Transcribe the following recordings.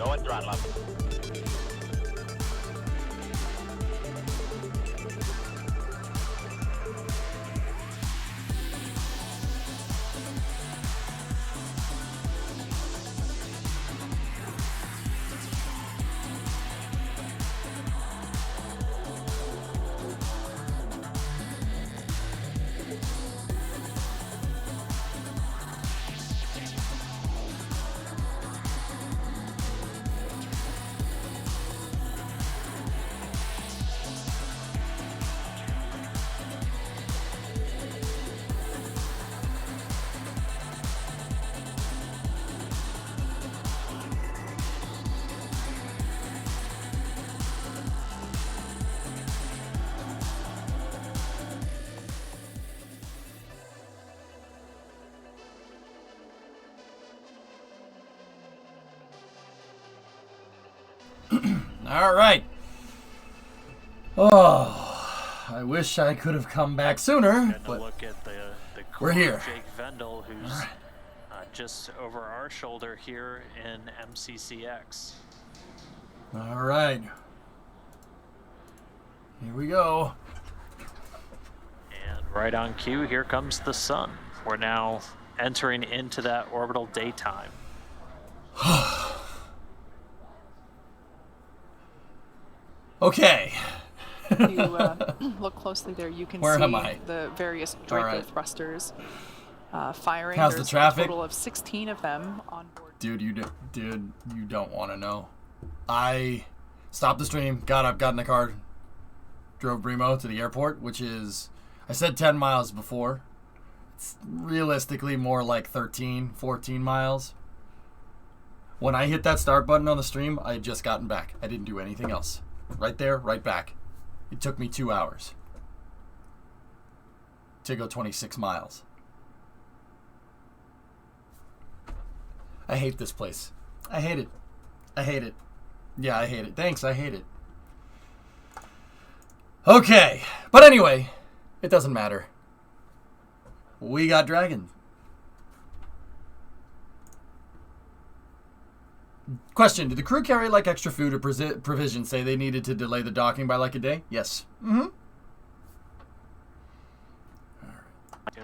Go and throttle up. All right. Oh, I wish I could have come back sooner, but look at the we're here. Jake Vendel, who's just over our shoulder here in MCCX. All right. Here we go. And right on cue, here comes the sun. We're now entering into that orbital daytime. Okay. If you look closely there, you can Where see am I? the various Draco right. thrusters firing. How's the There's traffic? a total of 16 of them on board. Dude, you don't want to know. I stopped the stream, got up, got in the car, drove Bremo to the airport, which is, I said 10 miles before. It's realistically more like 13, 14 miles. When I hit that start button on the stream, I had just gotten back. I didn't do anything else. Right there, right back. It took me 2 hours to go 26 miles. I hate this place. I hate it. I hate it. Yeah, I hate it. Thanks, I hate it. Okay. But anyway, it doesn't matter. We got Dragon. Question, did the crew carry like extra food or provisions, say they needed to delay the docking by like a day? Yes. Mm-hmm.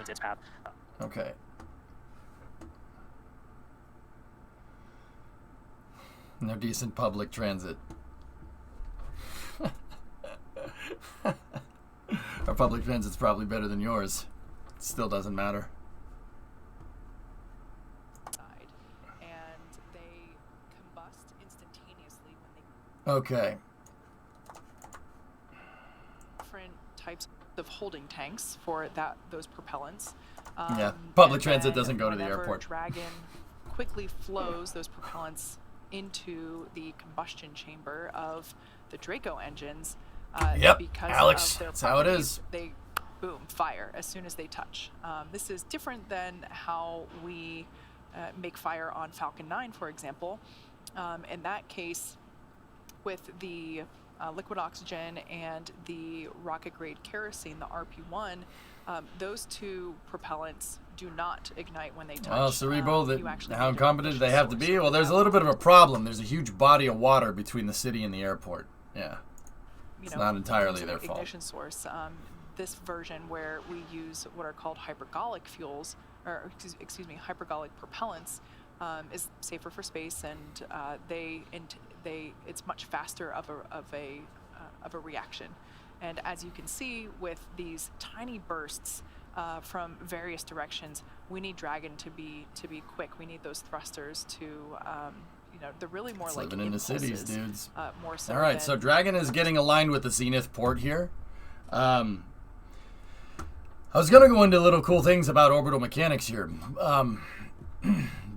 It's Pat. Okay. No decent public transit. Our public transit's probably better than yours. Still doesn't matter. And they combust instantaneously when they Okay. different types of holding tanks for those propellants. Yeah, public and transit then doesn't go to the whenever airport. Dragon quickly flows those propellants into the combustion chamber of the Draco engines. Yep, because Alex, of their that's how it properties, is. They boom, fire as soon as they touch. This is different than how we make fire on Falcon 9, for example. In that case, with the liquid oxygen and the rocket-grade kerosene, the RP-1, those two propellants do not ignite when they touch. Well, Cerebral, You actually how need a incompetent do they have to source be? for Well, there's that. a little bit of a problem. There's a huge body of water between the city and the airport. Yeah. It's not entirely their fault. Ignition source. This version where we use what are called hypergolic fuels, or excuse me, hypergolic propellants, is safer for space, and it's much faster of a reaction. And as you can see, with these tiny bursts from various directions, we need Dragon to be quick. We need those thrusters to they're really more like living in the cities, impulses, dudes. more so. All right, so Dragon is getting aligned with the Zenith port here. I was going to go into little cool things about orbital mechanics here.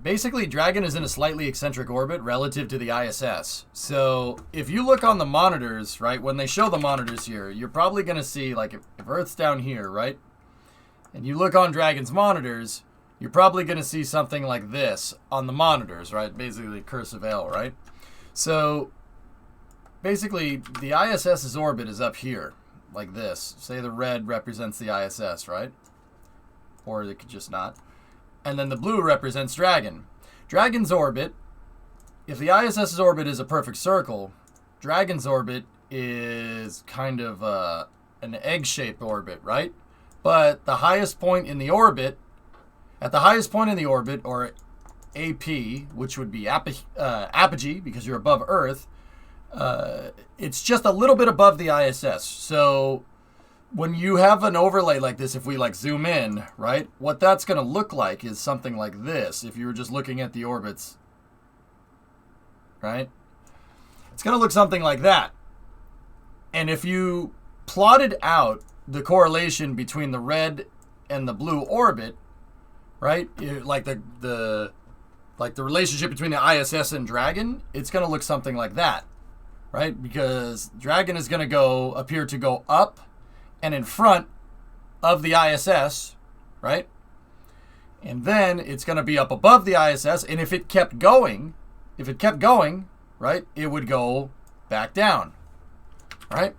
Basically, Dragon is in a slightly eccentric orbit relative to the ISS. So if you look on the monitors, right, when they show the monitors here, you're probably going to see, like, if Earth's down here, right, and you look on Dragon's monitors, you're probably going to see something like this on the monitors, right? Basically, cursive L, right? So, basically, the ISS's orbit is up here, like this. Say the red represents the ISS, right? Or it could just not. And then the blue represents Dragon. Dragon's orbit if the ISS's orbit is a perfect circle, Dragon's orbit is kind of an egg-shaped orbit, right? But the highest point in the orbit, at the highest point in the orbit, or AP, which would be apogee, because you're above Earth, it's just a little bit above the ISS. So when you have an overlay like this, if we like zoom in, right, what that's going to look like is something like this. If you were just looking at the orbits, right, it's going to look something like that. And if you plotted out the correlation between the red and the blue orbit, right, like the relationship between the ISS and Dragon, it's going to look something like that, right? Because Dragon is going to appear to go up and in front of the ISS, right? And then it's going to be up above the ISS, and if it kept going, right, it would go back down, right?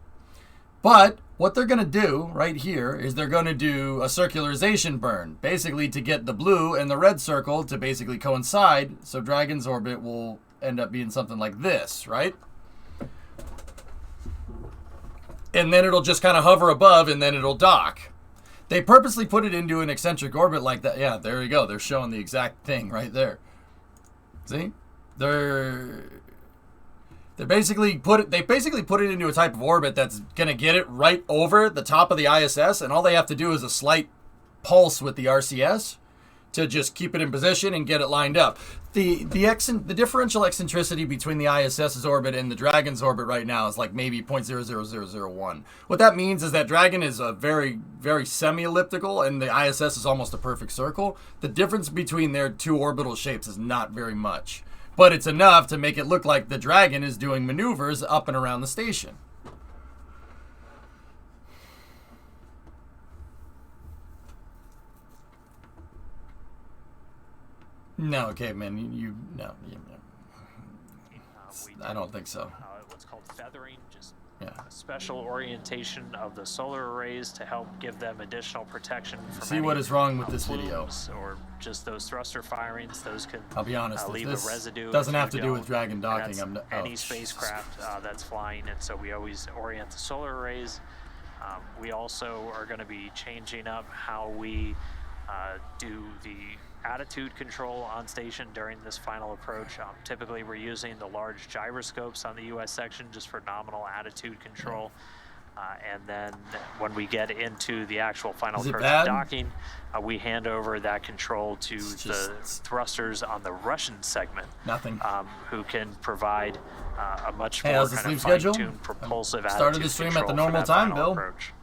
But what they're going to do right here is they're going to do a circularization burn, basically to get the blue and the red circle to basically coincide, so Dragon's orbit will end up being something like this, right? And then it'll just kind of hover above, and then it'll dock. They purposely put it into an eccentric orbit like that. Yeah, there you go. They're showing the exact thing right there. See? They basically put it into a type of orbit that's going to get it right over the top of the ISS, and all they have to do is a slight pulse with the RCS to just keep it in position and get it lined up. The differential eccentricity between the ISS's orbit and the Dragon's orbit right now is like maybe 0.00001. What that means is that Dragon is a very, very semi-elliptical, and the ISS is almost a perfect circle. The difference between their two orbital shapes is not very much, but it's enough to make it look like the Dragon is doing maneuvers up and around the station. No, caveman, no. I don't think so. What's called feathering, just Yeah. a special orientation of the solar arrays to help give them additional protection from See what is wrong with this video. plumes or just those thruster firings. Those can I'll be honest, leave this a residue. doesn't if have you to do with don't. Dragon And docking. that's any spacecraft that's flying, and so we always orient the solar arrays. We also are going to be changing up how we do the attitude control on station during this final approach. Typically we're using the large gyroscopes on the US section just for nominal attitude control. And then when we get into the actual final approach docking, we hand over that control to the thrusters on the Russian segment. Nothing. Who can provide a much more how's the kind sleep of schedule? fine-tuned propulsive attitude Started the stream at the control for normal that time, final Bill. approach.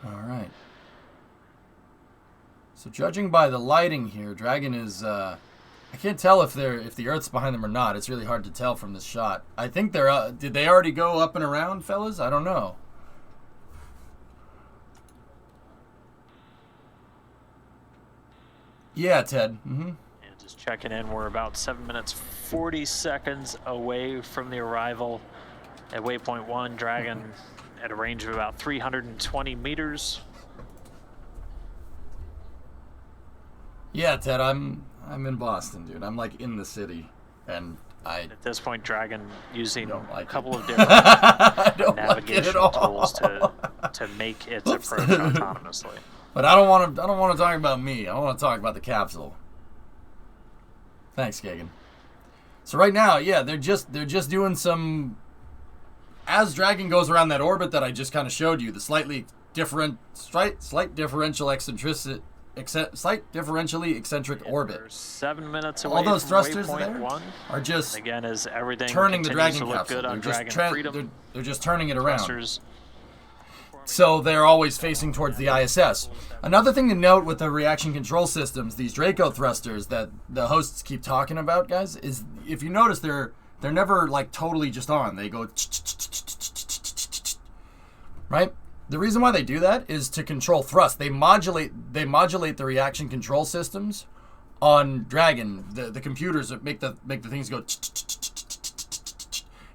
All right. So judging by the lighting here, Dragon is I can't tell if the Earth's behind them or not. It's really hard to tell from this shot. I think they're did they already go up and around, fellas? I don't know. Yeah, Ted. Mm-hmm. And just checking in, we're about 7 minutes 40 seconds away from the arrival at waypoint 1. Dragon at a range of about 320 meters. Yeah, Ted, I'm in Boston, dude. I'm like in the city, and At this point, Dragon using don't like a couple it. of different I don't like it at navigational all. tools to make its approach autonomously. But I don't want to talk about me. I want to talk about the capsule. Thanks, Kagan. So right now, yeah, they're just doing some. As Dragon goes around that orbit that I just kind of showed you, the slight differentially eccentric orbit. We're 7 minutes away All those from thrusters waypoint there 1. are just And again, as everything turning the continues Dragon to look capsule. good on They're just Dragon Freedom, they're just turning it around. thrusters So they're always facing towards the ISS. Another thing to note with the reaction control systems, these Draco thrusters that the hosts keep talking about, guys, is if you notice they're never like totally just on. They go right? The reason why they do that is to control thrust. They modulate the reaction control systems on Dragon. The computers that make the things go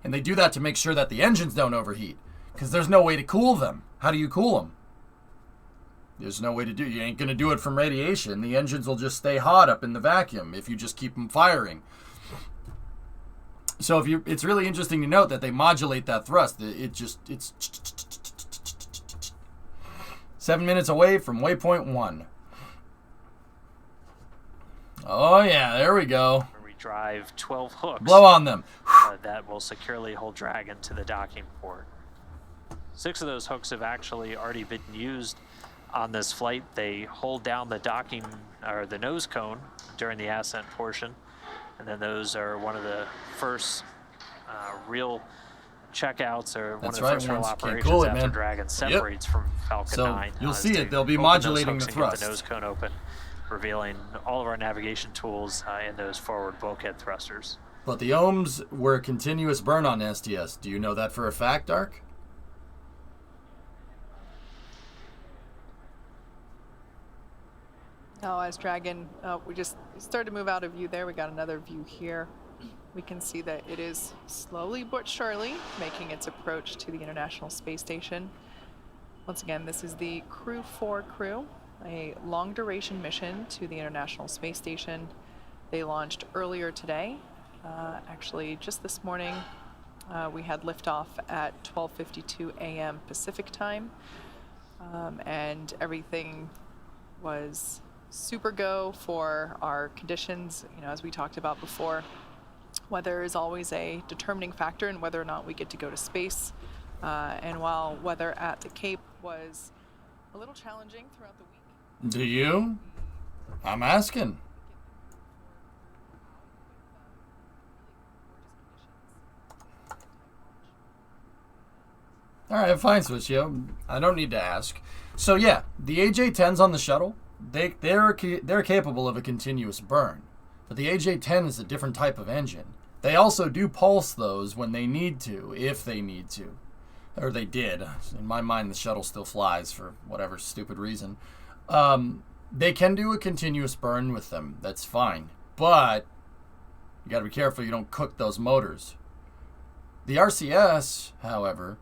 and they do that to make sure that the engines don't overheat because there's no way to cool them. How do you cool them? There's no way to do. You ain't gonna do it from radiation. The engines will just stay hot up in the vacuum if you just keep them firing. So it's really interesting to note that they modulate that thrust. It's 7 minutes away from waypoint 1. Oh yeah, there we go. We drive 12 hooks. Blow on them. That will securely hold Dragon to the docking port. 6 of those hooks have actually already been used on this flight. They hold down the docking or the nose cone during the ascent portion, and then those are one of the first real checkouts or one of the first real operations after Dragon separates from Falcon 9. You'll see it. They'll be modulating the thrust. Get the nose cone open, revealing all of our navigation tools in those forward bulkhead thrusters. But the ohms were a continuous burn on STS. Do you know that for a fact, Dark? Now, as Dragon, we just started to move out of view there. We got another view here. We can see that it is slowly but surely making its approach to the International Space Station. Once again, this is the Crew 4 crew, a long-duration mission to the International Space Station. They launched earlier today. Actually, just this morning, we had liftoff at 12:52 a.m. Pacific time, and everything was super go for our conditions. You know, as we talked about before, weather is always a determining factor in whether or not we get to go to space. And while weather at the Cape was a little challenging throughout the week. Do you? I'm asking. All right, fine, Switchio. I don't need to ask. So yeah, the AJ-10s on the shuttle, they're capable of a continuous burn, but the AJ-10 is a different type of engine. They also do pulse those when they need to, if they need to, or they did. In my mind, the shuttle still flies for whatever stupid reason. They can do a continuous burn with them. That's fine, but you got to be careful you don't cook those motors. The RCS, however,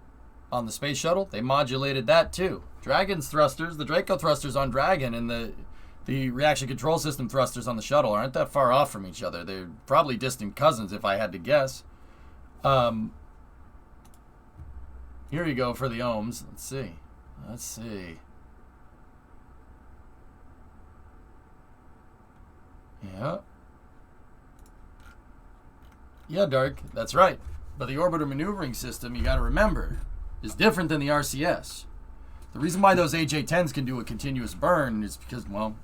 on the space shuttle, they modulated that too. Dragon's thrusters, the Draco thrusters on Dragon and the reaction control system thrusters on the shuttle aren't that far off from each other. They're probably distant cousins if I had to guess. Here you go for the ohms. Let's see. Yeah, Dark, that's right. But the orbiter maneuvering system, you got to remember, is different than the RCS. The reason why those AJ-10s can do a continuous burn is because, well,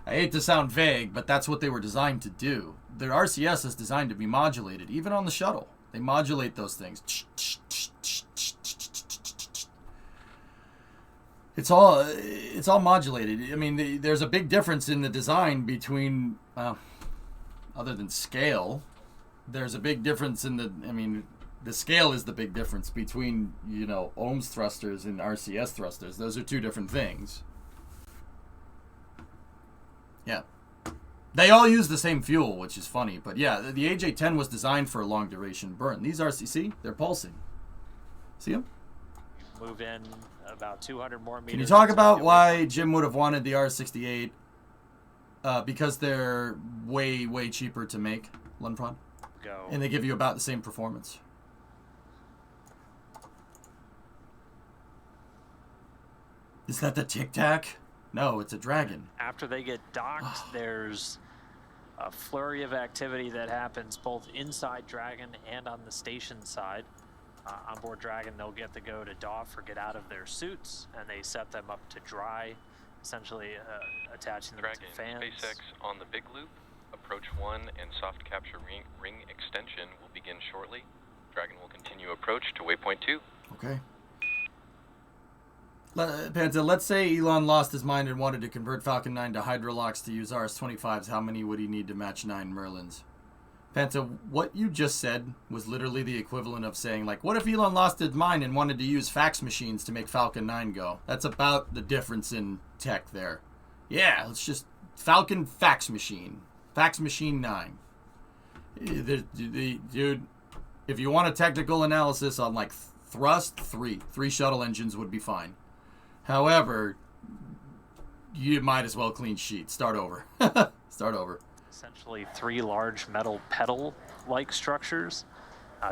I hate to sound vague, but that's what they were designed to do. Their RCS is designed to be modulated, even on the shuttle. They modulate those things. It's all modulated. I mean, there's a big difference in the design between, other than scale, there's a big difference in the scale is the big difference between, ohms thrusters and RCS thrusters. Those are two different things. Yeah. They all use the same fuel, which is funny. But yeah, the AJ-10 was designed for a long duration burn. These RCC, they're pulsing. See them? Move in about 200 more meters. Can you talk about why Jim would have wanted the R68? Because they're way, way cheaper to make, Lunpron. Go. And they give you about the same performance. Is that the Tic Tac? No, it's a Dragon. After they get docked, there's a flurry of activity that happens both inside Dragon and on the station side. On board Dragon, they'll get to go to doff or get out of their suits, and they set them up to dry, essentially attaching them Dragon, to fans. SpaceX on the big loop. Approach 1 and soft capture ring extension will begin shortly. Dragon will continue approach to waypoint 2. Okay. Panta, let's say Elon lost his mind and wanted to convert Falcon 9 to Hydrolox to use RS-25s. How many would he need to match 9 Merlins? Panta, what you just said was literally the equivalent of saying, like, what if Elon lost his mind and wanted to use fax machines to make Falcon 9 go? That's about the difference in tech there. Yeah, let's just Falcon fax machine. Fax machine 9. Dude, if you want a technical analysis on, like, thrust, 3 shuttle engines would be fine. However, you might as well clean sheet. Start over. Start over. Essentially 3 large metal pedal-like structures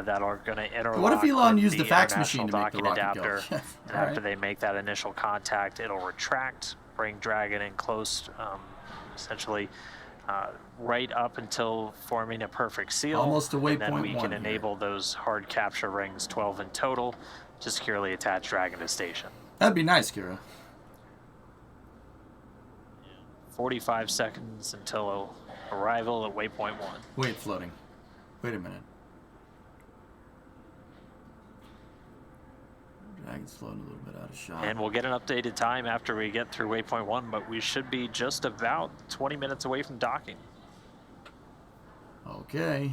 that are going to interlock. What if Elon with used the fax machine to make the docking rocket adapter, go? and after they make that initial contact, it'll retract, bring Dragon in close, essentially right up until forming a perfect seal. Almost to waypoint and then we can 1 here. enable those hard capture rings, 12 in total, to securely attach Dragon to station. That'd be nice, Kira. 45 seconds until arrival at waypoint 1. Wait, floating. Wait a minute. Dragon's floating a little bit out of shot. And we'll get an updated time after we get through waypoint 1, but we should be just about 20 minutes away from docking. Okay.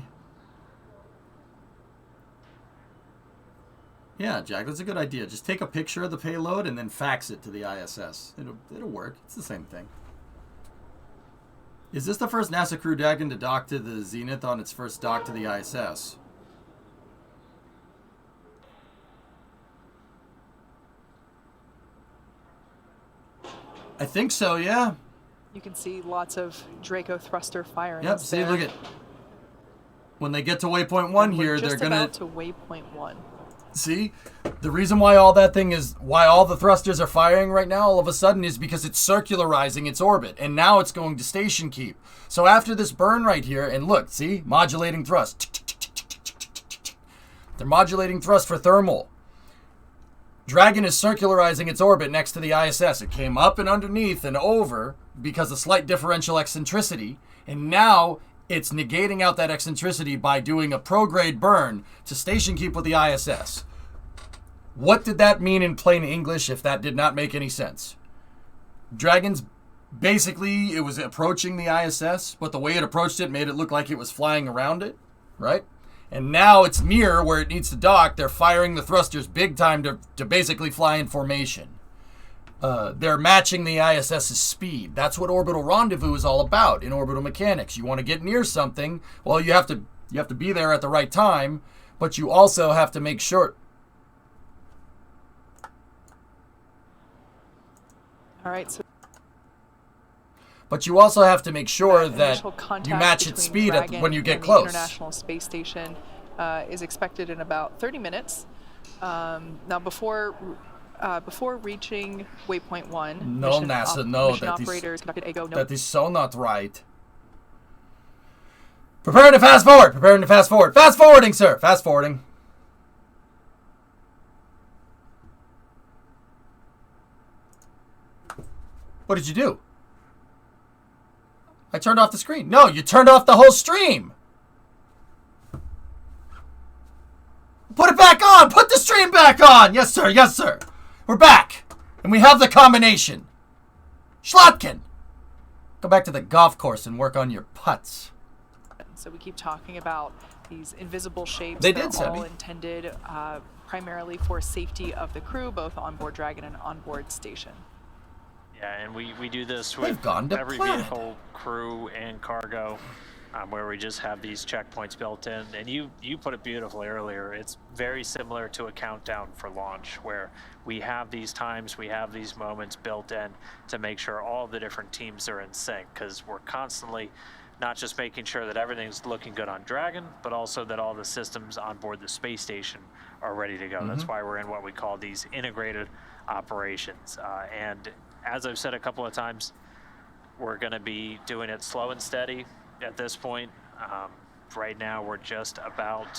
Yeah, Jack, that's a good idea. Just take a picture of the payload and then fax it to the ISS. It'll work. It's the same thing. Is this the first NASA Crew Dragon to dock to the Zenith on its first dock to the ISS? I think so, yeah. You can see lots of Draco thruster firings. Yep, see, there. look at... When they get to waypoint 1 And we're here, they're just gonna... about to waypoint 1. See? The reason why all that thing is... Why all the thrusters are firing right now all of a sudden is because it's circularizing its orbit. And now it's going to station keep. So after this burn right here, and look, see? Modulating thrust. They're modulating thrust for thermal. Dragon is circularizing its orbit next to the ISS. It came up and underneath and over because of slight differential eccentricity. And now it's negating out that eccentricity by doing a prograde burn to station keep with the ISS. What did that mean in plain English if that did not make any sense? Dragon's basically, it was approaching the ISS, but the way it approached it made it look like it was flying around it, right? And now it's near where it needs to dock. They're firing the thrusters big time to basically fly in formation. They're matching the ISS's speed. That's what orbital rendezvous is all about in orbital mechanics. You want to get near something, well, you have to be there at the right time, but you also have to make sure. All right, so But you also have to make sure that initial contact you match its between speed Dragon when you get and the close. International Space Station is expected in about 30 minutes. Now, before reaching waypoint 1, No, NASA, no, mission that is- operators conducted a go no. That is so not right. Preparing to fast forward. Preparing to fast forward. Fast forwarding, sir. Fast forwarding. What did you do? I turned off the screen. No, you turned off the whole stream. Put it back on. Put the stream back on. Yes, sir. Yes, sir. We're back. And we have the combination. Schlotkin. Go back to the golf course and work on your putts. So we keep talking about these invisible shapes. They They're did, all Sebby. intended primarily for safety of the crew, both on board Dragon and on board station. Yeah, and we do this They've with gone to every plaid. vehicle, crew, and cargo, where we just have these checkpoints built in. And you put it beautifully earlier. It's very similar to a countdown for launch, where we have these times, we have these moments built in to make sure all the different teams are in sync, because we're constantly not just making sure that everything's looking good on Dragon, but also that all the systems on board the space station are ready to go. That's why we're in what we call these integrated operations. And as I've said a couple of times, we're going to be doing it slow and steady at this point. Right now, we're just about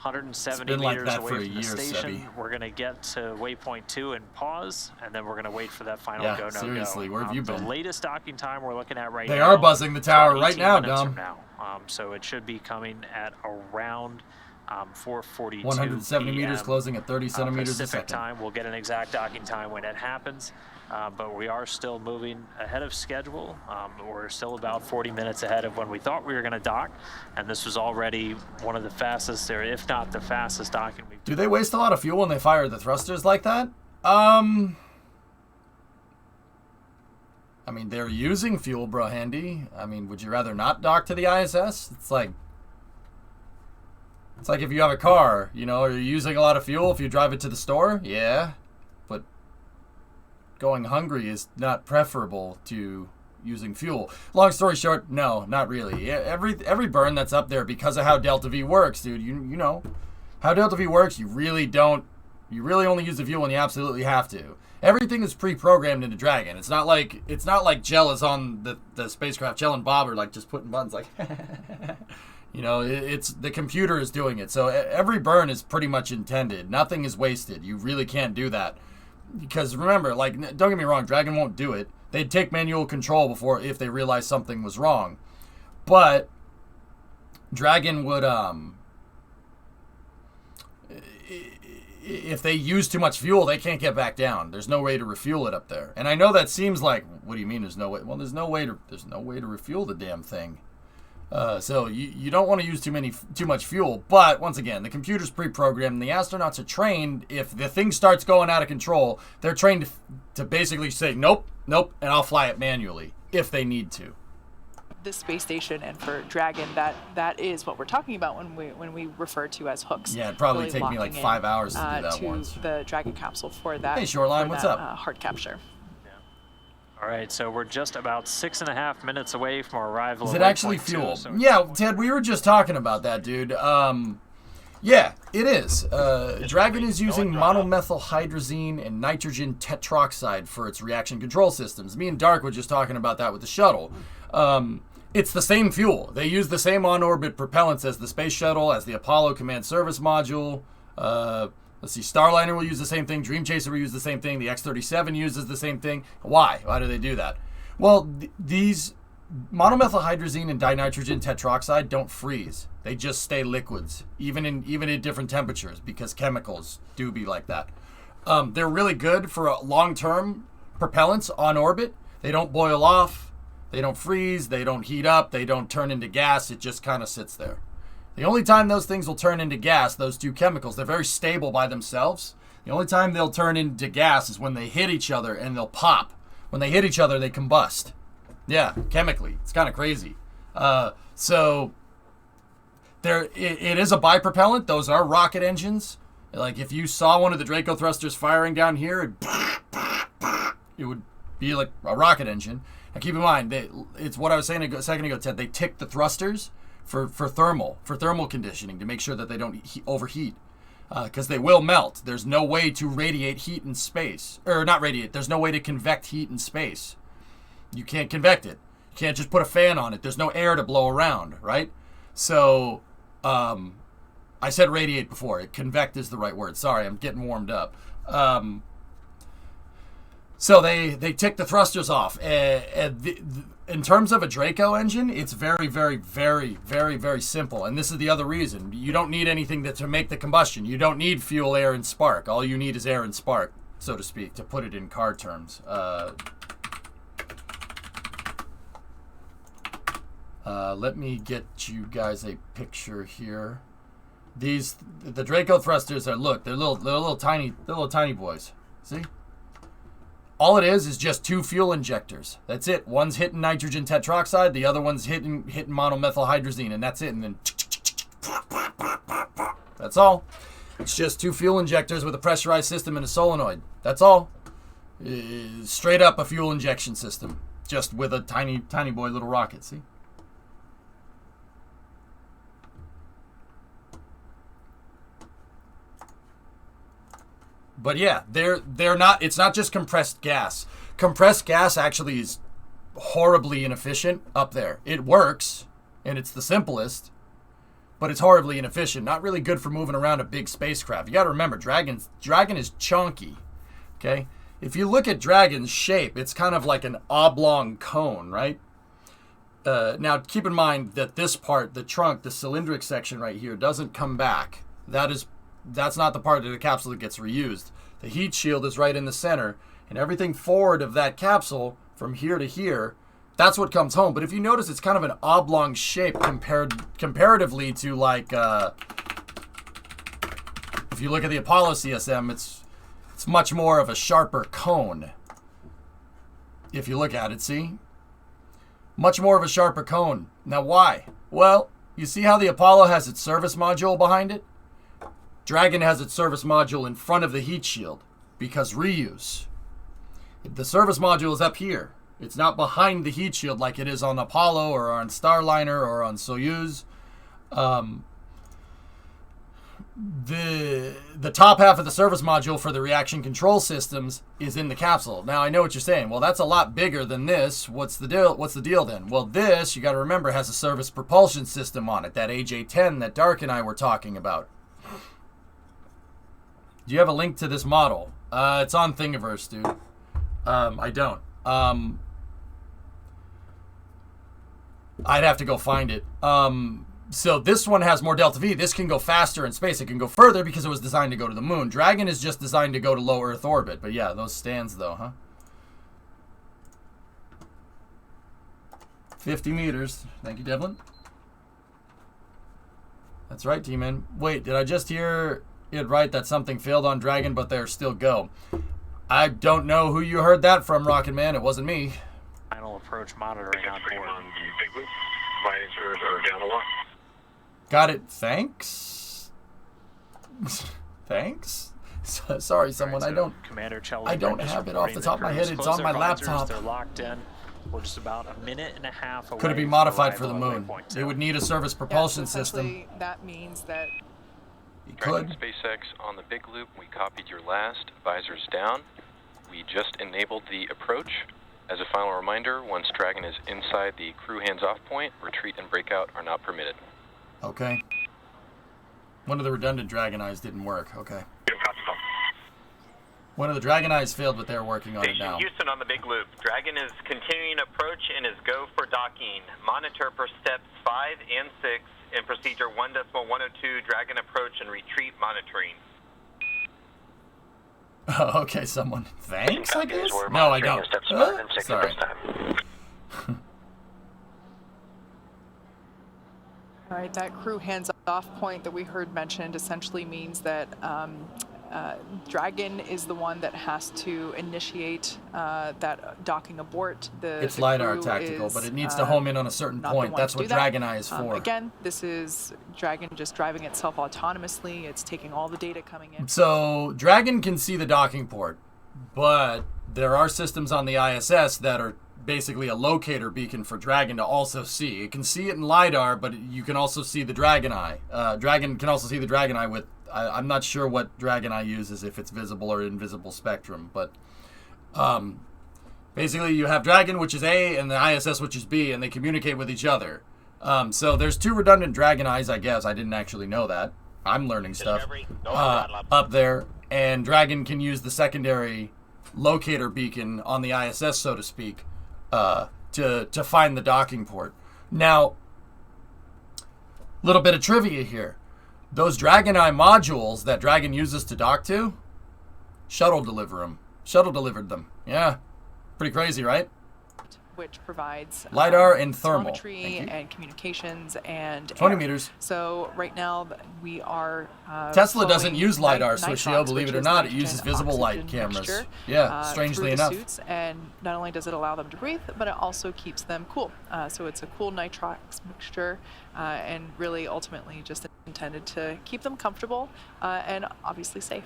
170 It's been like meters that away for a from the year, station. Sebby. We're going to get to waypoint 2 and pause, and then we're going to wait for that final Yeah, go, no go. seriously, where have you been? The latest docking time we're looking at right They now. are buzzing the tower about right 18 now, minutes Dom. from now. So it should be coming at around 4:42 170 meters PM, closing at 30 centimeters a Pacific second. time. We'll get an exact docking time when it happens, but we are still moving ahead of schedule. We're still about 40 minutes ahead of when we thought we were going to dock, and this was already one of the fastest, or if not the fastest docking we've Do they waste a lot of fuel when they fire the thrusters like that? I mean, they're using fuel, bro, handy. I mean, would you rather not dock to the ISS? It's like if you have a car, you know, are you using a lot of fuel if you drive it to the store? Yeah. But going hungry is not preferable to using fuel. Long story short, no, not really. Every burn that's up there, because of how Delta V works, dude, you know how Delta V works, you really only use the fuel when you absolutely have to. Everything is pre-programmed into Dragon. It's not like Jell is on the spacecraft. Jell and Bob are like just putting buttons like you know, it's the computer is doing it. So every burn is pretty much intended. Nothing is wasted. You really can't do that. Because remember, like, don't get me wrong, Dragon won't do it. They'd take manual control before if they realized something was wrong. But Dragon would if they use too much fuel, they can't get back down. There's no way to refuel it up there. And I know that seems like, what do you mean there's no way? Well, there's no way to refuel the damn thing. So you don't want to use too much fuel. But once again, the computer's pre-programmed. And the astronauts are trained. If the thing starts going out of control, they're trained to basically say nope, and I'll fly it manually if they need to. This space station and for Dragon, that is what we're talking about when we refer to as hooks. Yeah, it'd probably really take me like locking 5 hours to do that to once. the Dragon capsule for that. Hey, Shoreline, for what's that, up? Hard capture. All right, so we're just about 6.5 minutes away from our arrival. Is at it actually Waypoint 2, fuel? so Yeah, Ted, we were just talking about that, dude. Yeah, it is. Dragon is using monomethylhydrazine and nitrogen tetroxide for its reaction control systems. Me and Dark were just talking about that with the shuttle. It's the same fuel. They use the same on-orbit propellants as the space shuttle, as the Apollo command service module. Let's see, Starliner will use the same thing. Dream Chaser will use the same thing. The X-37 uses the same thing. Why? Why do they do that? Well, these monomethylhydrazine and dinitrogen tetroxide don't freeze. They just stay liquids, even at different temperatures, because chemicals do be like that. They're really good for long-term propellants on orbit. They don't boil off. They don't freeze. They don't heat up. They don't turn into gas. It just kind of sits there. The only time those things will turn into gas, those two chemicals, they're very stable by themselves. The only time they'll turn into gas is when they hit each other and they'll pop. When they hit each other, they combust. Yeah, chemically. It's kind of crazy. So it is a bipropellant. Those are rocket engines. Like if you saw one of the Draco thrusters firing down here, it would be like a rocket engine. And keep in mind, it's what I was saying a second ago, Ted. They tick the thrusters for thermal conditioning to make sure that they don't overheat, because they will melt. There's no way to radiate heat in space, or not radiate. There's no way to convect heat in space. You can't convect it. You can't just put a fan on it. There's no air to blow around, right? So, I said radiate before. Convect is the right word. Sorry, I'm getting warmed up. So they tick the thrusters off. In terms of a Draco engine, it's very, very, very, very, very simple. And this is the other reason. You don't need anything to make the combustion. You don't need fuel, air, and spark. All you need is air and spark, so to speak, to put it in car terms. Let me get you guys a picture here. The Draco thrusters are, look, they're little tiny boys. See? All it is just two fuel injectors. That's it. One's hitting nitrogen tetroxide, the other one's hitting monomethylhydrazine, and that's it. And then that's all. It's just two fuel injectors with a pressurized system and a solenoid. That's all. Straight up a fuel injection system, just with a tiny boy little rocket. See? But yeah, they're not. It's not just compressed gas. Compressed gas actually is horribly inefficient up there. It works, and it's the simplest, but it's horribly inefficient. Not really good for moving around a big spacecraft. You got to remember, Dragon is chunky. Okay, if you look at Dragon's shape, it's kind of like an oblong cone, right? Now keep in mind that this part, the trunk, the cylindric section right here, doesn't come back. That's not the part of the capsule that gets reused. The heat shield is right in the center, and everything forward of that capsule from here to here, that's what comes home. But if you notice, it's kind of an oblong shape comparatively to, like, if you look at the Apollo CSM, it's much more of a sharper cone. If you look at it, see? Much more of a sharper cone. Now why? Well, you see how the Apollo has its service module behind it? Dragon has its service module in front of the heat shield, because reuse. The service module is up here. It's not behind the heat shield like it is on Apollo or on Starliner or on Soyuz. The top half of the service module for the reaction control systems is in the capsule. Now I know what you're saying. Well, that's a lot bigger than this. What's the deal then? Well, this, you got to remember, has a service propulsion system on it, that AJ-10 that Dark and I were talking about. Do you have a link to this model? It's on Thingiverse, dude. I don't. I'd have to go find it. So this one has more delta V. This can go faster in space. It can go further because it was designed to go to the moon. Dragon is just designed to go to low Earth orbit. But yeah, those stands though, huh? 50 meters. Thank you, Devlin. That's right, T-Man. Wait, did I just hear it right that something failed on Dragon, but they're still go? I don't know who you heard that from, Rocket Man. It wasn't me. Final approach monitoring on board. Down a lot. Got it. Thanks. Thanks. Sorry, someone. Right, I don't. Commander Chelly, I don't have it off the top of my head. It's on my laptop. They're locked in. We're just about a minute and a half away. Could it be modified for the moon? It would need a service propulsion system. That means that It Dragon could. SpaceX on the big loop. We copied your last. Visors down. We just enabled the approach. As a final reminder, once Dragon is inside the crew hands-off point, retreat and breakout are not permitted. Okay. One of the redundant Dragon Eyes didn't work. Okay. One of the Dragon Eyes failed, but they're working on it Station now. Houston on the big loop. Dragon is continuing approach and is go for docking. Monitor for steps 5 and 6 in procedure 1.102 Dragon approach and retreat monitoring. Okay, someone. Thanks, I guess? We're No, I monitoring don't. steps 5 and 6 Sorry. at this time. All right, that crew hands-off point that we heard mentioned essentially means that Dragon is the one that has to initiate that docking abort. It's the LiDAR crew tactical, is, but it needs to home in on a certain not the point. one That's to what do that. Dragon Eye is for. Again, this is Dragon just driving itself autonomously. It's taking all the data coming in. So Dragon can see the docking port, but there are systems on the ISS that are basically a locator beacon for Dragon to also see. It can see it in LiDAR, but you can also see the Dragon Eye. Dragon can also see the Dragon Eye with, I'm not sure what Dragon Eye uses, if it's visible or invisible spectrum, but basically you have Dragon, which is A, and the ISS, which is B, and they communicate with each other. So there's two redundant Dragon Eyes, I guess. I didn't actually know that. I'm learning stuff. Up there, and Dragon can use the secondary locator beacon on the ISS, so to speak, to find the docking port. Now, little bit of trivia here. Those Dragon Eye modules that Dragon uses to dock to, Shuttle delivered them. Yeah, pretty crazy, right? Which provides LiDAR and thermal. telemetry and communications and 20 air. meters. So right now we are Tesla doesn't flowing use LiDAR, nitrox, Swishio, believe it which or is not. It nitrogen uses visible light oxygen cameras. mixture, Yeah, through strangely the enough. suits, and not only does it allow them to breathe, but it also keeps them cool. So it's a cool nitrox mixture, and really ultimately just intended to keep them comfortable and obviously safe.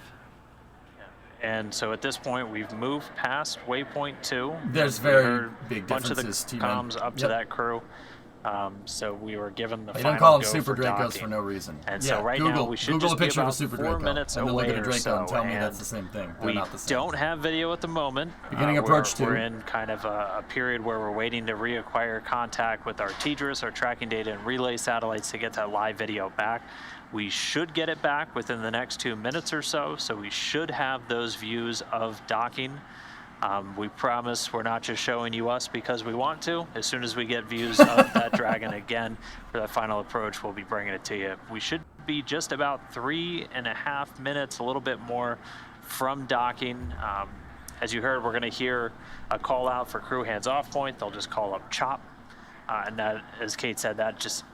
And so at this point, we've moved past waypoint 2. There's We very heard big a bunch of the differences, T-Man. comms up to Yep. that crew. So we were given the They final don't call them go Super for Dracos docking. for no reason. And yeah, so right Google, now we should Google just a picture be of a about Super 4 Draco minutes and then look away at a or Draco so, and tell me and that's the same thing. They're we not the same. don't have video at the moment. Beginning approach we're 2. in kind of a period where we're waiting to reacquire contact with our TDRS, our tracking data and relay satellites to get that live video back. We should get it back within the next 2 minutes or so we should have those views of docking. We promise we're not just showing you us because we want to. As soon as we get views of that Dragon again for that final approach, we'll be bringing it to you. We should be just about 3.5 minutes, a little bit more from docking. As you heard, we're going to hear a call out for crew hands off point. They'll just call up CHOP. And that, as Kate said, that just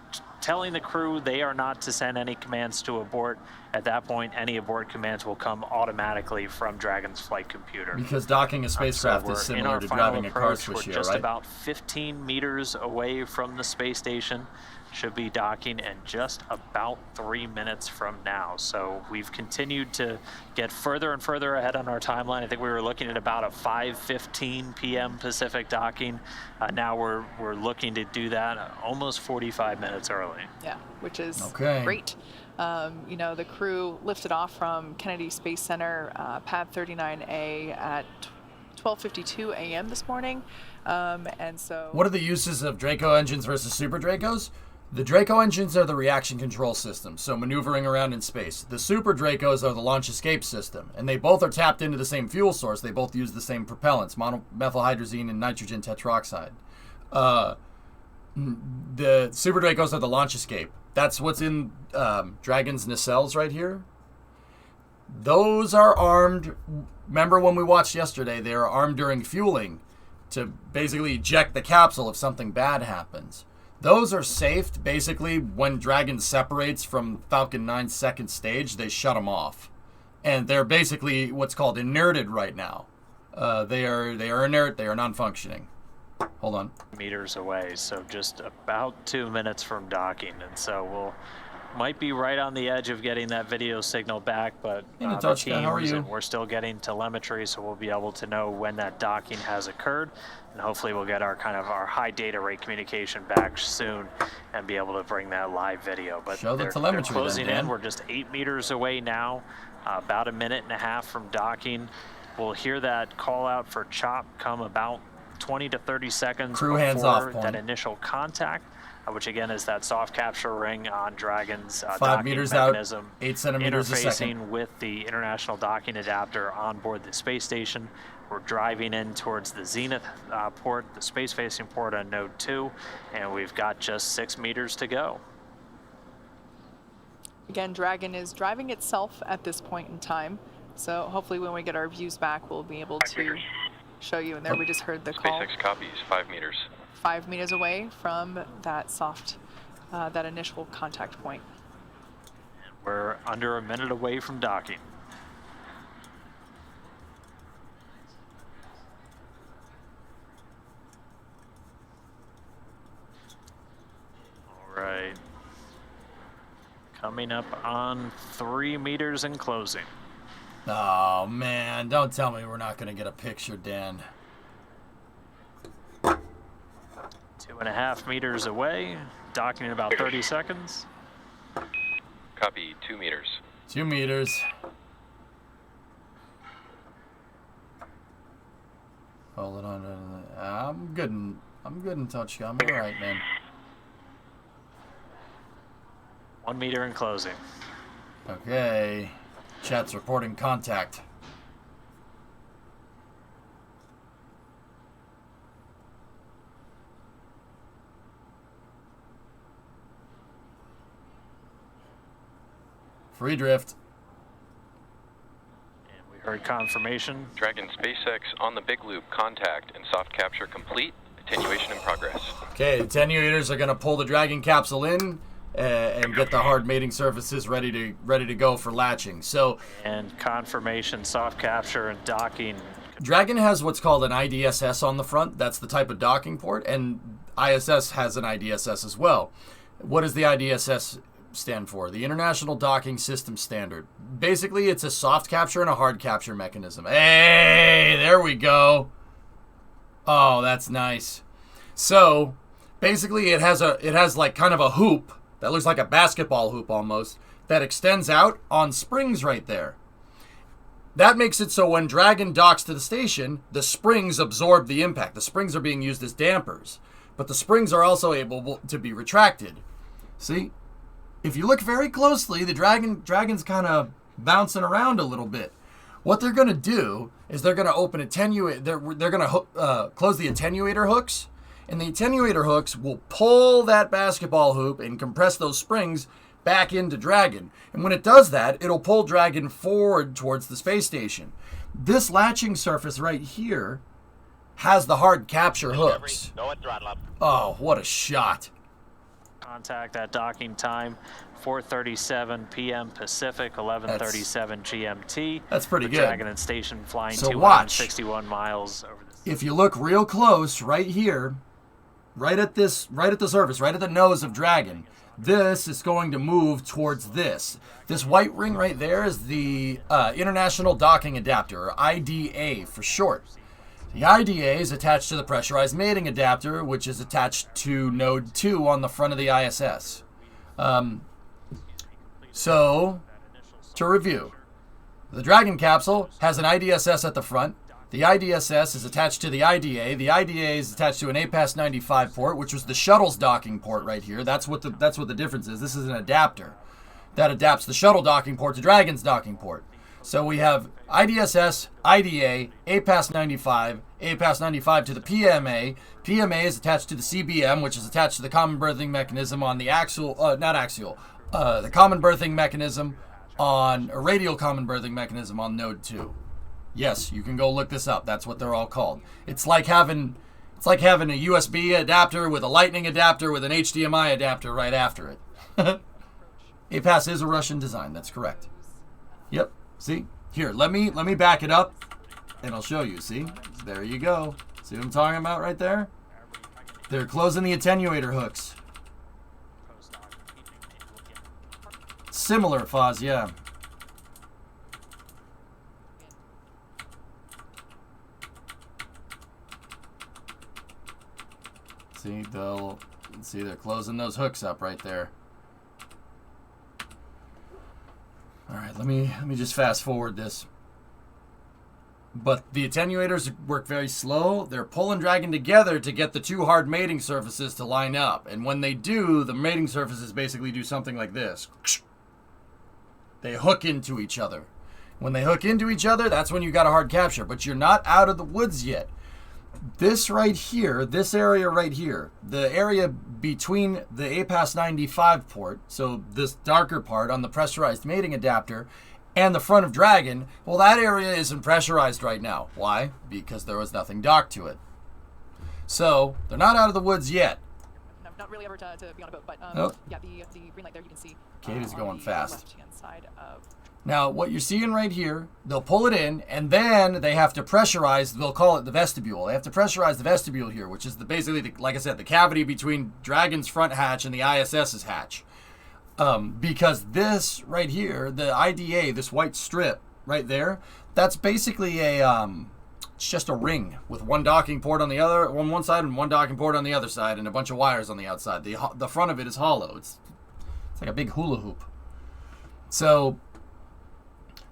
telling the crew they are not to send any commands to abort. At that point, any abort commands will come automatically from Dragon's flight computer. Because docking a spacecraft So is we're in similar our to final driving a car approach. switch We're here, just right? about 15 meters away from the space station. Should be docking in just about 3 minutes from now. So we've continued to get further and further ahead on our timeline. I think we were looking at about a 5:15 p.m. Pacific docking. Now we're looking to do that almost 45 minutes early. Yeah, which is Okay. great. You know, the crew lifted off from Kennedy Space Center, pad 39A at 12:52 a.m. this morning. And so... What are the uses of Draco engines versus Super Dracos? The Draco engines are the reaction control system, so maneuvering around in space. The Super Dracos are the launch escape system, and they both are tapped into the same fuel source. They both use the same propellants, monomethylhydrazine and nitrogen tetroxide. The Super Dracos are the launch escape. That's what's in Dragon's nacelles right here. Those are armed. Remember when we watched yesterday, they are armed during fueling to basically eject the capsule if something bad happens. Those are safe. Basically, when Dragon separates from Falcon 9's second stage, they shut them off. And they're basically what's called inerted right now. They are inert. They are non-functioning. Hold on. Meters away, so just about 2 minutes from docking. And so might be right on the edge of getting that video signal back, but Hey, the Natochka, how are teams you? and we're still getting telemetry, so we'll be able to know when that docking has occurred, and hopefully we'll get our high data rate communication back soon and be able to bring that live video. But Show the they're telemetry then, closing Dan. in. We're just 8 meters away now, about a minute and a half from docking. We'll hear that call out for chop come about 20 to 30 seconds Crew before hands off point. that initial contact, which again is that soft capture ring on Dragon's 5 docking meters out, mechanism, 8 centimeters a second. interfacing with the international docking adapter on board the space station. We're driving in towards the Zenith port, the space-facing port on Node 2, and we've got just 6 meters to go. Again, Dragon is driving itself at this point in time. So hopefully when we get our views back, we'll be able to show you. And there we just heard the call. SpaceX copies, 5 meters. 5 meters away from that that initial contact point. We're under a minute away from docking. All right. Coming up on 3 meters and closing. Oh, man. Don't tell me we're not going to get a picture, Dan. 2.5 meters away, docking in about 30 seconds. Copy, 2 meters. 2 meters. Hold on. I'm good in touch. I'm all right, man. 1 meter and closing. Okay. Chat's reporting contact. Free drift. And we heard confirmation. Dragon SpaceX on the big loop, contact and soft capture complete. Attenuation in progress. Okay, attenuators are going to pull the Dragon capsule in and get the hard mating surfaces ready to go for latching. So And confirmation, soft capture and docking. Dragon has what's called an IDSS on the front. That's the type of docking port, and ISS has an IDSS as well. What does the IDSS stand for? The International Docking System Standard. Basically, it's a soft capture and a hard capture mechanism. Hey, there we go. Oh, that's nice. So, basically, it has like kind of a hoop that looks like a basketball hoop almost that extends out on springs right there. That makes it so when Dragon docks to the station, the springs absorb the impact. The springs are being used as dampers, but the springs are also able to be retracted. See? If you look very closely, the Dragon's kind of bouncing around a little bit. What they're going to do is they're going to open they're going to close the attenuator hooks, and the attenuator hooks will pull that basketball hoop and compress those springs back into Dragon. And when it does that, it'll pull Dragon forward towards the space station. This latching surface right here has the hard capture hooks. Oh, what a shot. contact at docking time, 4:37 p.m. Pacific, 11:37 GMT. That's pretty the good. Dragon and Station flying So 261 miles over the. If you look real close, right here, right at the surface, right at the nose of Dragon, this is going to move towards this. This white ring right there is the International Docking Adapter, or IDA for short. The IDA is attached to the pressurized mating adapter, which is attached to node 2 on the front of the ISS. So, to review, the Dragon capsule has an IDSS at the front. The IDSS is attached to the IDA. The IDA is attached to an APAS 95 port, which was the shuttle's docking port right here. That's what the difference is. This is an adapter that adapts the shuttle docking port to Dragon's docking port. So we have IDSS, IDA, APAS 95, APAS 95 to the PMA. PMA is attached to the CBM, which is attached to the common berthing mechanism on the the common berthing mechanism on a radial common berthing mechanism on node 2. Yes, you can go look this up. That's what they're all called. It's like having a USB adapter with a lightning adapter with an HDMI adapter right after it. APAS is a Russian design. That's correct. Yep. See? Here, let me back it up and I'll show you. See? There you go. See what I'm talking about right there? They're closing the attenuator hooks. Similar, Foz, yeah. See, they're closing those hooks up right there. All right, let me just fast forward this. But the attenuators work very slow. They're pulling Dragon together to get the two hard mating surfaces to line up. And when they do, the mating surfaces basically do something like this. They hook into each other. When they hook into each other, that's when you got a hard capture. But you're not out of the woods yet. This right here, this area right here, the area between the APAS 95 port, so this darker part on the pressurized mating adapter, and the front of Dragon, well, that area isn't pressurized right now. Why? Because there was nothing docked to it. So, they're not out of the woods yet. No, not really ever to be on a boat, but Nope. yeah, the green light there you can see. Kate is on going the fast. left-hand side of. Now, what you're seeing right here, they'll pull it in, and then they have to pressurize, they'll call it the vestibule. They have to pressurize the vestibule here, which is basically, like I said, the cavity between Dragon's front hatch and the ISS's hatch. Because this right here, the IDA, this white strip right there, that's basically it's just a ring with one docking port on the other, on one side and one docking port on the other side, and a bunch of wires on the outside. The front of it is hollow. It's like a big hula hoop. So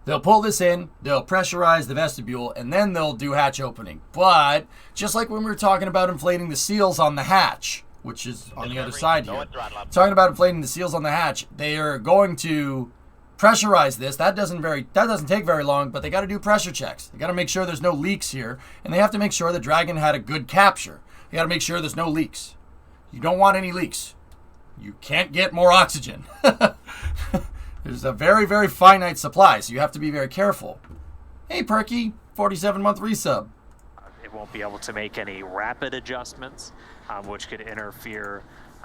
they'll pull this in, they'll pressurize the vestibule, and then they'll do hatch opening. But just like when we were talking about inflating the seals on the hatch, which is on the other side here, talking about inflating the seals on the hatch, they are going to pressurize this. That doesn't take very long, but they got to do pressure checks. They got to make sure there's no leaks here, and they have to make sure the Dragon had a good capture. They got to make sure there's no leaks. You don't want any leaks. You can't get more oxygen. There's a very, very finite supply, so you have to be very careful. Hey, Perky, 47-month resub. It won't be able to make any rapid adjustments, which could interfere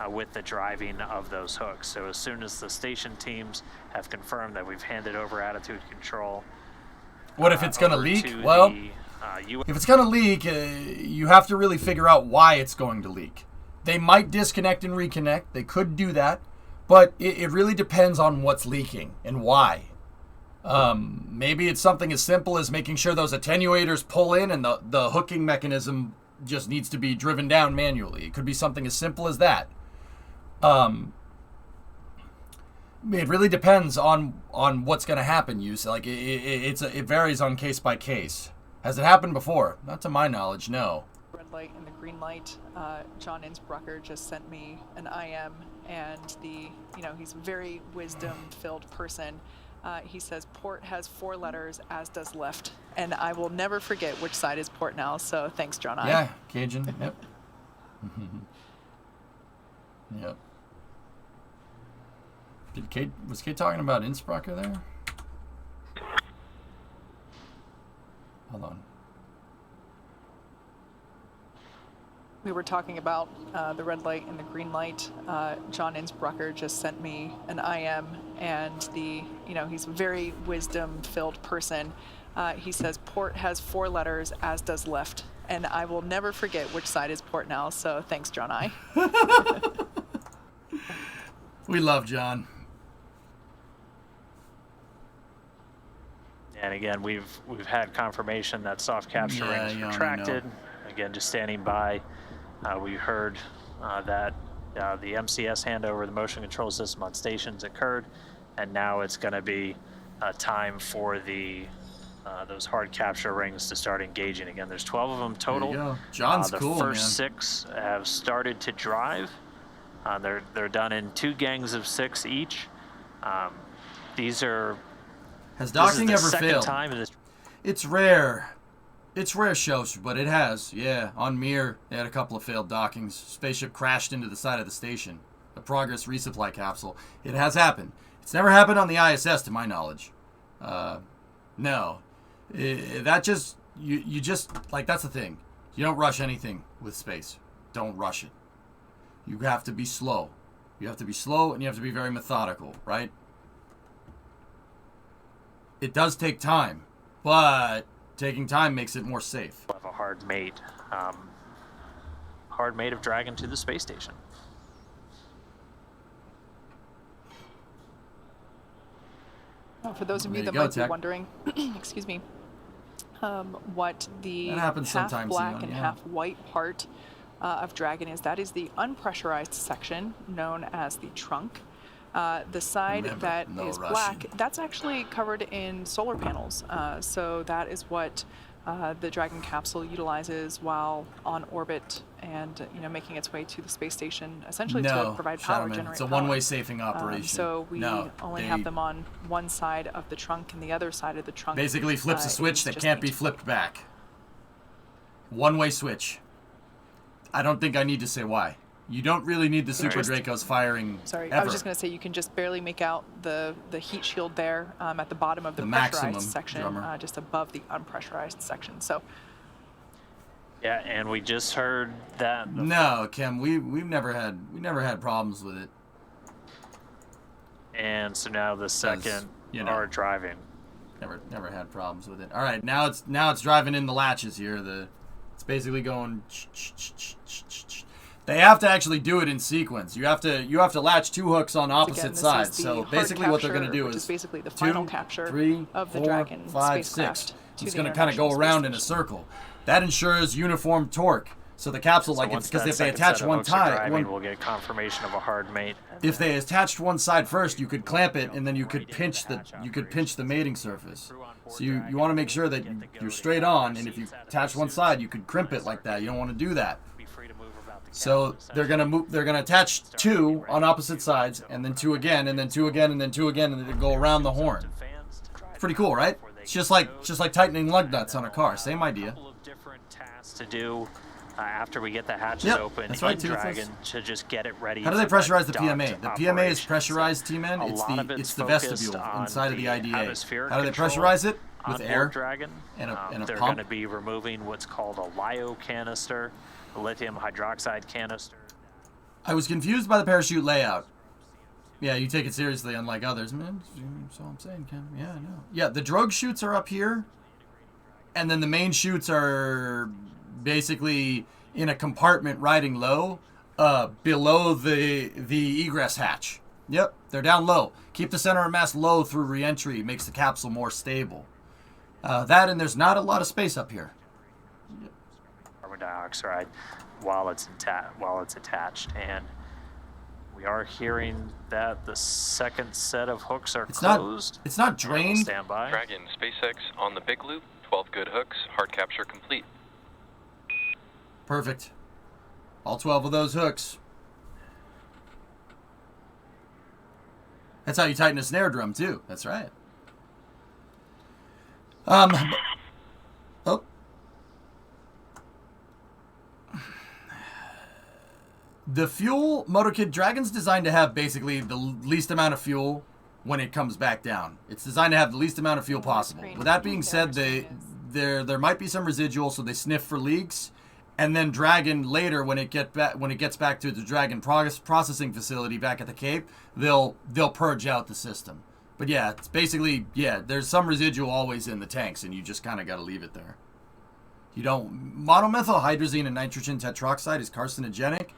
with the driving of those hooks. So as soon as the station teams have confirmed that we've handed over attitude control, what if it's going to over leak? to Well, the, if it's going to leak, you have to really figure out why it's going to leak. They might disconnect and reconnect. They could do that. But it really depends on what's leaking and why. Maybe it's something as simple as making sure those attenuators pull in and the hooking mechanism just needs to be driven down manually. It could be something as simple as that. It really depends on what's going to happen. It varies on case by case. Has it happened before? Not to my knowledge, no. Red light and the green light. John Innsbrucker just sent me an IM, and he's a very wisdom-filled person. He says port has 4 letters, as does left, and I will never forget which side is port now. So thanks, John. Yeah, Cajun. Yep. Yep. Was Kate talking about Innsbrucker there? Hold on. we were talking about the red light and the green light. John Innsbrucker just sent me an IM, and he's a very wisdom-filled person. He says port has 4 letters, as does left, and I will never forget which side is port now. So thanks, John I. We love John. And again, we've had confirmation that soft capture ring is retracted. Again, just standing by, we heard that the MCS handover, the motion control system on stations occurred, and now it's going to be time for the those hard capture rings to start engaging again. There's 12 of them total. There you go. John's cool, The first man. 6 have started to drive. They're done in 2 gangs of 6 each. These are. Has docking this ever is the second failed? time in this. It's rare. It's rare, shows, but it has. Yeah, on Mir, they had a couple of failed dockings. Spaceship crashed into the side of the station. A Progress resupply capsule. It has happened. It's never happened on the ISS, to my knowledge. No. That just... You just... Like, that's the thing. You don't rush anything with space. Don't rush it. You have to be slow. You have to be slow, and you have to be very methodical, right? It does take time, but taking time makes it more safe. Have a hard mate of Dragon to the space station. For those of you There that you go, might be Tech. wondering, excuse me, what the That happens half sometimes, black Leon, and yeah. half white part of Dragon is, that is the unpressurized section known as the trunk. The side Remember, that no is rushing. black, that's actually covered in solar panels. So that is what the Dragon capsule utilizes while on orbit and making its way to the space station, essentially to provide power, Shadowman, generate it's a power. one-way safing operation. So we only they have them on one side of the trunk, and the other side of the trunk basically flips a switch is that just can't be paint. flipped back. One-way switch. I don't think I need to say why. You don't really need the Super Just- Dracos firing Sorry, ever. I was just going to say you can just barely make out the heat shield there at the bottom of the, The pressurized maximum, section, drummer. just above the unpressurized section. So Yeah, and we just heard that. No, Kim, we've never had problems with it. And so now the second are driving. Never had problems with it. All right, now it's driving in the latches here. It's basically going. They have to actually do it in sequence. You have to latch 2 hooks on opposite again, this sides. is the So hard basically, what they're capture, going to do which is is basically the 2, final capture 3, of the 4, Dragon 5, spacecraft 6. to It's the going to kind of go International around Space in a Station. circle. That ensures uniform torque. So the capsule, So like, once because that if they second attach set of one hooks are tie, driving, we'll get confirmation of a hard mate. and if then they attached one side first, you could clamp it, and then you Right could into pinch the the hatch you could pinch the mating surface. crew on board So you Dragon want to make sure will that get the go you're to straight get out of on, their and if you seats out of attach their one suits, side, you could crimp and it like start that. You don't want to do that. be free to move about the So cabin, they're gonna essentially. move. They're gonna attach 2 on opposite sides, and then 2 again, and then 2 again, and then 2 again, and then go around the horn. It's pretty cool, right? It's just like tightening lug nuts on a car. Same idea. A couple of different tasks to do after we get the hatches Yep, open that's right, in too. Dragon to just get it ready. How do they for that pressurize the docked PMA? The PMA is operation. pressurized, So T-Man. a It's lot of the it's vestibule focused on inside of the IDA. atmospheric How do they control pressurize it? on With board air Dragon. and a They're pump? going to be removing what's called a LiO canister, a lithium hydroxide canister. I was confused by the parachute layout. Yeah, you take it seriously, unlike others, man. That's all I'm saying, Ken. Yeah, I know. Yeah, the drogue chutes are up here, and then the main chutes are basically in a compartment riding low, below the egress hatch. Yep, they're down low. Keep the center of mass low through reentry. Makes the capsule more stable. That, and there's not a lot of space up here. Carbon dioxide while it's attached, and we are hearing that the second set of hooks are It's closed. not We'll drained. stand by. Dragon SpaceX on the big loop. 12 good hooks. Hard capture complete. Perfect. All 12 of those hooks. That's how you tighten a snare drum, too. That's right. Oh. The fuel, Motorkid, Dragon's designed to have basically the least amount of fuel when it comes back down. It's designed to have the least amount of fuel possible. With that being said, there might be some residual, so they sniff for leaks. And then Dragon later, when it gets back to the Dragon processing facility back at the Cape, they'll purge out the system. But yeah, it's basically, yeah, there's some residual always in the tanks, and you just kind of got to leave it there. You don't. Monomethylhydrazine and nitrogen tetroxide is carcinogenic.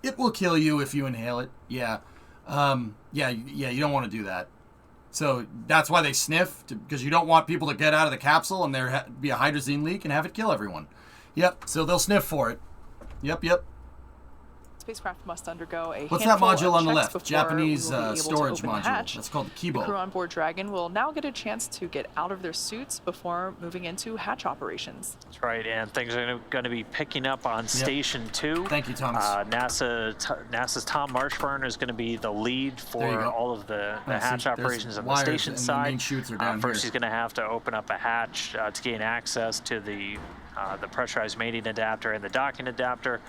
It will kill you if you inhale it. Yeah. You don't want to do that. So that's why they sniff, because you don't want people to get out of the capsule and there be a hydrazine leak and have it kill everyone. Yep, so they'll sniff for it. Yep. Spacecraft must undergo a What's that handful module of on the checks left? before Japanese we will be able to storage open the module. hatch. That's called the The Kibo. crew on board Dragon will now get a chance to get out of their suits before moving into hatch operations. That's right, and things are going to be picking up on Station 2. Thank you, Thomas. NASA's Tom Marshburn is going to be the lead There you for go. all of the Oh, see, hatch there's operations on the wires station and the side. main chutes are down First, here. he's going to have to open up a hatch to gain access to the pressurized mating adapter and the docking adapter.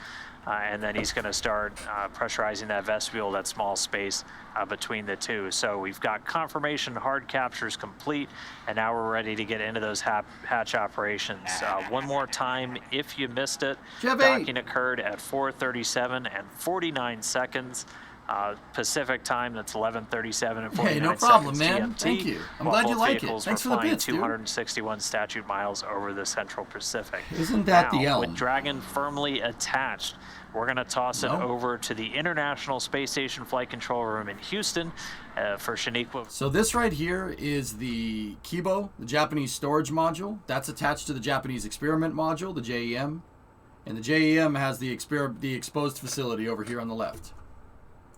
And then he's going to start pressurizing that vestibule, that small space between the two. So we've got confirmation hard captures complete, and now we're ready to get into those hatch operations. One more time, if you missed it, Chevy. docking occurred at 4:37 and 49 seconds. Pacific time, that's 11:37 and 49 Hey, no problem, seconds man. GMT, Thank you. I'm while glad you both like it. vehicles Thanks were for the flying bits, dude. 261 statute miles over the Central Pacific. Isn't that Now, the elm? with Dragon firmly attached, we're going to toss it No. over to the International Space Station Flight Control Room in Houston for Shaniqua. So this right here is the Kibo, the Japanese storage module. That's attached to the Japanese experiment module, the JEM. And the JEM has the exposed facility over here on the left.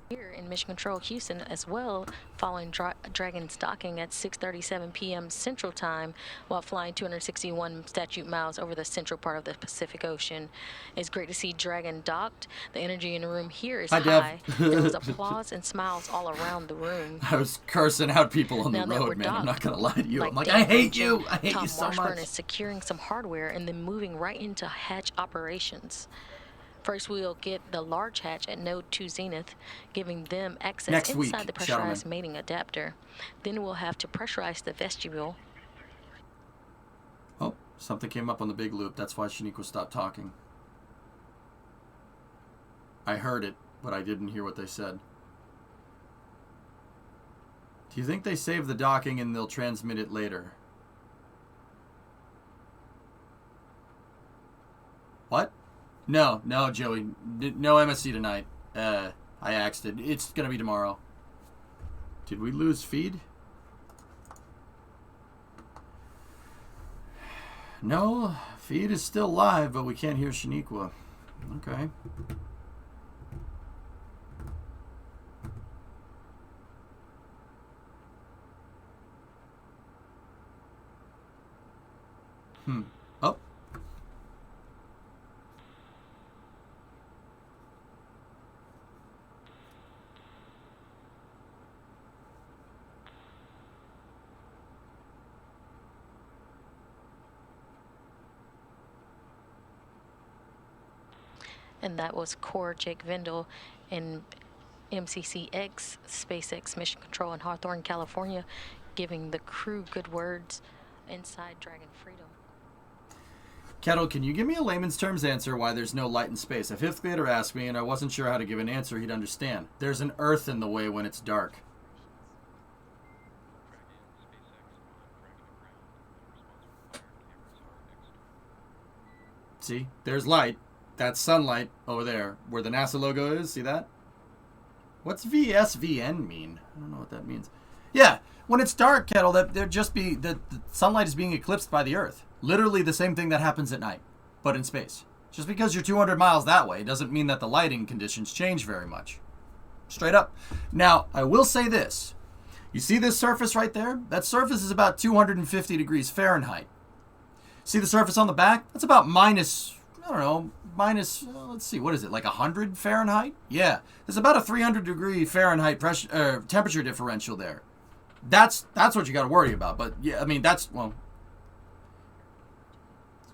Here in Mission Control Houston as well, following Dragon's docking at 6:37 p.m. Central Time while flying 261 statute miles over the central part of the Pacific Ocean. It's great to see Dragon docked. The energy in the room here is Hi, Dev. high. There was applause and smiles all around the room. I was cursing out people on the Now that we're road, man. I'm not docked, going to lie to you. I'm like, Dan I hate mentioned, you. I hate Tom you so Marshburn much. is securing some hardware and then moving right into hatch operations. First, we'll get the large hatch at Node 2 Zenith, giving them access Next inside week, the pressurized mating adapter. Then we'll have to pressurize the vestibule. Oh, something came up on the big loop. That's why Shaniqua stopped talking. I heard it, but I didn't hear what they said. Do you think they save the docking and they'll transmit it later? What? No, Joey. No MSC tonight. I axed it. It's going to be tomorrow. Did we lose feed? No, feed is still live, but we can't hear Shaniqua. Okay. Oh. And that was Core Jake Vendel in MCCX, SpaceX Mission Control in Hawthorne, California, giving the crew good words inside Dragon Freedom. Kettle, can you give me a layman's terms answer why there's no light in space? A fifth grader asked me, and I wasn't sure how to give an answer he'd understand. There's an Earth in the way when it's dark. See? There's light. That's sunlight over there, where the NASA logo is. See that? What's VSVN mean? I don't know what that means. Yeah, when it's dark, Kettle, the sunlight is being eclipsed by the Earth. Literally the same thing that happens at night, but in space. Just because you're 200 miles that way doesn't mean that the lighting conditions change very much. Straight up. Now, I will say this. You see this surface right there? That surface is about 250 degrees Fahrenheit. See the surface on the back? That's about minus, let's see, what is it, like 100 Fahrenheit? Yeah, there's about a 300 degree Fahrenheit temperature differential there. That's what you got to worry about. But yeah, I mean,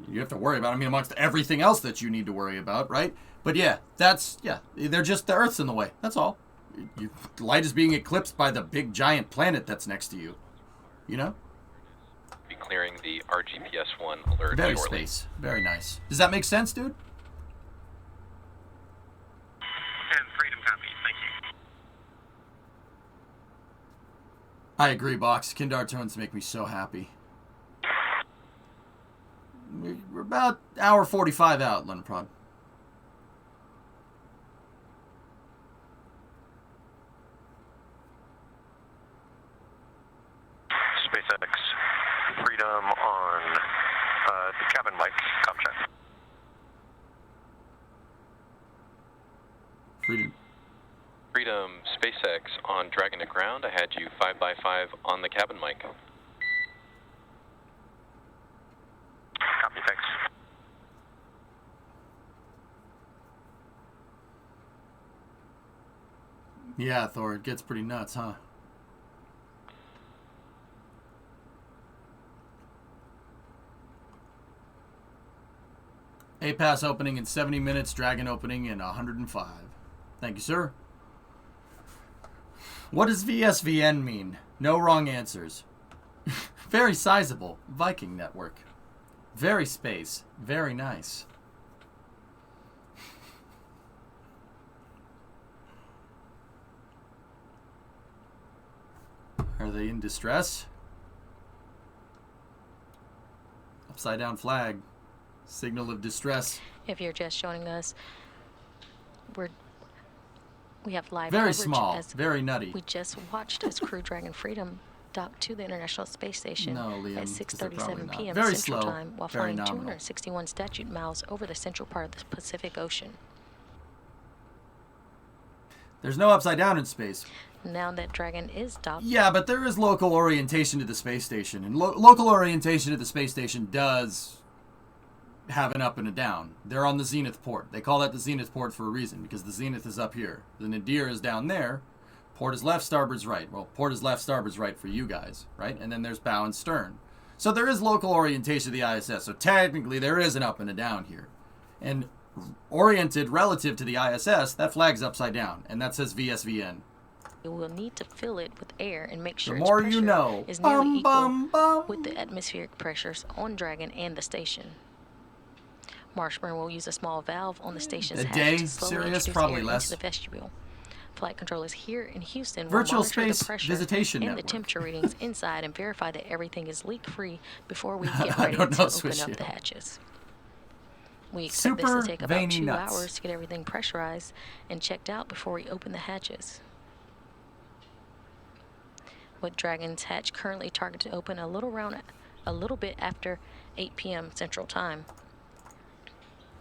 you have to worry about, amongst everything else that you need to worry about, right? But yeah, they're just, the Earth's in the way. That's all. Light is being eclipsed by the big giant planet that's next to you. You know? Be clearing the RGPS-1 alert Very shortly. space. Very nice. Does that make sense, dude? I agree, Box. Kindar tones make me so happy. We're about hour 45 out, Leninprod. SpaceX, Freedom on the cabin mic, com check. Freedom, SpaceX on Dragon to ground. I had you 5x5 on the cabin mic. Copy, thanks. Yeah, Thor, it gets pretty nuts, huh? A-Pass opening in 70 minutes, Dragon opening in 105. Thank you, sir. What does VSVN mean? No wrong answers. Very sizable. Viking network. Very space. Very nice. Are they in distress? Upside down flag. Signal of distress. If you're just joining us, we have live Very coverage small. as Very nutty. we just watched as Crew Dragon Freedom docked to the International Space Station No, Liam, at 'cause they're probably 6:37 not. p.m. Very Central slow, Time while very flying nominal. 261 statute miles over the central part of the Pacific Ocean. There's no upside down in space. Now that Dragon is docked, Yeah, but there is local orientation to the space station. And local orientation to the space station does have an up and a down. They're on the zenith port. They call that the zenith port for a reason, because the zenith is up here. The nadir is down there. Port is left, starboard's right. Well, port is left, starboard's right for you guys, right? And then there's bow and stern. So there is local orientation to the ISS. So technically there is an up and a down here. And oriented relative to the ISS, that flag's upside down. And that says VSVN. you will need to fill it with air and make sure The its more pressure you know. is nearly Bum, equal bum, bum. with the atmospheric pressures on Dragon and the station. Marshburn will use a small valve on the station's A hatch day? to slowly Serious? introduce Probably air less. into the vestibule. Flight controllers here in Houston Virtual will monitor Space the pressure Visitation and Network. the temperature readings inside and verify that everything is leak-free before we get I ready don't to know, open Swish up you. the hatches. We expect this Super to take about veiny 2 nuts. hours to get everything pressurized and checked out before we open the hatches. With Dragon's hatch currently targeted to open a little bit after 8 p.m. Central Time.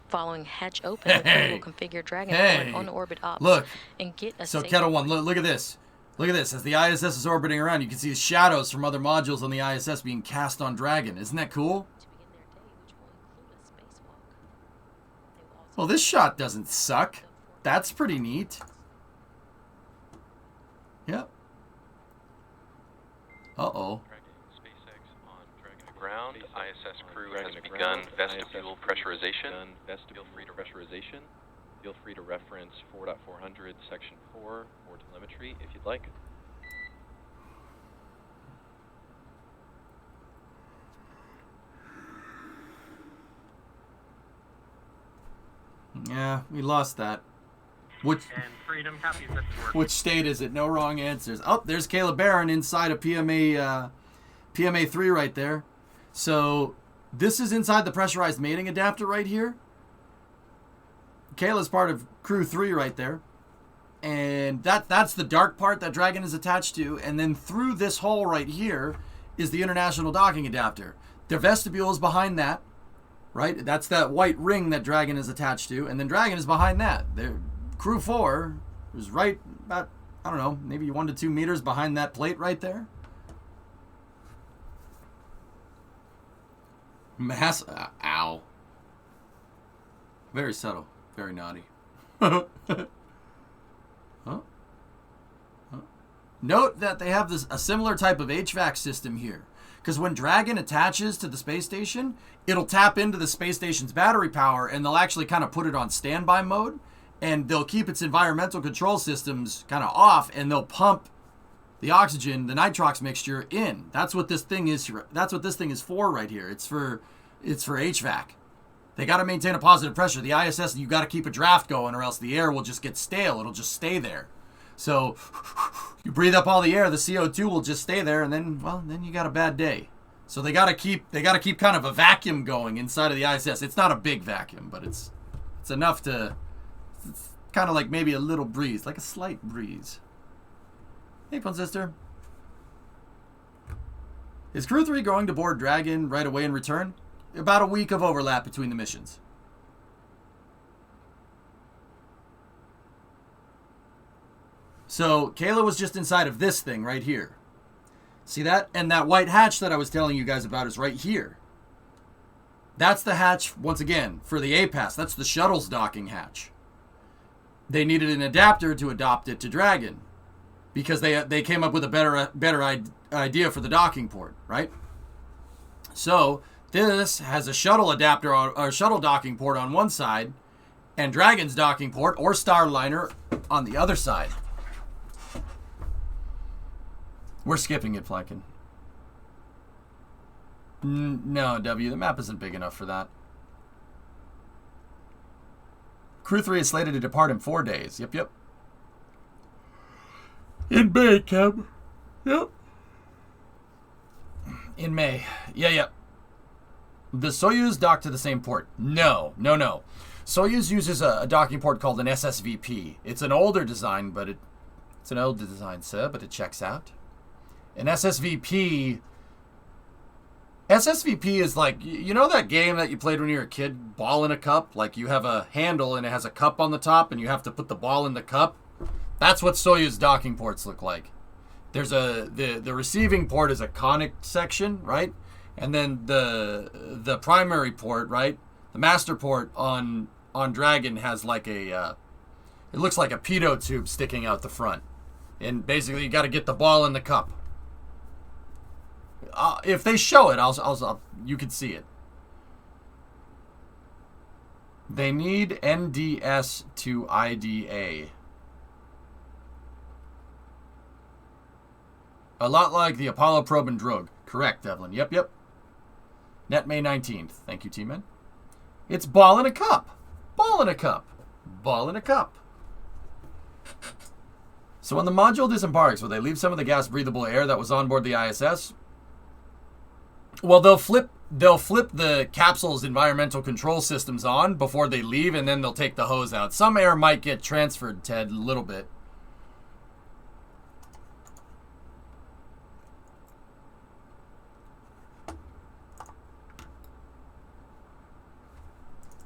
Following hatch open, the crew Hey. will configure Dragon Hey. on orbit ops Look. and get a So safe Kettle One, look at this. Look at this. As the ISS is orbiting around, you can see the shadows from other modules on the ISS being cast on Dragon. Isn't that cool? to begin their day, which will include a spacewalk. They will also Well, this shot doesn't suck. That's pretty neat. Yep. Uh-oh. Dragon, SpaceX on Dragon to ground. ISS crew has begun vestibule pressurization. Feel free to pressurization. Feel free to reference 4.400 section 4 for telemetry if you'd like. Yeah, we lost that. Which And Freedom copies this work. which state is it? No wrong answers. Oh, there's Caleb Barron inside of PMA 3 right there. So this is inside the pressurized mating adapter right here. Kayla's part of Crew 3 right there. And that's the dark part that Dragon is attached to. And then through this hole right here is the international docking adapter. The vestibule is behind that, right? That's that white ring that Dragon is attached to. And then Dragon is behind that. Crew 4 is right about, I don't know, maybe 1 to 2 meters behind that plate right there. Ow. Very subtle. Very naughty. Huh? Note that they have a similar type of HVAC system here. Because when Dragon attaches to the space station, it'll tap into the space station's battery power and they'll actually kind of put it on standby mode. And they'll keep its environmental control systems kind of off and they'll pump the oxygen, the nitrox mixture in. That's what this thing is. That's what this thing is for right here. It's for HVAC. They got to maintain a positive pressure. The ISS, you got to keep a draft going or else the air will just get stale. It'll just stay there. So you breathe up all the air, the CO2 will just stay there, and then, well, then you got a bad day. So they gotta keep kind of a vacuum going inside of the ISS. It's not a big vacuum, but it's enough to, it's kind of like maybe a little breeze, like a slight breeze. Hey, Fun Sister. Is Crew 3 going to board Dragon right away and return? About a week of overlap between the missions. So Kayla was just inside of this thing right here. See that? And that white hatch that I was telling you guys about is right here. That's the hatch, once again, for the APAS. That's the shuttle's docking hatch. They needed an adapter to adopt it to Dragon, because they came up with a better idea for the docking port, right? So this has a shuttle adapter or shuttle docking port on one side, and Dragon's docking port or Starliner on the other side. We're skipping it, Flankin. No, W, the map isn't big enough for that. Crew 3 is slated to depart in 4 days. Yep. In May, Cam. Yep. In May. Yeah. The Soyuz dock to the same port. No. Soyuz uses a docking port called an SSVP. It's an older design, but it's an older design, sir, but it checks out. An SSVP is like, you know that game that you played when you were a kid, Ball in a Cup? Like you have a handle and it has a cup on the top and you have to put the ball in the cup. That's what Soyuz docking ports look like. There's the receiving port is a conic section, right? And then the primary port, right? The master port on Dragon has like it looks like a pitot tube sticking out the front. And basically you got to get the ball in the cup. If they show it, I'll you can see it. They need NDS to IDA. A lot like the Apollo probe and Drogue. Correct, Evelyn. Yep. Net May 19th. Thank you, T-Man. It's ball in a cup. Ball in a cup. Ball in a cup. So when the module disembarks, will they leave some of the gas breathable air that was on board the ISS? Well, they'll flip the capsule's environmental control systems on before they leave, and then they'll take the hose out. Some air might get transferred, Ted, a little bit.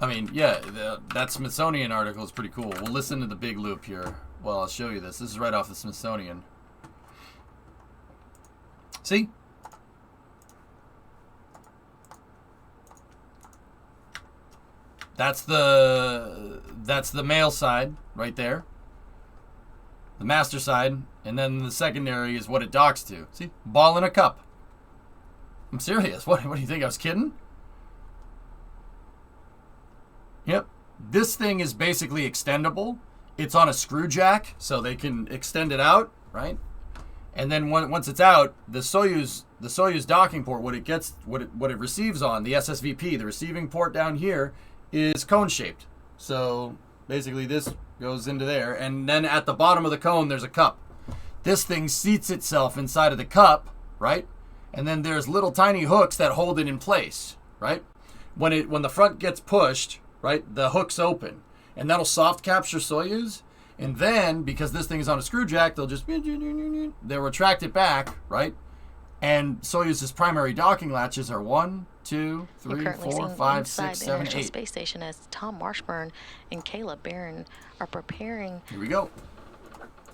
I mean, yeah, that Smithsonian article is pretty cool. We'll listen to the big loop here. Well, I'll show you this. This is right off the Smithsonian. See? That's the male side right there. The master side, and then the secondary is what it docks to. See? Ball in a cup. I'm serious. What do you think? I was kidding? Yep. This thing is basically extendable. It's on a screw jack, so they can extend it out, right? And then once it's out, the Soyuz docking port, what it receives on, the SSVP, the receiving port down here, is cone shaped. So basically this goes into there, and then at the bottom of the cone there's a cup. This thing seats itself inside of the cup, right? And then there's little tiny hooks that hold it in place, right? When the front gets pushed, right, the hooks open, and that'll soft capture Soyuz. And then because this thing is on a screw jack, they'll retract it back, right? And Soyuz's primary docking latches are 1, 2, 3, 4, 5, 6, 7, 8. Space Station as Tom Marshburn and Kayla Barron are preparing. Here we go.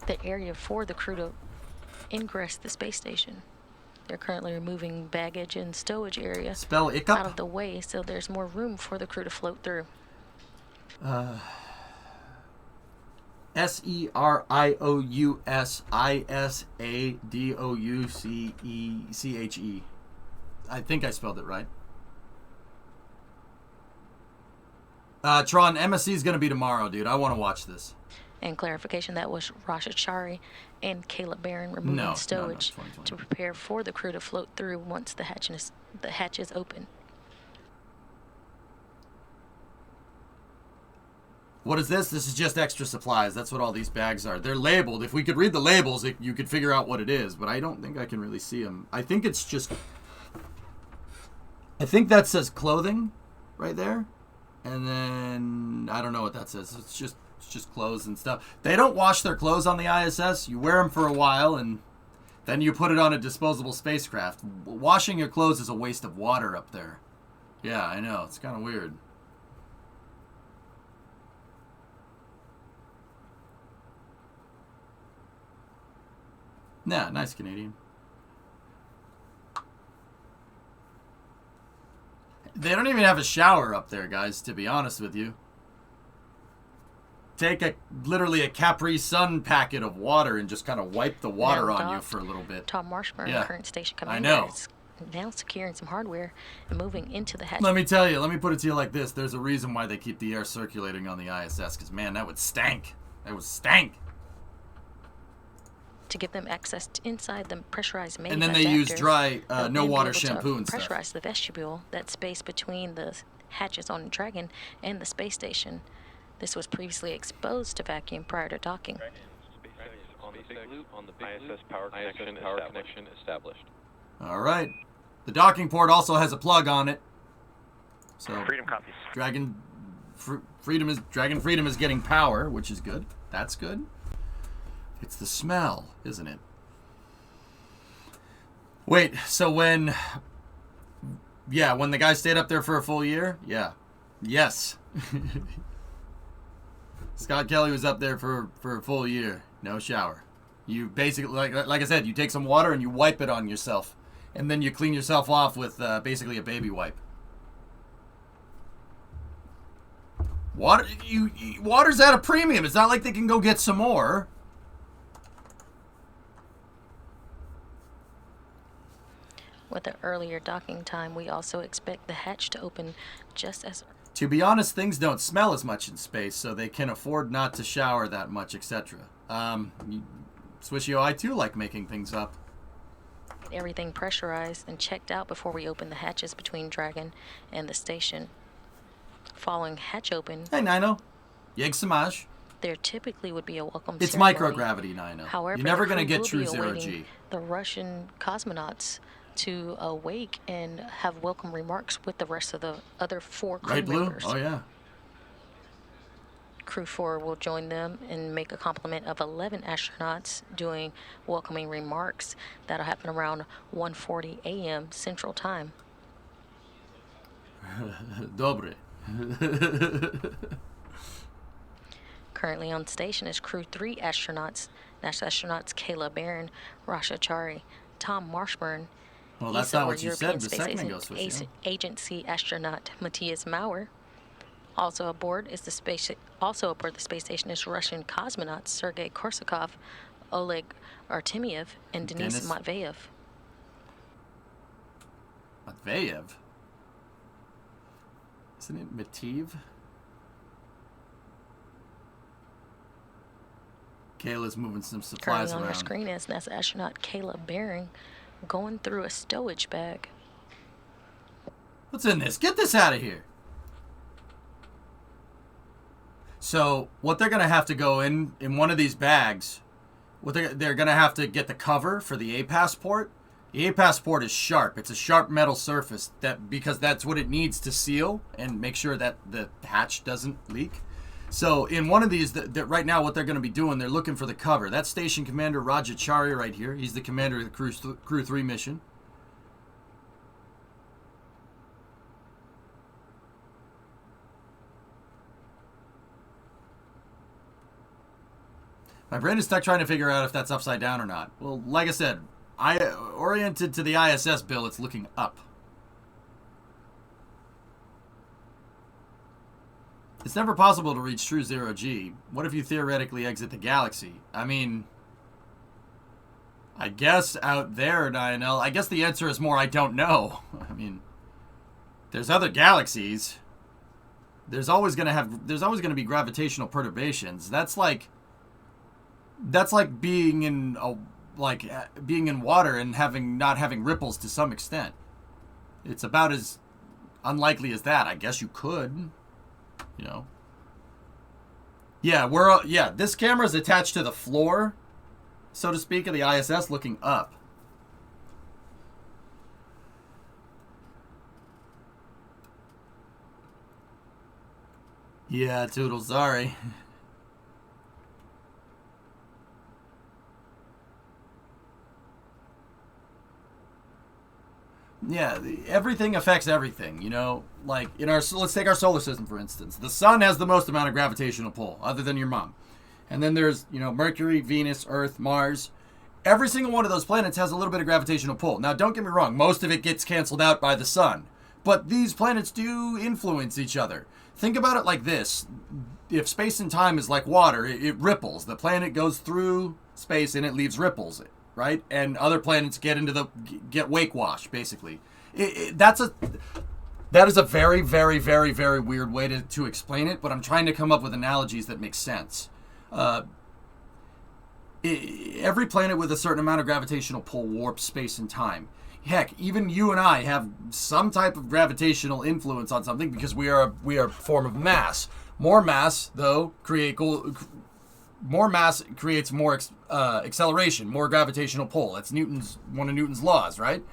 The area for the crew to ingress the space station. They're currently removing baggage and stowage area Spell ICUP. out of the way, so there's more room for the crew to float through. SERIOUSISADOUCECHE. I think I spelled it right. Tron, MSC is going to be tomorrow, dude. I want to watch this. And clarification, that was Rasha Chari and Kayla Barron removing stowage to prepare for the crew to float through once the hatch is open. What is this? This is just extra supplies. That's what all these bags are. They're labeled. If we could read the labels, you could figure out what it is, but I don't think I can really see them. I think it's just... I think that says clothing right there. And then I don't know what that says. It's just clothes and stuff. They don't wash their clothes on the ISS. You wear them for a while and then you put it on a disposable spacecraft. Washing your clothes is a waste of water up there. Yeah, I know. It's kind of weird. Nah, nice Canadian. They don't even have a shower up there, guys, to be honest with you. Take literally a Capri Sun packet of water and just kind of wipe the water on you for a little bit. Tom Marshburn, Yeah. current station commander, I know. is now securing some hardware and moving into the hatch Let me tell you, let me put it to you like this. There's a reason why they keep the air circulating on the ISS, because, man, that would stank. That would stank. to give them access to inside the pressurized main And then they use adapter. dry, They'll no then be water able to shampoo and stuff. Pressurize the vestibule, that space between the hatches on Dragon and the space station. This was previously exposed to vacuum prior to docking. On the big loop, on the big ISS power connection established. All right. The docking port also has a plug on it. So Freedom copies. Dragon Freedom is getting power, which is good. That's good. It's the smell, isn't it? Wait, so when the guy stayed up there for a full year? Yeah. Yes. Scott Kelly was up there for a full year. No shower. You basically, like I said, you take some water and you wipe it on yourself. And then you clean yourself off with basically a baby wipe. Water's at a premium. It's not like they can go get some more. With the earlier docking time, we also expect the hatch to open just as... To be honest, things don't smell as much in space, so they can afford not to shower that much, etc. Swishio, I too like making things up. Everything pressurized and checked out before we open the hatches between Dragon and the station. Following hatch open, Hey, Nino. Yeg Samaj. there typically would be a welcome It's ceremony. microgravity, Nino. However, You're never the going to crew get will true be zero awaiting G. the Russian cosmonauts to awake and have welcome remarks with the rest of the other 4 crew Right, Blue? members. Oh, yeah. Crew 4 will join them and make a complement of 11 astronauts doing welcoming remarks. That'll happen around 1:40 a.m. Central Time. Dobre. Currently on station is Crew 3 astronauts. That's astronauts Kayla Barron, Rasha Chari, Tom Marshburn, Well, that's ESA, not or what you European said a Space second ago, Swishio. Agency astronaut Matthias Maurer. Also aboard the space station is Russian cosmonauts Sergei Korsakov, Oleg Artemyev, and Denis Denis? Matveyev. Matveyev? Isn't it Matveyev? Kayla's moving some supplies Currently on around. our screen is NASA astronaut Kayla Barron going through a stowage bag. What's in this? Get this out of here. So what they're gonna have to go in one of these bags, they're gonna have to get the cover for the A-Pass port. The A-Pass port is sharp. It's a sharp metal surface because that's what it needs to seal and make sure that the hatch doesn't leak. So in one of these, that right now what they're going to be doing, they're looking for the cover. That's Station Commander Rajachari right here. He's the commander of the Crew 3 mission. My brain is stuck trying to figure out if that's upside down or not. Well, like I said, oriented to the ISS, Bill, it's looking up. It's never possible to reach true zero G. What if you theoretically exit the galaxy? I mean, I guess out there, Nionel, I guess the answer is more I don't know. I mean, there's other galaxies. There's always gonna be gravitational perturbations. That's like being in water and not having ripples to some extent. It's about as unlikely as that. I guess you could, you know. Yeah, this camera is attached to the floor, so to speak, of the ISS looking up. Yeah, Toodles, sorry. Yeah, everything affects everything, you know? Like, let's take our solar system, for instance. The sun has the most amount of gravitational pull, other than your mom. And then there's, Mercury, Venus, Earth, Mars. Every single one of those planets has a little bit of gravitational pull. Now, don't get me wrong, most of it gets canceled out by the sun. But these planets do influence each other. Think about it like this. If space and time is like water, it ripples. The planet goes through space and it leaves ripples, right? And other planets get wake wash, basically. That is a very, very, very, very weird way to explain it, but I'm trying to come up with analogies that make sense. Every planet with a certain amount of gravitational pull warps space and time. Heck, even you and I have some type of gravitational influence on something because we are a form of mass. More mass, though, creates more acceleration, more gravitational pull. That's one of Newton's laws, right?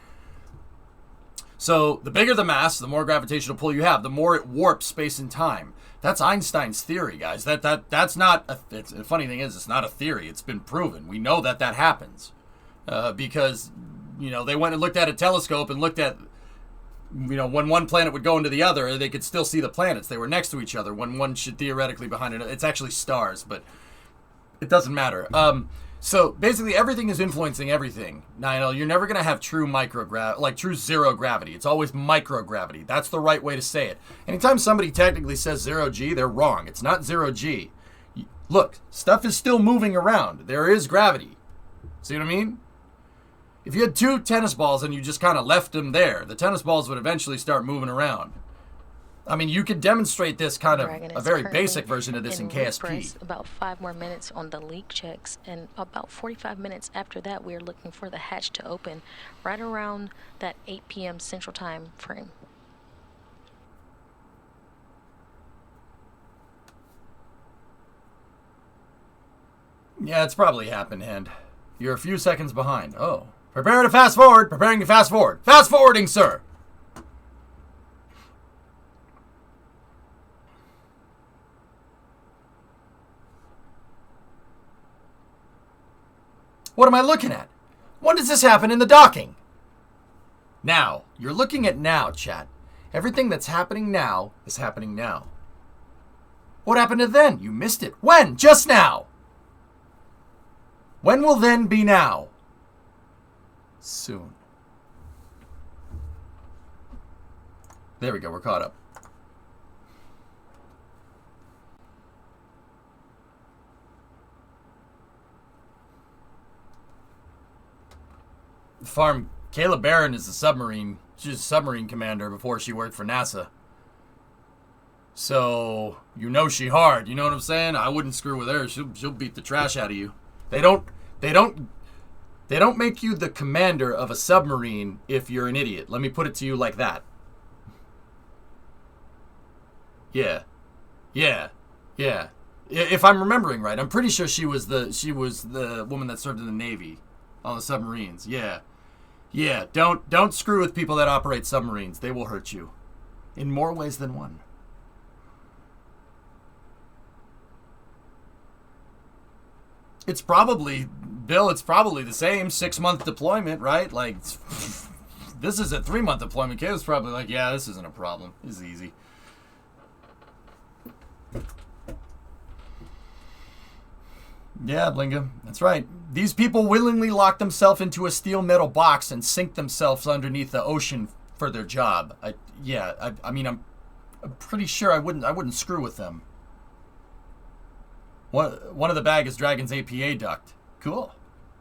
So the bigger the mass, the more gravitational pull you have, the more it warps space and time. That's Einstein's theory, guys. That's not the funny thing is, it's not a theory. It's been proven. We know that happens because they went and looked at a telescope and looked at when one planet would go into the other, they could still see the planets. They were next to each other when one should theoretically behind it. It's actually stars, but it doesn't matter. So basically everything is influencing everything. Now, you're never going to have true true zero gravity. It's always microgravity. That's the right way to say it. Anytime somebody technically says 0G, they're wrong. It's not 0G. Look, stuff is still moving around. There is gravity. See what I mean? If you had two tennis balls and you just kind of left them there, the tennis balls would eventually start moving around. I mean, you could demonstrate this kind of a very basic version of this in KSP. About 5 more minutes on the leak checks, and about 45 minutes after that, we're looking for the hatch to open right around that 8 p.m. Central Time frame. Yeah, it's probably happened, Hand. You're a few seconds behind. Oh. Prepare to fast forward. Preparing to fast forward. Fast forwarding, sir. What am I looking at? When does this happen in the docking? Now. You're looking at now, chat. Everything that's happening now is happening now. What happened to then? You missed it. When? Just now. When will then be now? Soon. There we go, we're caught up. Farm, Kayla Barron is a submarine. She's a submarine commander before she worked for NASA. So, she hard, you know what I'm saying? I wouldn't screw with her. She'll beat the trash out of you. They don't make you the commander of a submarine if you're an idiot. Let me put it to you like that. Yeah. If I'm remembering right, I'm pretty sure she was the woman that served in the Navy on the submarines. Yeah. Don't screw with people that operate submarines. They will hurt you in more ways than one. It's probably the same 6-month deployment, right? Like, this is a 3-month deployment. Kayla's probably like, yeah, this isn't a problem. This is easy. Yeah, Blinga, that's right. These people willingly lock themselves into a steel metal box and sink themselves underneath the ocean for their job. I mean, I'm pretty sure I wouldn't screw with them. One of the bag is Dragon's APA duct. Cool.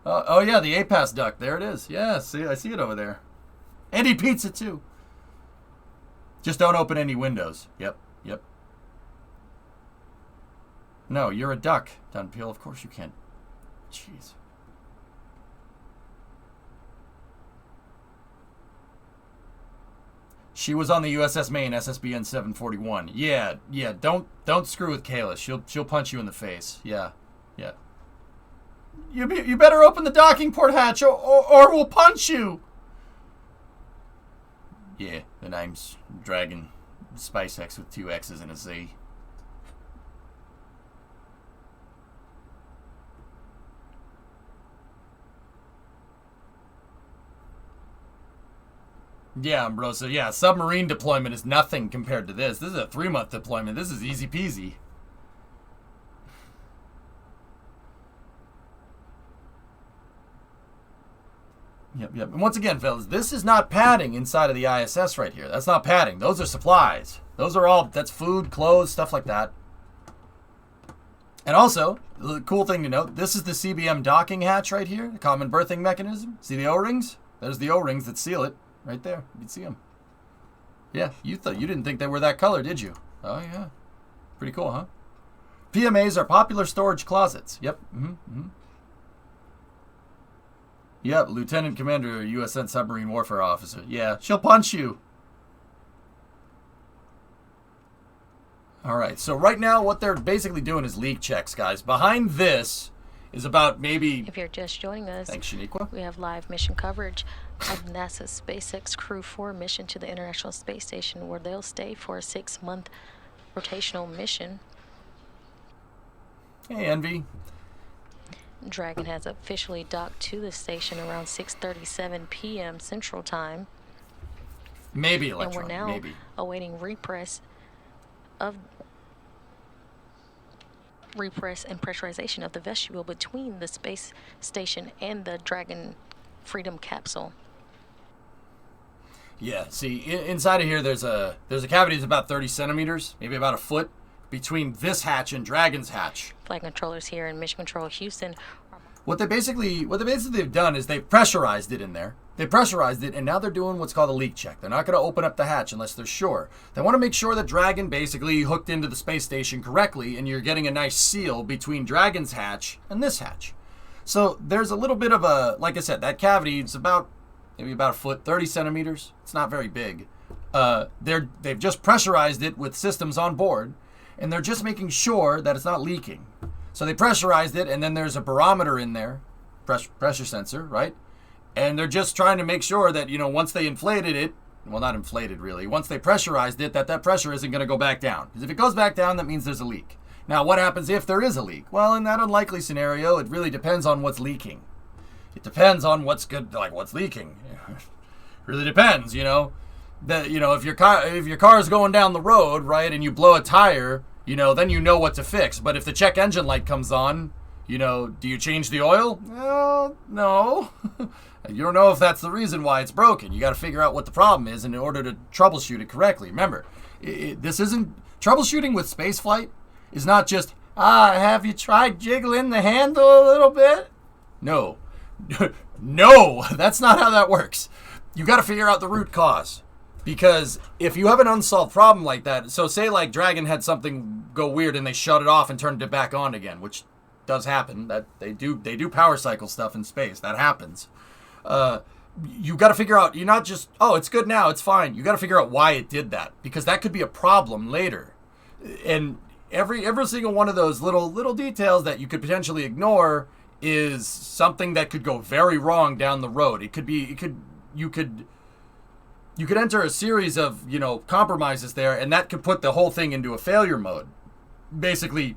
Oh yeah, the APAS duct. There it is. Yeah, see, I see it over there. And he pizza too. Just don't open any windows. Yep. No, you're a duck, Dunpeel. Of course you can't. Jeez. She was on the USS Maine, SSBN 741. Yeah. Don't screw with Kayla. She'll punch you in the face. Yeah. You better open the docking port hatch, or we'll punch you. Yeah, the name's Dragon SpaceX with 2 X's and a Z. Yeah, Ambrosa. Yeah, submarine deployment is nothing compared to this. This is a 3-month deployment. This is easy peasy. Yep. And once again, fellas, this is not padding inside of the ISS right here. That's not padding. Those are supplies. Those are all, that's food, clothes, stuff like that. And also, the cool thing to note, this is the CBM docking hatch right here, the common berthing mechanism. See the O-rings? There's the O-rings that seal it right there. You can see them. Yeah, you didn't think they were that color, did you? Oh, yeah. Pretty cool, huh? PMAs are popular storage closets. Yep. Yep, Lieutenant Commander, USN Submarine Warfare Officer. Yeah, she'll punch you. Alright, so right now what they're basically doing is leak checks, guys. Behind this is about maybe... If you're just joining us, thanks, Shaniqua. We have live mission coverage of NASA's SpaceX Crew 4 mission to the International Space Station, where they'll stay for a 6-month rotational mission. Hey, Envy. Dragon has officially docked to the station around 6:37 p.m. Central Time. Maybe Electron, and we're now maybe. awaiting repress and pressurization of the vestibule between the space station and the Dragon Freedom capsule. Yeah, see, inside of here there's a cavity that's about 30 centimeters, maybe about a foot, between this hatch and Dragon's hatch. Flight controllers here in Mission Control Houston. What they basically have done is they've pressurized it in there. They pressurized it, and now they're doing what's called a leak check. They're not going to open up the hatch unless they're sure. They want to make sure that Dragon basically hooked into the space station correctly, and you're getting a nice seal between Dragon's hatch and this hatch. So there's a little bit of a, like I said, that cavity is maybe about a foot, 30 centimeters. It's not very big. They've just pressurized it with systems on board, and they're just making sure that it's not leaking. So they pressurized it, and then there's a barometer in there, pressure sensor, right? And they're just trying to make sure that, once they inflated it, well, not inflated really, once they pressurized it, that pressure isn't going to go back down. Because if it goes back down, that means there's a leak. Now, what happens if there is a leak? Well, in that unlikely scenario, it really depends on what's leaking. It depends on what's good, like what's leaking. It really depends, if your car is going down the road, right, and you blow a tire, then you know what to fix. But if the check engine light comes on, do you change the oil? Well, no. You don't know if that's the reason why it's broken. You got to figure out what the problem is in order to troubleshoot it correctly. Remember, this isn't troubleshooting with spaceflight. Is not just have you tried jiggling the handle a little bit? No, no, that's not how that works. You got to figure out the root cause. Because if you have an unsolved problem like that, so say like Dragon had something go weird and they shut it off and turned it back on again, which does happen. That they do power cycle stuff in space. That happens. You got to figure out. You're not just it's good now, it's fine. You got to figure out why it did that, because that could be a problem later. And every single one of those little details that you could potentially ignore is something that could go very wrong down the road. You could enter a series of, compromises there, and that could put the whole thing into a failure mode. Basically,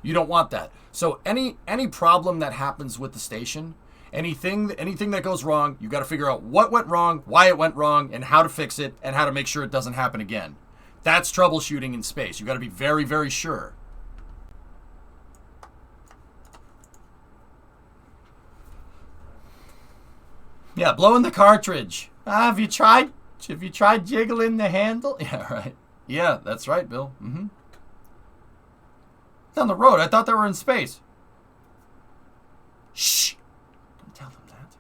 you don't want that. So any problem that happens with the station, anything that goes wrong, you got to figure out what went wrong, why it went wrong, and how to fix it, and how to make sure it doesn't happen again. That's troubleshooting in space. You got to be very, very sure. Yeah, blowing the cartridge. Have you tried jiggling the handle? Yeah, right. Yeah, that's right, Bill. Down the road. I thought they were in space. Shh. Don't tell them that.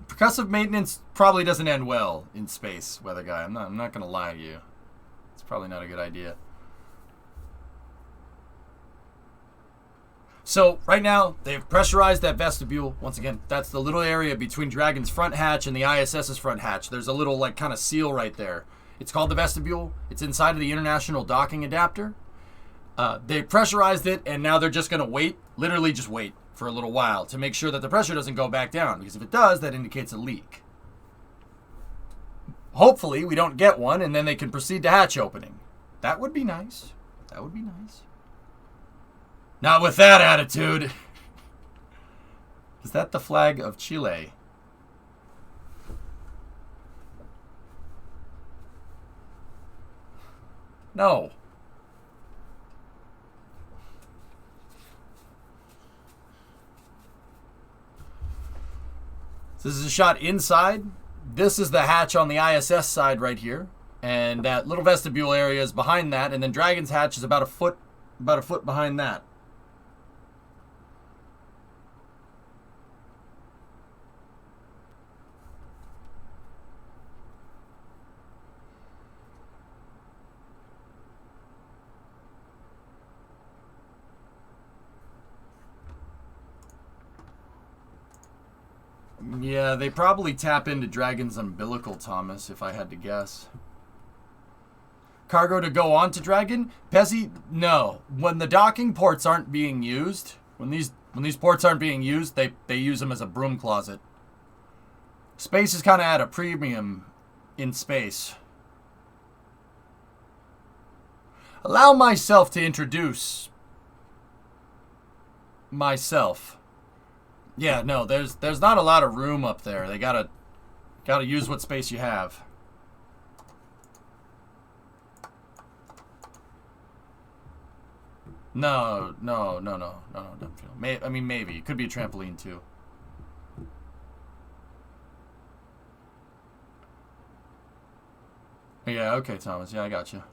Percussive maintenance probably doesn't end well in space, weather guy. I'm not going to lie to you. It's probably not a good idea. So right now, they've pressurized that vestibule. Once again, that's the little area between Dragon's front hatch and the ISS's front hatch. There's a little like kind of seal right there. It's called the vestibule. It's inside of the international docking adapter. They pressurized it, and now they're just going to wait, literally just wait for a little while to make sure that the pressure doesn't go back down, because if it does, that indicates a leak. Hopefully, we don't get one, and then they can proceed to hatch opening. That would be nice. That would be nice. Not with that attitude. Is that the flag of Chile? No. So this is a shot inside. This is the hatch on the ISS side right here. And that little vestibule area is behind that. And then Dragon's hatch is about a foot behind that. Yeah, they probably tap into Dragon's umbilical, Thomas, if I had to guess. Cargo to go on to Dragon? Pezzy, no. When the docking ports aren't being used, when these ports aren't being used, they use them as a broom closet. Space is kind of at a premium in space. Allow myself to introduce myself. Yeah, no, there's not a lot of room up there. They gotta use what space you have. No, don't feel. I mean, maybe it could be a trampoline too. Yeah, okay, Thomas. Yeah, I got you.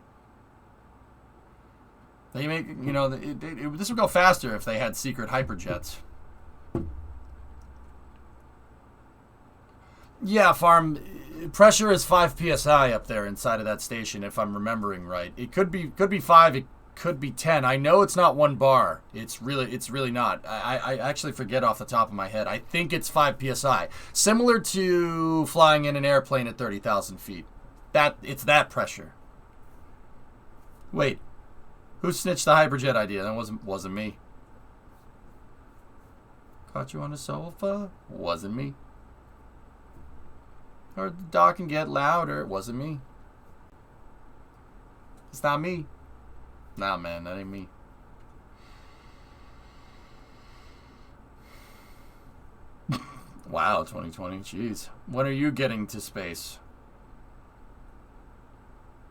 They make, you know, this would go faster if they had secret hyperjets. Yeah, Farm, pressure is 5 psi up there inside of that station, if I'm remembering right. It could be 5, it could be 10. I know it's not 1 bar. It's really not. I actually forget off the top of my head. I think it's 5 psi. Similar to flying in an airplane at 30,000 feet. It's that pressure. Wait, who snitched the hyperjet idea? That wasn't me. Caught you on the sofa? Wasn't me. Heard the docking get louder. It wasn't me. It's not me. Nah, man, that ain't me. Wow, 2020. Jeez. When are you getting to space?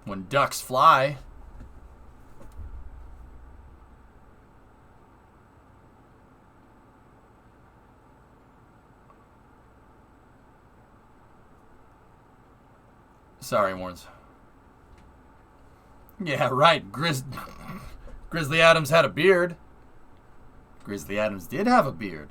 When ducks fly. Sorry, Warns. Yeah, right. Grizzly Adams had a beard. Grizzly Adams did have a beard.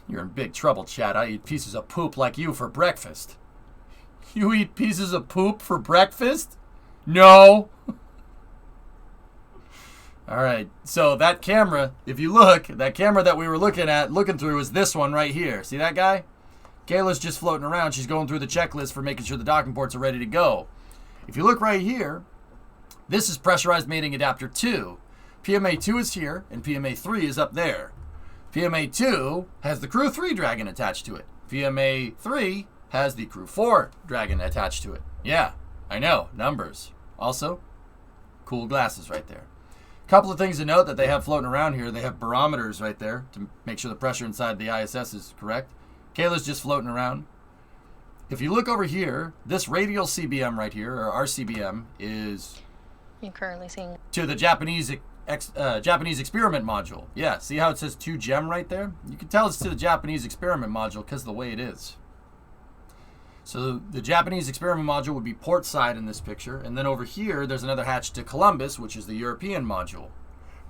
You're in big trouble, Chad. I eat pieces of poop like you for breakfast. You eat pieces of poop for breakfast? No. All right, so that camera, if you look, that camera that we were looking through is this one right here. See that guy? Kayla's just floating around. She's going through the checklist for making sure the docking ports are ready to go. If you look right here, this is pressurized mating adapter 2. PMA 2 is here, and PMA 3 is up there. PMA 2 has the Crew 3 Dragon attached to it. PMA 3 has the Crew 4 Dragon attached to it. Yeah, I know, numbers. Also, cool glasses right there. Couple of things to note that they have floating around here. They have barometers right there to make sure the pressure inside the ISS is correct. Kayla's just floating around. If you look over here, this radial CBM right here, or RCBM, is You're currently seeing to the Japanese experiment module. Yeah, see how it says 2GEM right there? You can tell it's to the Japanese experiment module because of the way it is. So the Japanese experiment module would be port side in this picture, and then over here there's another hatch to Columbus, which is the European module.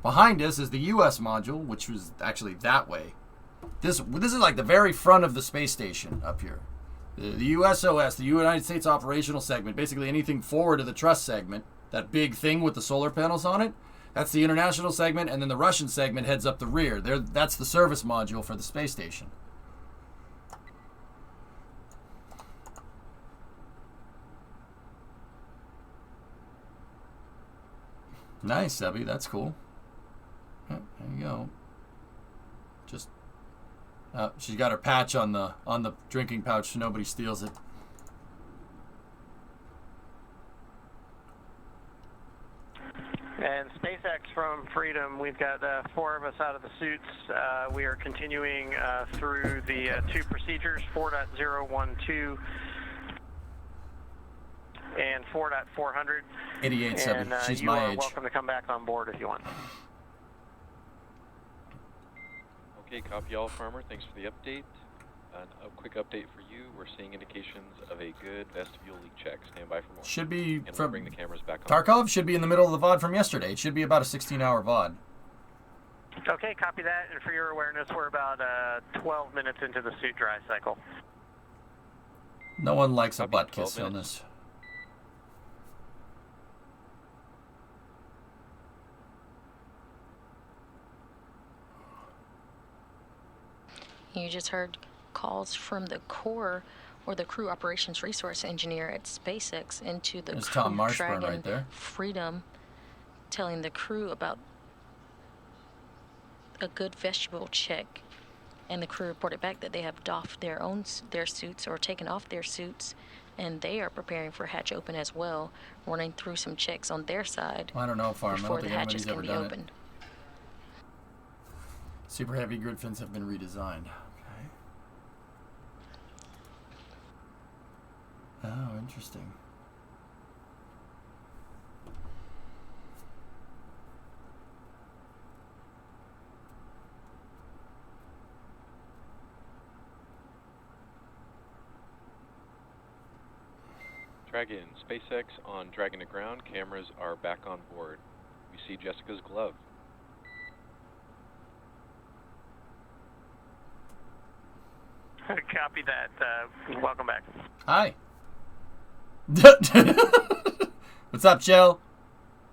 Behind us is the US module, which was actually that way. This is like the very front of the space station up here. The USOS, the United States Operational Segment, basically anything forward of the trust segment, that big thing with the solar panels on it, that's the international segment, and then the Russian segment heads up the rear. That's the service module for the space station. Nice, Sebby. That's cool. There you go. Just, she's got her patch on the drinking pouch so nobody steals it. And SpaceX from Freedom, we've got 4 of us out of the suits. We are continuing through the 2 procedures, 4.012 and 4.400. 88.7. And She's you my are age. welcome to come back on board if you want. Okay, copy all, Farmer. Thanks for the update. A quick update for you. We're seeing indications of a good vestibule leak check. Stand by for more. Should be And we'll from bring the cameras back on. Tarkov. Should be in the middle of the VOD from yesterday. It should be about a 16-hour VOD. Okay, copy that. And for your awareness, we're about 12 minutes into the suit dry cycle. No one likes a Copy, butt 12 kiss on minutes. this. You just heard calls from the core or the crew operations resource engineer at SpaceX into the There's Crew Tom Marshburn Dragon right there. Freedom, telling the crew about a good vestibule check, and the crew reported back that they have doffed their suits or taken off their suits, and they are preparing for hatch open as well, running through some checks on their side I don't know, Farm. I before don't the think hatches anybody's can ever be done it. opened. Super heavy grid fins have been redesigned. Okay. Oh, interesting. Dragon, SpaceX on Dragon to ground. Cameras are back on board. We see Jessica's glove. Copy that. Welcome back. Hi. What's up, Jill?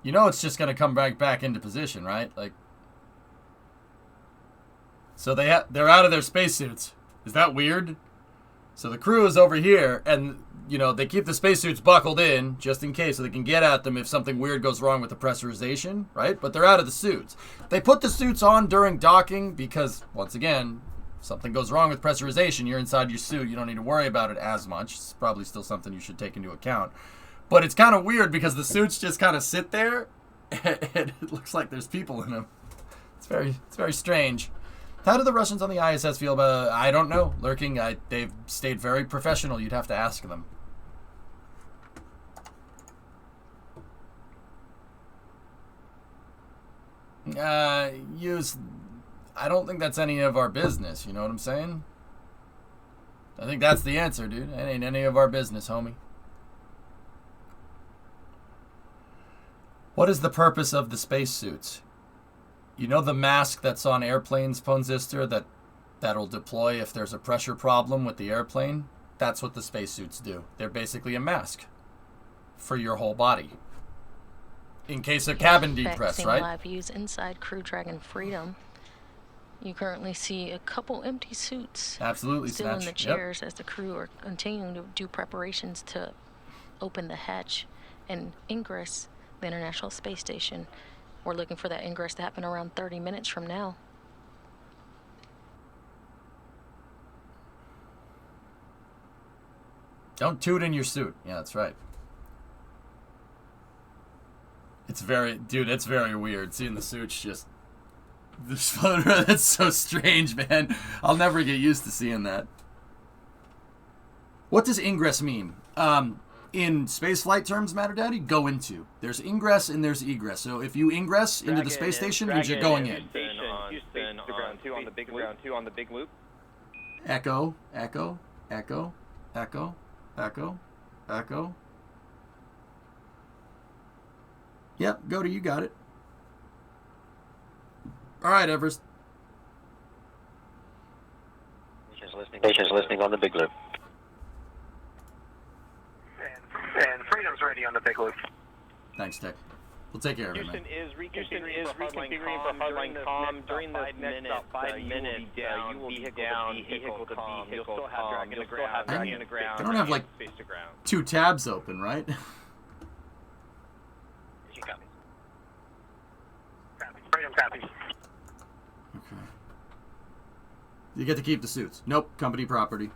You know it's just gonna come back into position, right? Like, so they're out of their spacesuits. Is that weird? So the crew is over here, and you know they keep the spacesuits buckled in just in case, so they can get at them if something weird goes wrong with the pressurization, right? But they're out of the suits. They put the suits on during docking because, once again, something goes wrong with pressurization, you're inside your suit. You don't need to worry about it as much. It's probably still something you should take into account. But it's kind of weird because the suits just kind of sit there, and it looks like there's people in them. It's very strange. How do the Russians on the ISS feel about? I don't know. Lurking, they've stayed very professional. You'd have to ask them. I don't think that's any of our business. You know what I'm saying? I think that's the answer, dude. It ain't any of our business, homie. What is the purpose of the spacesuits? You know the mask that's on airplanes, Ponzister, that'll deploy if there's a pressure problem with the airplane? That's what the spacesuits do. They're basically a mask for your whole body. In case of cabin depress, right? Live views inside Crew Dragon Freedom. You currently see a couple empty suits. Absolutely, still Snatch. in the chairs as the crew are continuing to do preparations to open the hatch and ingress the International Space Station. We're looking for that ingress to happen around 30 minutes from now. Don't toot in your suit. Yeah, that's right. It's very weird seeing the suits just. That's so strange, man. I'll never get used to seeing that. What does ingress mean? In spaceflight terms, Matter Daddy, go into. There's ingress and there's egress. So if you ingress into the space station, means you're going in. Houston ground 2 on the big loop. Ground 2 on the big loop. Echo, echo, echo, echo, echo, echo. Yep, go to you got it. All right, Everest. Station's listening on the big loop. big loop. Thanks, Tech. We'll take care of it, man. Houston is reconfiguring for hardline comm. During this next 5 minutes, you will be down vehicle to vehicle. You'll still have Dragon to ground. They don't have like space to ground. 2 tabs open, right? Freedom copy. Okay. You get to keep the suits. Nope, company property.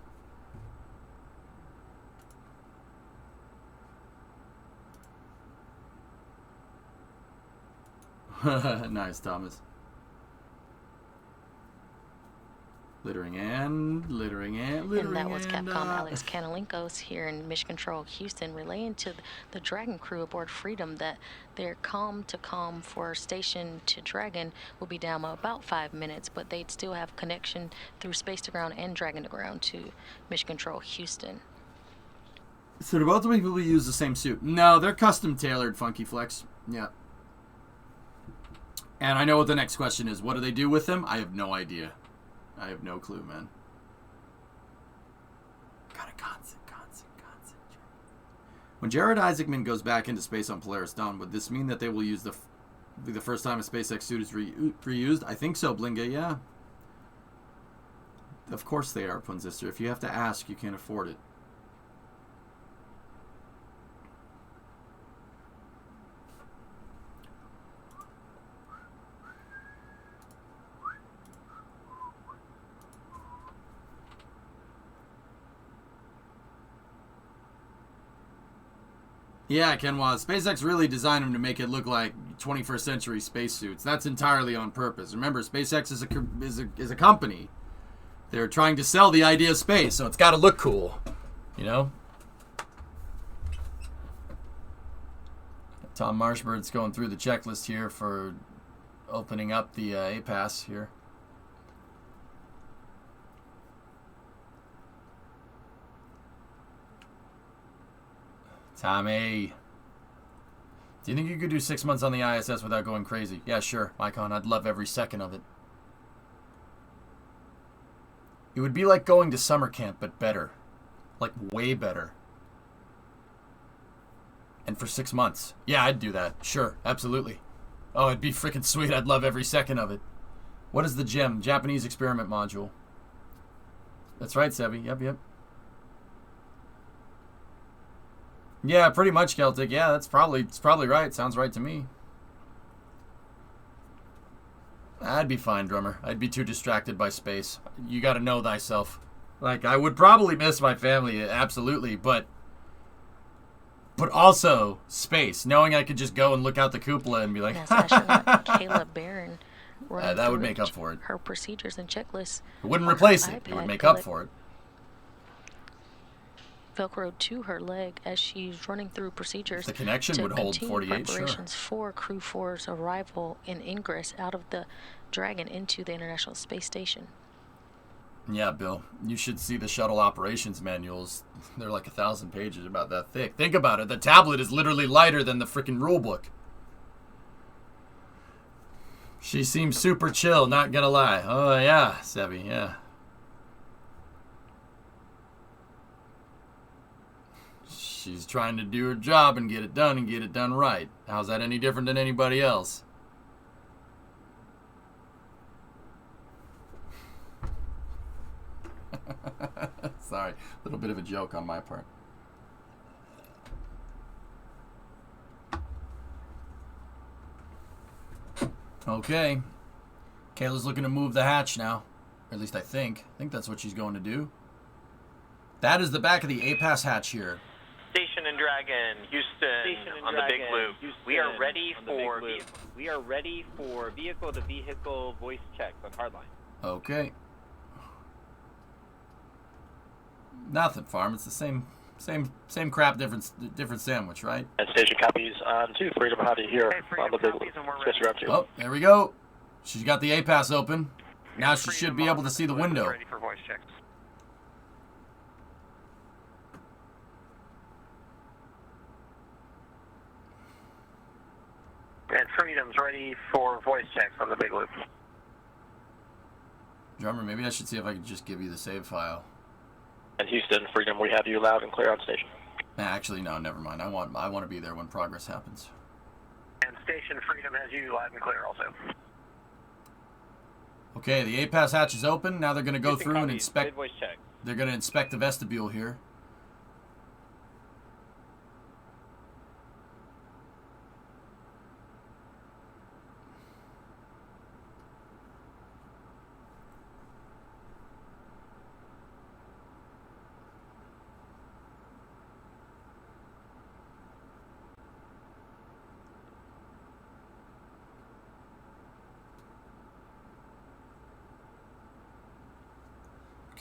Nice, Thomas. Littering and... And that was Capcom Alex Kanalinkos here in Mission Control Houston relaying to the Dragon crew aboard Freedom that their comm-to-comm for station to Dragon will be down about 5 minutes, but they'd still have connection through Space to Ground and Dragon to Ground to Mission Control Houston. So do both people use the same suit? No, they're custom tailored, Funky Flex. Yeah. And I know what the next question is. What do they do with them? I have no idea. I have no clue, man. Got a constant. When Jared Isaacman goes back into space on Polaris Dawn, would this mean that they will use be the first time a SpaceX suit is reused? I think so, Blinga, yeah. Of course they are, Punzister. If you have to ask, you can't afford it. Yeah, Kenwa. SpaceX really designed them to make it look like 21st century spacesuits. That's entirely on purpose. Remember, SpaceX is a company. They're trying to sell the idea of space, so it's got to look cool, you know. Tom Marshbird's going through the checklist here for opening up the APAS here. Tommy, do you think you could do 6 months on the ISS without going crazy? Yeah, sure, Mycon. I'd love every second of it. It would be like going to summer camp, but better. Like, way better. And for 6 months. Yeah, I'd do that. Sure, absolutely. Oh, it'd be freaking sweet. I'd love every second of it. What is the GEM? Japanese experiment module. That's right, Sebi. Yep. Yeah, pretty much, Celtic. Yeah, it's probably right. Sounds right to me. I'd be fine, drummer. I'd be too distracted by space. You gotta know thyself. Like, I would probably miss my family, absolutely, but also space. Knowing I could just go and look out the cupola and be like, That's astronaut Kayla Barron. That would make up for it. Her procedures and checklists. It wouldn't replace it. It would make up for it. Velcro to her leg as she's running through procedures. The connection would hold 48, sure. Preparations for Crew 4's arrival and ingress out of the Dragon into the International Space Station. Yeah, Bill. You should see the shuttle operations manuals. They're like 1,000 pages, about that thick. Think about it. The tablet is literally lighter than the freaking rule book. She seems super chill, not gonna lie. Oh, yeah, Sebi, yeah. She's trying to do her job and get it done right. How's that any different than anybody else? Sorry, a little bit of a joke on my part. Okay. Kayla's looking to move the hatch now. Or at least I think. I think that's what she's going to do. That is the back of the APAS hatch here. Station and Dragon, Houston, on the big loop. We are ready for vehicle-to-vehicle voice checks on hardline. Okay. Nothing, Farm. It's the same crap, different sandwich, right? And station copies on 2, Freedom Howdy here on the big loop. Oh, there we go. She's got the APAS open. Now she should be able to see the window. Ready for voice checks. And Freedom's ready for voice checks on the big loop. Drummer, maybe I should see if I could just give you the save file. And Houston, Freedom, we have you loud and clear on station. Actually, no, never mind. I want to be there when progress happens. And Station Freedom has you loud and clear also. Okay, the A-Pass hatch is open. Now they're going to go through and inspect. Voice check. They're going to inspect the vestibule here.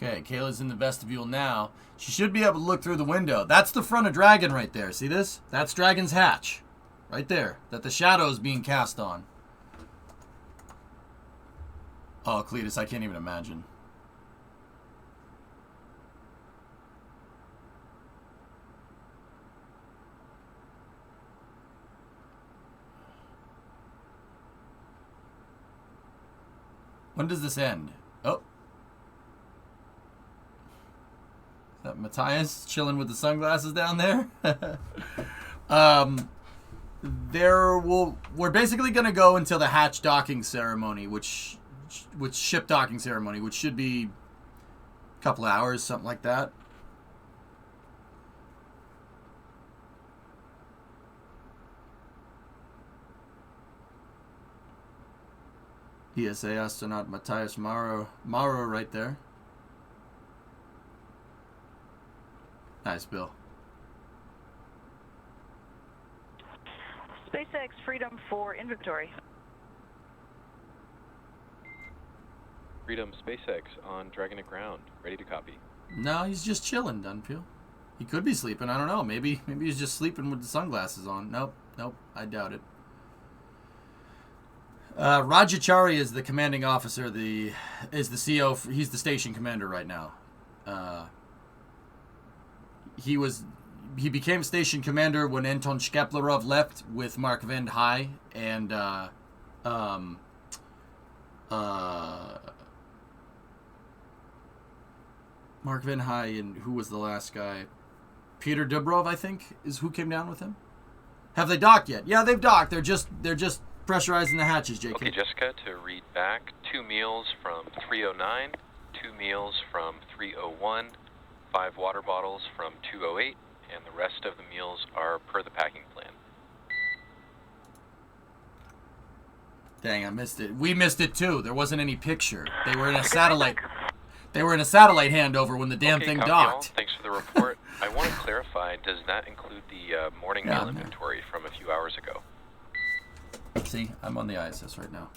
Okay, Kayla's in the vestibule now. She should be able to look through the window. That's the front of Dragon right there. See this? That's Dragon's hatch. Right there. That the shadow is being cast on. Oh, Cletus, I can't even imagine. When does this end? Oh. Is that Matthias chilling with the sunglasses down there? We're basically going to go until the hatch docking ceremony, which ship docking ceremony, which should be a couple hours, something like that. ESA astronaut Matthias Mauro right there. Nice, Bill. SpaceX Freedom for inventory. Freedom SpaceX on Dragon at ground. Ready to copy. No, he's just chilling, Dunpeel. He could be sleeping. I don't know. Maybe he's just sleeping with the sunglasses on. Nope. I doubt it. Rajachari is the commanding officer. Is the CO. He's the station commander right now. He became station commander when Anton Shkeplerov left with Mark Vend High and Mark Vend High and who was the last guy? Peter Dubrov, I think, is who came down with him. Have they docked yet? Yeah, they've docked. They're just pressurizing the hatches, JK. Okay, Jessica, to read back, 2 meals from 309, 2 meals from 301, 5 water bottles from 208, and the rest of the meals are per the packing plan. Dang, I missed it. We missed it too. There wasn't any picture. They were in a satellite. They were in a satellite handover when the damn thing copy docked. All. Thanks for the report. I want to clarify, does that include the morning meal inventory from a few hours ago? See, I'm on the ISS right now.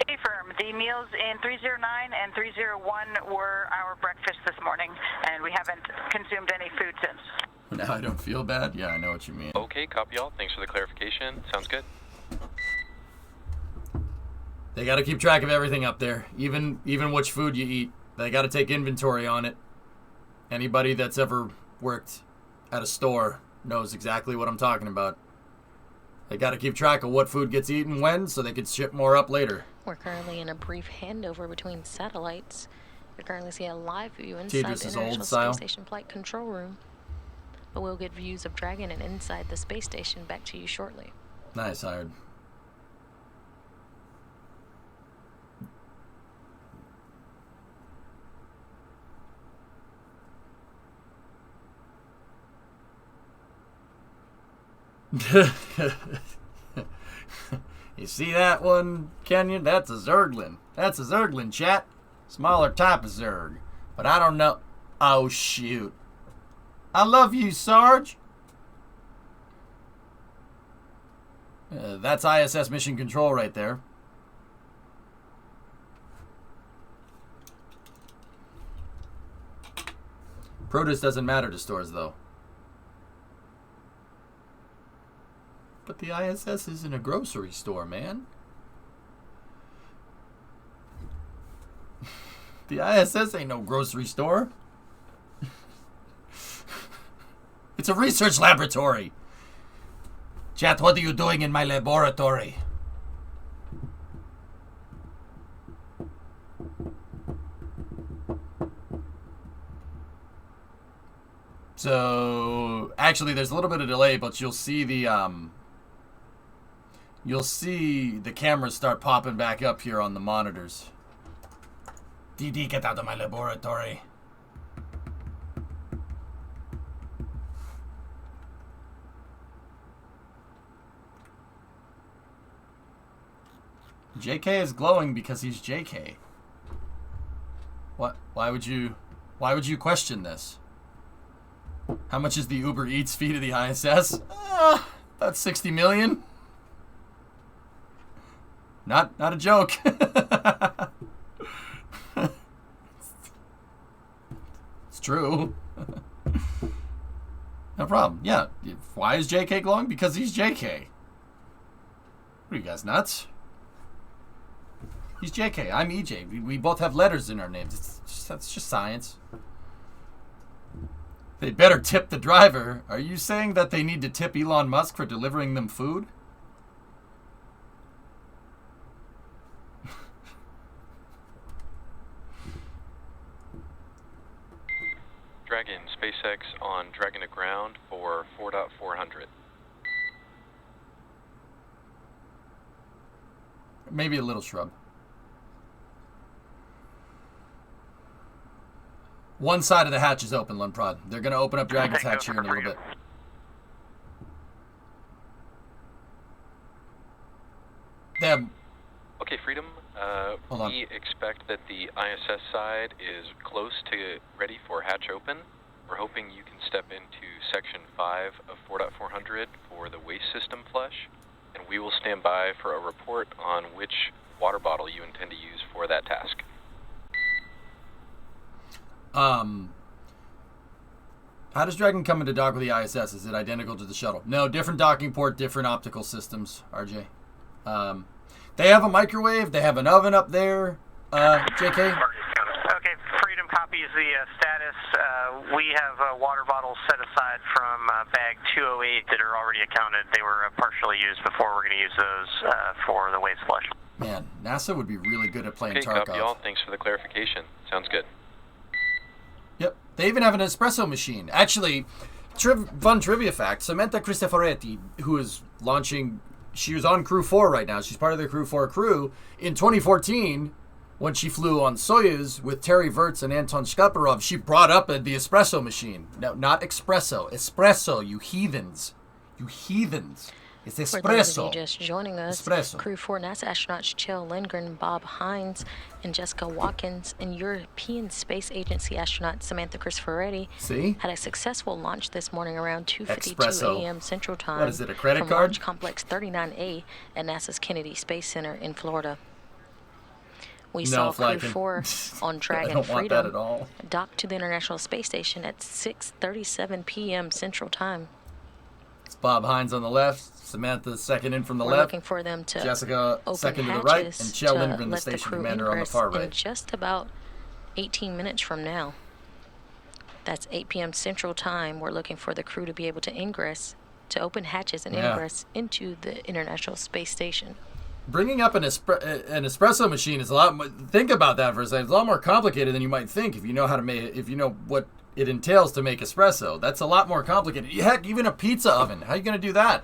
Affirm. The meals in 309 and 301 were our breakfast this morning, and we haven't consumed any food since. Now I don't feel bad? Yeah, I know what you mean. Okay, copy all. Thanks for the clarification. Sounds good. They got to keep track of everything up there, even which food you eat. They got to take inventory on it. Anybody that's ever worked at a store knows exactly what I'm talking about. They got to keep track of what food gets eaten when so they could ship more up later. We're currently in a brief handover between satellites. You currently see a live view inside the International Space Station Flight Control Room. But we'll get views of Dragon and inside the space station back to you shortly. Nice, Hired. You see that one, Kenyon? That's a Zerglin. That's a Zerglin, chat. Smaller type of Zerg. But I don't know. Oh, shoot. I love you, Sarge. That's ISS Mission Control right there. Produce doesn't matter to stores, though. But the ISS isn't a grocery store, man. The ISS ain't no grocery store. It's a research laboratory. Chat, what are you doing in my laboratory? So actually, there's a little bit of delay, but you'll see the cameras start popping back up here on the monitors. DD, get out of my laboratory. JK is glowing because he's JK. What? Why would you question this? How much is the Uber Eats fee to the ISS? About 60 million. Not a joke. It's true. No problem. Yeah. Why is JK glowing? Because he's JK. What are you guys, nuts? He's JK. I'm EJ. We both have letters in our names. That's just science. They better tip the driver. Are you saying that they need to tip Elon Musk for delivering them food? Dragon, SpaceX on Dragon to ground for 4.400. Maybe a little shrub. One side of the hatch is open, Lunprod. They're going to open up Dragon's hatch here in a little bit. They have... Okay, Freedom. Hold on. We expect that the ISS side is close to ready for hatch open. We're hoping you can step into Section 5 of 4.400 for the waste system flush, and we will stand by for a report on which water bottle you intend to use for that task. How does Dragon come into dock with the ISS? Is it identical to the shuttle? No, different docking port, different optical systems, RJ. They have a microwave. They have an oven up there, JK. Okay, Freedom copies the status. We have water bottles set aside from bag 208 that are already accounted. They were partially used before. We're going to use those for the waste flush. Man, NASA would be really good at playing Okay, Tarkov. copy all. Thanks for the clarification. Sounds good. Yep. They even have an espresso machine. Actually, fun trivia fact, Samantha Cristoforetti, who is launching... She was on Crew 4 right now. She's part of the Crew 4 crew. In 2014, when she flew on Soyuz with Terry Virts and Anton Shkaparov, she brought up the espresso machine. No, not espresso. Espresso, you heathens. You heathens. It's espresso. For those of you just joining us, Espresso. Crew 4 NASA astronauts Kjell Lindgren, Bob Hines, and Jessica Watkins, and European Space Agency astronaut Samantha Cristoforetti had a successful launch this morning around 2:52 a.m. Central Time. What is it, a credit from card? Launch Complex 39A at NASA's Kennedy Space Center in Florida. We saw Crew 4 on Dragon I don't want that Freedom at all. dock to the International Space Station at 6:37 p.m. Central Time. It's Bob Hines on the left, Samantha second in from the We're left, looking for them to Jessica open second to the right, and hatches Kjell to Lindgren, the let station crew commander, on the ingress far in right. just about 18 minutes from now. That's 8 p.m. Central Time. We're looking for the crew to be able to ingress, to open hatches and ingress into the International Space Station. Bringing up an espresso machine is a lot. Think about that for a second. It's a lot more complicated than you might think if you know how to make. If you know what it entails to make espresso. That's a lot more complicated. Heck, even a pizza oven. How are you going to do that?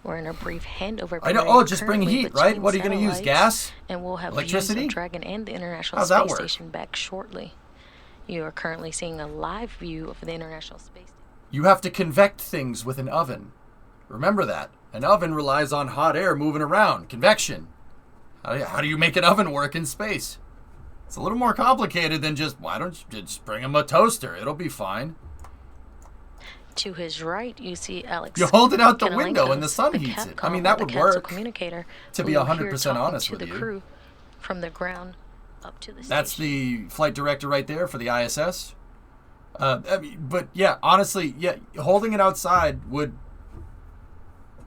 We're in a brief handover. I know. Oh, just bring heat, right? What are you going to use? Gas? And we'll have electricity? views of Dragon and the International How's that Space work? Station back shortly. You are currently seeing a live view of the International Space Station. You have to convect things with an oven. Remember that. An oven relies on hot air moving around. Convection. How do you make an oven work in space? It's a little more complicated than just, why don't you just bring him a toaster? It'll be fine. To his right, you see Alex. You hold it out the Kanalenko, window and the sun the heats it. Capcom I mean, that or would the council work. Communicator, To be who you're 100% talking honest to with the you. crew from the ground up to the That's station. the flight director right there for the ISS. But yeah, honestly, yeah, holding it outside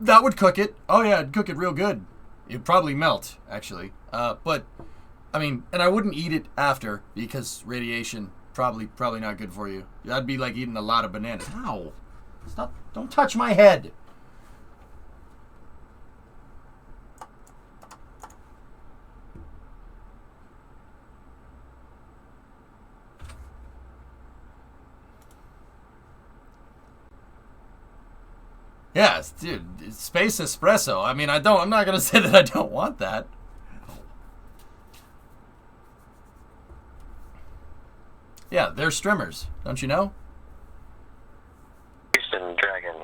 that would cook it. Oh yeah, it'd cook it real good. It'd probably melt, actually. But I mean, and I wouldn't eat it after because radiation probably not good for you. That'd be like eating a lot of bananas. Ow! Stop! Don't touch my head. Yes, dude, it's space espresso. I mean, I'm not gonna say that I don't want that. Yeah, they're streamers, don't you know? Houston Dragon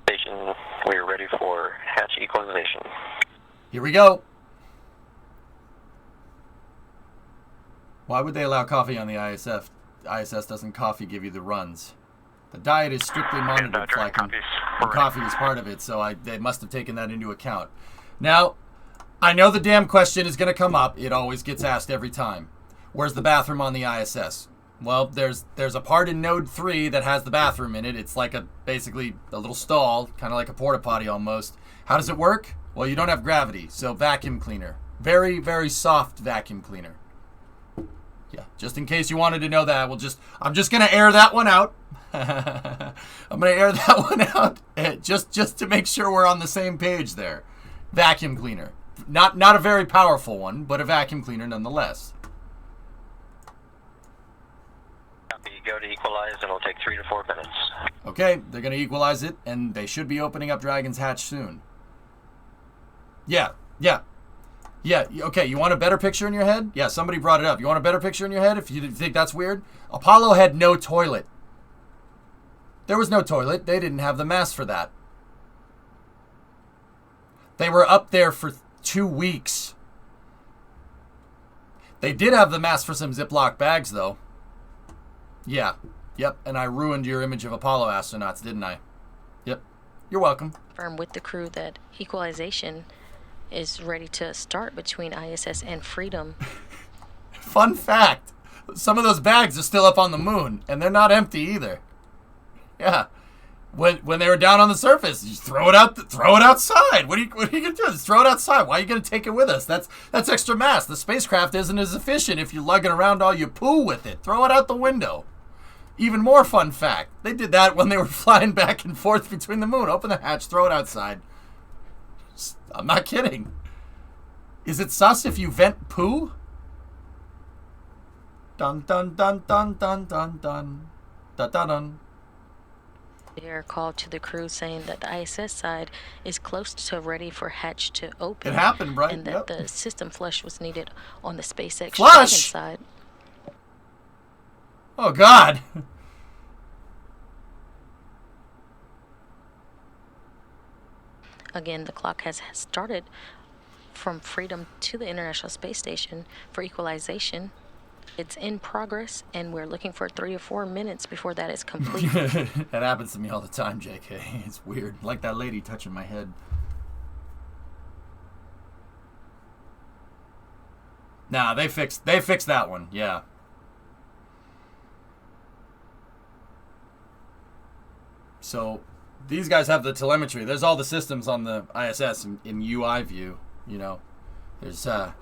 Station, we are ready for hatch equalization. Here we go. Why would they allow coffee on the ISS? ISS doesn't coffee give you the runs? The diet is strictly monitored, Flykin, and coffee is part of it, so they must have taken that into account. Now, I know the damn question is going to come up. It always gets asked every time. Where's the bathroom on the ISS? Well, there's a part in Node 3 that has the bathroom in it. It's like basically a little stall, kind of like a porta potty almost. How does it work? Well, you don't have gravity, so vacuum cleaner. Very, very soft vacuum cleaner. Yeah, just in case you wanted to know that, I'm just going to air that one out. I'm going to air that one out just to make sure we're on the same page there. Vacuum cleaner. Not a very powerful one, but a vacuum cleaner nonetheless. Copy, go to equalize, and it'll take 3 to 4 minutes. Okay, they're going to equalize it, and they should be opening up Dragon's Hatch soon. Yeah. Okay, you want a better picture in your head? Yeah, somebody brought it up. You want a better picture in your head if you think that's weird? Apollo had no toilet. There was no toilet. They didn't have the mask for that. They were up there for 2 weeks. They did have the mask for some Ziploc bags, though. Yeah. Yep, and I ruined your image of Apollo astronauts, didn't I? Yep. You're welcome. Confirm with the crew that equalization is ready to start between ISS and Freedom. Fun fact, some of those bags are still up on the moon, and they're not empty either. Yeah. When they were down on the surface, you throw it outside. What are you gonna do? Just throw it outside. Why are you gonna take it with us? That's extra mass. The spacecraft isn't as efficient if you're lugging around all your poo with it. Throw it out the window. Even more fun fact, they did that when they were flying back and forth between the moon. Open the hatch, throw it outside. I'm not kidding. Is it sus if you vent poo? Dun dun dun dun dun dun dun dun dun dun. They are called to the crew saying that the ISS side is close to ready for hatch to open. It happened, right? And that the system flush was needed on the SpaceX Dragon side. Oh God. Again, the clock has started from Freedom to the International Space Station for equalization. It's in progress, and we're looking for 3 or 4 minutes before that is complete. That happens to me all the time, JK. It's weird. Like that lady touching my head. Nah, they fixed that one. Yeah. So these guys have the telemetry. There's all the systems on the ISS in UI view. You know, there's the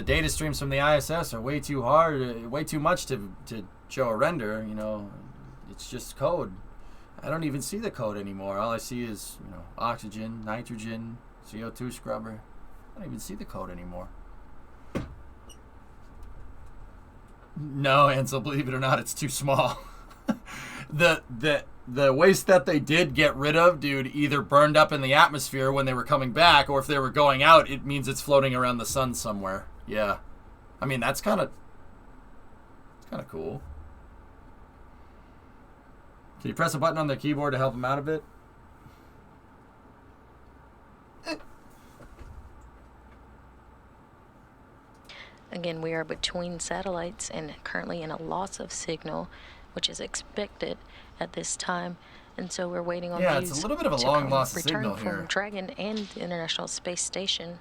data streams from the ISS are way too hard, way too much to show a render. You know, it's just code. I don't even see the code anymore. All I see is, you know, oxygen, nitrogen, CO2 scrubber. I don't even see the code anymore. No, Ansel, believe it or not, it's too small. The waste that they did get rid of, dude, either burned up in the atmosphere when they were coming back, or if they were going out, it means it's floating around the sun somewhere. Yeah. I mean, that's kind of cool. Can you press a button on their keyboard to help them out a bit? Again, we are between satellites and currently in a loss of signal, which is expected at this time. And so we're waiting on views it's a little bit of a long loss of signal from here. Dragon and the International Space Station.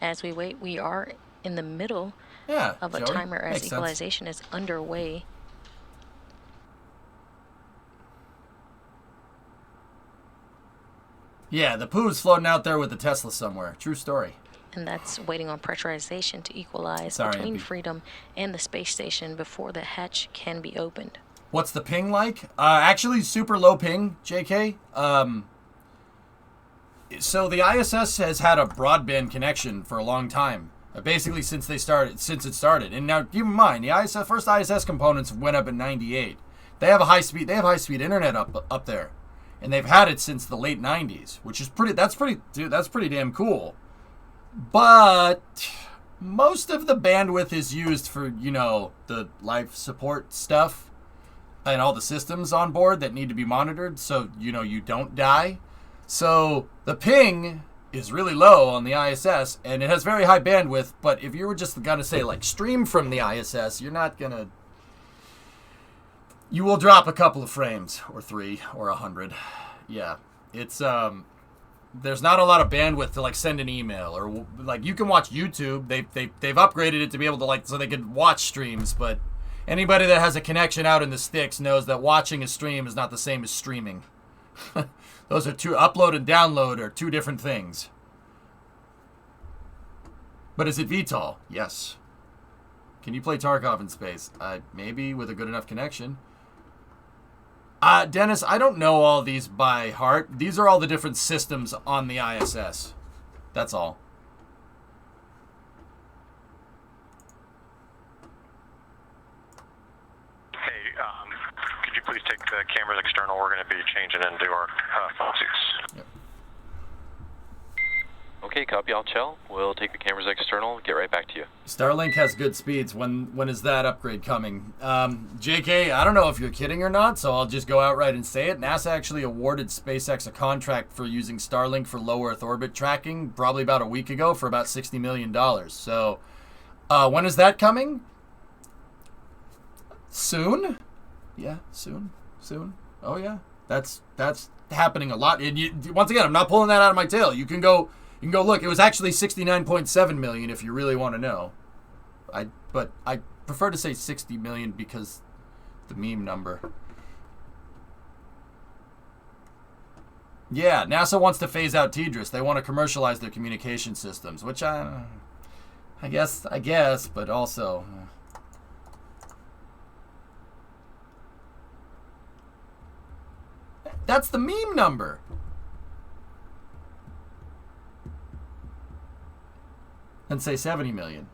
As we wait, we are in the middle of a timer as equalization is underway. Yeah, the poo's floating out there with the Tesla somewhere. True story. And that's waiting on pressurization to equalize between Freedom and the space station before the hatch can be opened. What's the ping like? Actually, super low ping, JK. So the ISS has had a broadband connection for a long time. Basically, since it started. And now, keep in mind, the first ISS components went up in '98. They have high speed internet up there, and they've had it since the late 90s, which is that's pretty damn cool. But most of the bandwidth is used for, you know, the life support stuff and all the systems on board that need to be monitored so, you know, you don't die. So the ping is really low on the ISS, and it has very high bandwidth, but if you were just gonna say, like, stream from the ISS, you're not gonna... You will drop a couple of frames, or 3, or 100. Yeah, it's, there's not a lot of bandwidth to, like, send an email, or, like, you can watch YouTube. They've upgraded it to be able to, like, so they can watch streams, but anybody that has a connection out in the sticks knows that watching a stream is not the same as streaming. Those are upload and download are 2 different things. But is it VTOL? Yes. Can you play Tarkov in space? Maybe, with a good enough connection. Dennis, I don't know all these by heart. These are all the different systems on the ISS. That's all. Hey, could you please take the cameras external? We're going to be changing into our phone suits. Yep. Okay, copy all, Chell. We'll take the cameras external, get right back to you. Starlink has good speeds. When is that upgrade coming? JK, I don't know if you're kidding or not, so I'll just go outright and say it. NASA actually awarded SpaceX a contract for using Starlink for low Earth orbit tracking probably about a week ago for about $60 million. So when is that coming? Soon? Yeah, soon. Oh yeah, that's happening a lot. And once again, I'm not pulling that out of my tail. You can go look. It was actually 69.7 million if you really want to know. But I prefer to say 60 million because the meme number. Yeah, NASA wants to phase out TDRS. They want to commercialize their communication systems, which I guess, but also. That's the meme number. And say 70 million.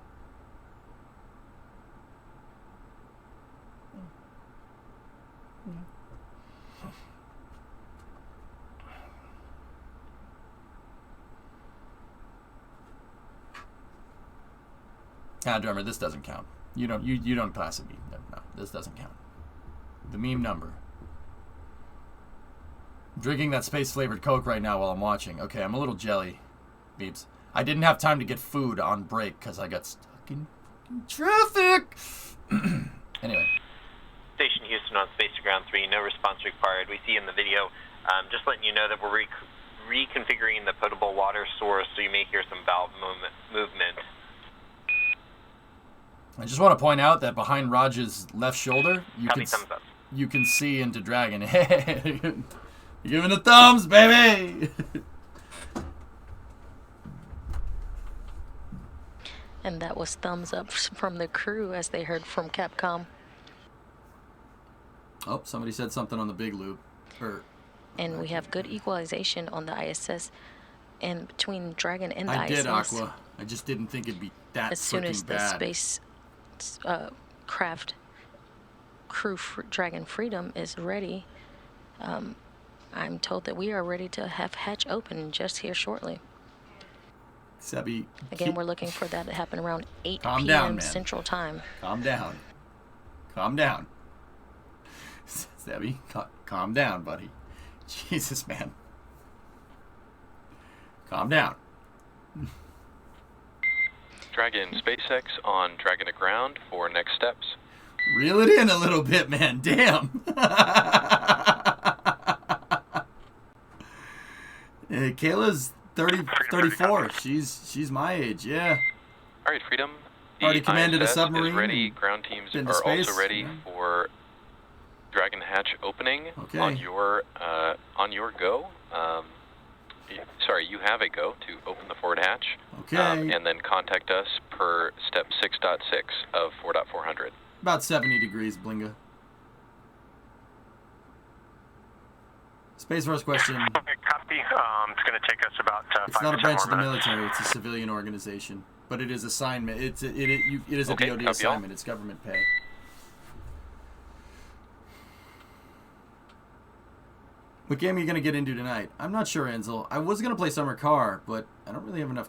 Drummer, this doesn't count. You don't pass a meme. No, this doesn't count. The meme number. I'm drinking that space-flavored Coke right now while I'm watching. Okay, I'm a little jelly, Beeps. I didn't have time to get food on break because I got stuck in traffic. Anyway. Station Houston on Space to Ground 3, no response required. We see in the video, just letting you know that we're reconfiguring the potable water source, so you may hear some valve movement. I just want to point out that behind Raj's left shoulder, you can see into Dragon. Hey, you're giving the thumbs, baby! And that was thumbs up from the crew as they heard from Capcom. Oh, somebody said something on the big loop. And we have good equalization on the ISS and between Dragon and the ISS. I did, Aqua. I just didn't think it'd be that as soon as the bad. space craft crew Dragon Freedom is ready, I'm told that we are ready to have hatch open just here shortly. Sebi, again, we're looking for that to happen around 8 p.m. down, Central Time. Calm down. Sebi, calm down, buddy. Jesus, man. Calm down. Dragon SpaceX on Dragon to ground for next steps. Reel it in a little bit, man. Damn. Kayla's 34. She's my age. Yeah. All right, Freedom. Already commanded a submarine. Is ready. Ground teams are also ready for Dragon hatch opening. Okay. On your go. Sorry, you have a go to open the forward hatch. Okay. And then contact us per step 6.6 of 4.400. About 70 degrees, Blinga. Space Force question. Okay, copy. It's going to take us about 5 It's not a to 10 branch of the more minutes. military. It's a civilian organization, but it is assignment. It is a Okay, DoD copy assignment. all. It's government pay. What game are you going to get into tonight? I'm not sure, Enzel. I was going to play Summer Car, but I don't really have enough.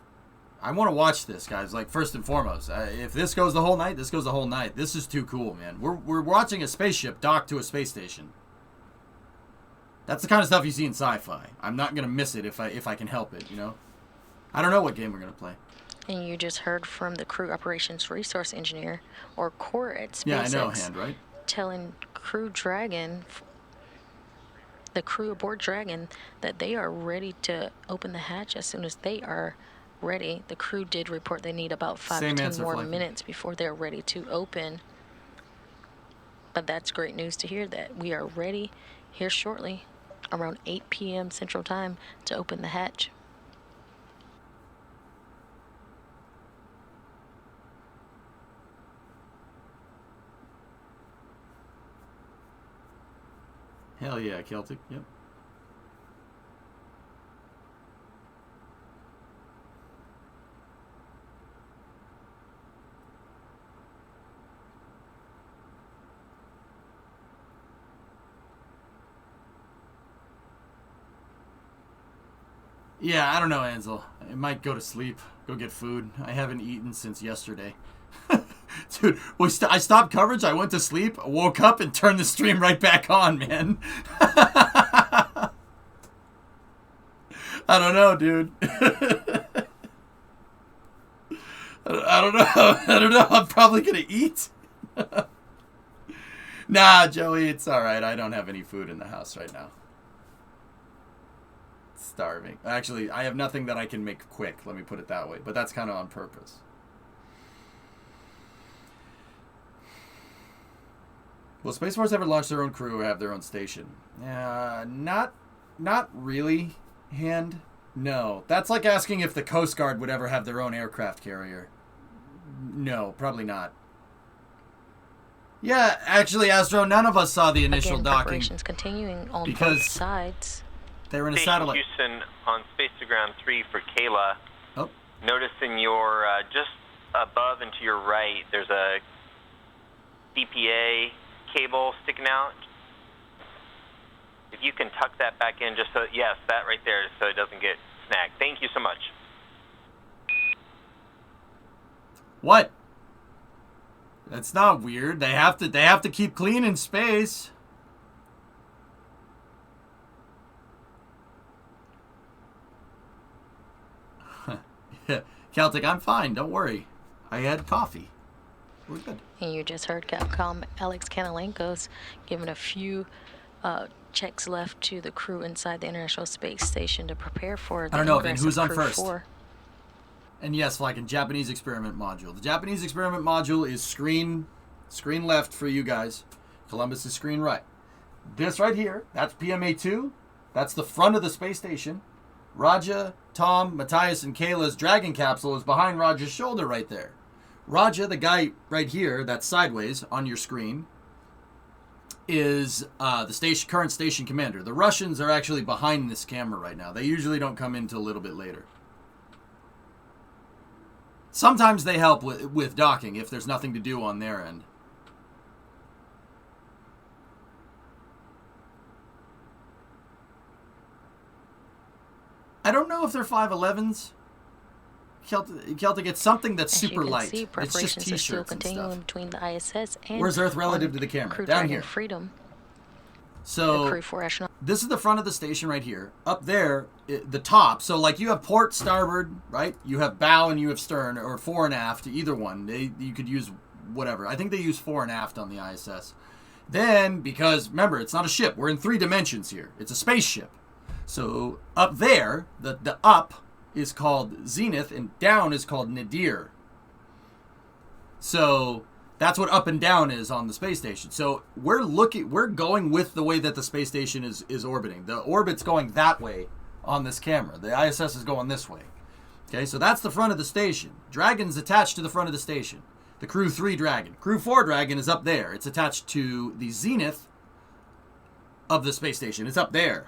I want to watch this, guys. Like, first and foremost. If this goes the whole night, this goes the whole night. This is too cool, man. We're watching a spaceship dock to a space station. That's the kind of stuff you see in sci-fi. I'm not going to miss it if I can help it, you know? I don't know what game we're going to play. And you just heard from the Crew Operations Resource Engineer, or CORE at SpaceX. Yeah, I know, Hand, right? Telling Crew Dragon, the crew aboard Dragon, that they are ready to open the hatch as soon as they are ready. The crew did report they need about 5 to 10 more minutes before they're ready to open. But that's great news to hear that we are ready here shortly, around 8 p.m. Central Time, to open the hatch. Hell yeah, Celtic. Yep. Yeah, I don't know, Ansel. I might go to sleep, go get food. I haven't eaten since yesterday. Dude, I stopped coverage, I went to sleep, woke up, and turned the stream right back on, man. I don't know, dude. I don't know. I don't know. I'm probably going to eat. Nah, Joey, it's all right. I don't have any food in the house right now. Starving. Actually, I have nothing that I can make quick, let me put it that way. But that's kind of on purpose. Will Space Force ever launch their own crew or have their own station? Not really, Hand. No. That's like asking if the Coast Guard would ever have their own aircraft carrier. No, probably not. Yeah, actually, Astro, none of us saw the initial docking. Preparations continuing on both sides. They were in a Station satellite. Houston on Spacegram 3 for Kayla. Oh. Noticing your just above and to your right, there's a DPA cable sticking out. If you can tuck that back in, just so, yes, that right there, so it doesn't get snagged. Thank you so much. What? That's not weird. They have to keep clean in space. Celtic, I'm fine. Don't worry. I had coffee. We're good. And you just heard Capcom Alex Kanalenkos giving a few checks left to the crew inside the International Space Station to prepare for the I don't know, ingress Vin, who's of on Crew first? 4. And yes, like a Japanese experiment module. The Japanese experiment module is screen left for you guys. Columbus is screen right. This right here, that's PMA2. That's the front of the space station. Raja, Tom, Matthias, and Kayla's Dragon capsule is behind Raja's shoulder right there. Raja, the guy right here, that's sideways on your screen, is the current station commander. The Russians are actually behind this camera right now. They usually don't come in until a little bit later. Sometimes they help with docking if there's nothing to do on their end. I don't know if they're 511s. Celtic, it's something that's super light. See, it's just preparations are still t-shirts and continuing stuff. between the ISS and Where's Earth relative to the camera? Crew Down Dragon here. Freedom. So The Crew 4 astronaut. this is the front of the station right here. Up there, the top. So like you have port, starboard, right? You have bow and you have stern, or fore and aft. Either one. You could use whatever. I think they use fore and aft on the ISS. Then, because remember, it's not a ship. We're in 3 dimensions here. It's a spaceship. So up there, the up is called zenith and down is called nadir. So that's what up and down is on the space station. So we're going with the way that the space station is orbiting. The orbit's going that way on this camera. The ISS is going this way. Okay, so that's the front of the station. Dragon's attached to the front of the station. The Crew 3 Dragon. Crew 4 Dragon is up there. It's attached to the zenith of the space station. It's up there.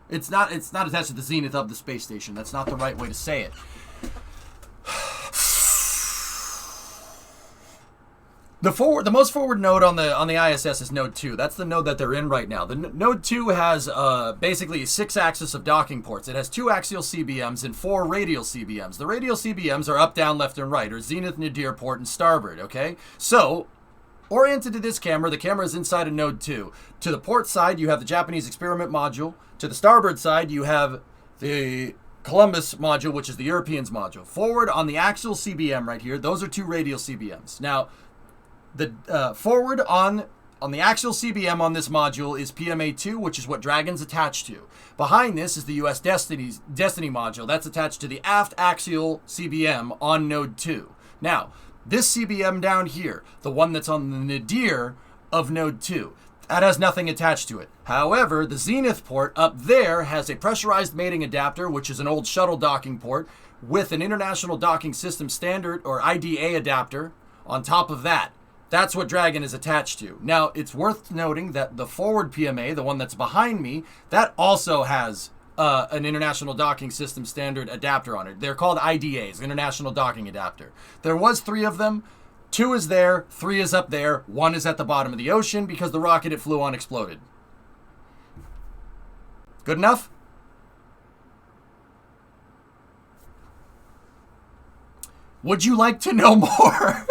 It's not attached to the zenith of the space station. That's not the right way to say it. The most forward node on the ISS is Node 2. That's the node that they're in right now. The Node 2 has basically a 6-axis of docking ports. It has 2 axial CBMs and 4 radial CBMs. The radial CBMs are up, down, left, and right, or zenith, nadir, port, and starboard, okay? So, oriented to this camera, the camera is inside of Node 2. To the port side, you have the Japanese experiment module. To the starboard side, you have the Columbus module, which is the Europeans module. Forward on the axial CBM right here, those are 2 radial CBMs. Now, the forward on the axial CBM on this module is PMA2, which is what Dragon's attached to. Behind this is the US Destiny module. That's attached to the aft axial CBM on Node 2. Now, this CBM down here, the one that's on the nadir of Node 2, that has nothing attached to it. However, the Zenith port up there has a pressurized mating adapter, which is an old shuttle docking port, with an International Docking System Standard, or IDA adapter, on top of that. That's what Dragon is attached to. Now, it's worth noting that the forward PMA, the one that's behind me, that also has an International Docking System Standard adapter on it. They're called IDAs, International Docking Adapter. There was 3 of them. 2 is there, 3 is up there, 1 is at the bottom of the ocean because the rocket it flew on exploded. Good enough? Would you like to know more?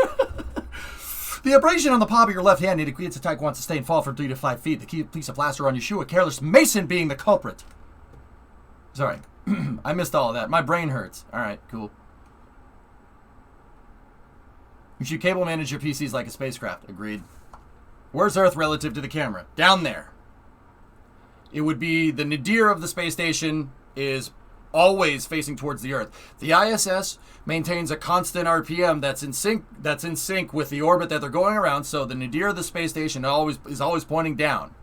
The abrasion on the palm of your left hand indicates attack wants to stay and fall for 3 to 5 feet. The key piece of plaster on your shoe, a careless mason being the culprit. Sorry. I missed all of that. My brain hurts. Alright, cool. You should cable manage your PCs like a spacecraft. Agreed. Where's Earth relative to the camera? Down there. It would be the nadir of the space station is always facing towards the Earth. The ISS maintains a constant RPM that's in sync with the orbit that they're going around, so the nadir of the space station is always pointing down.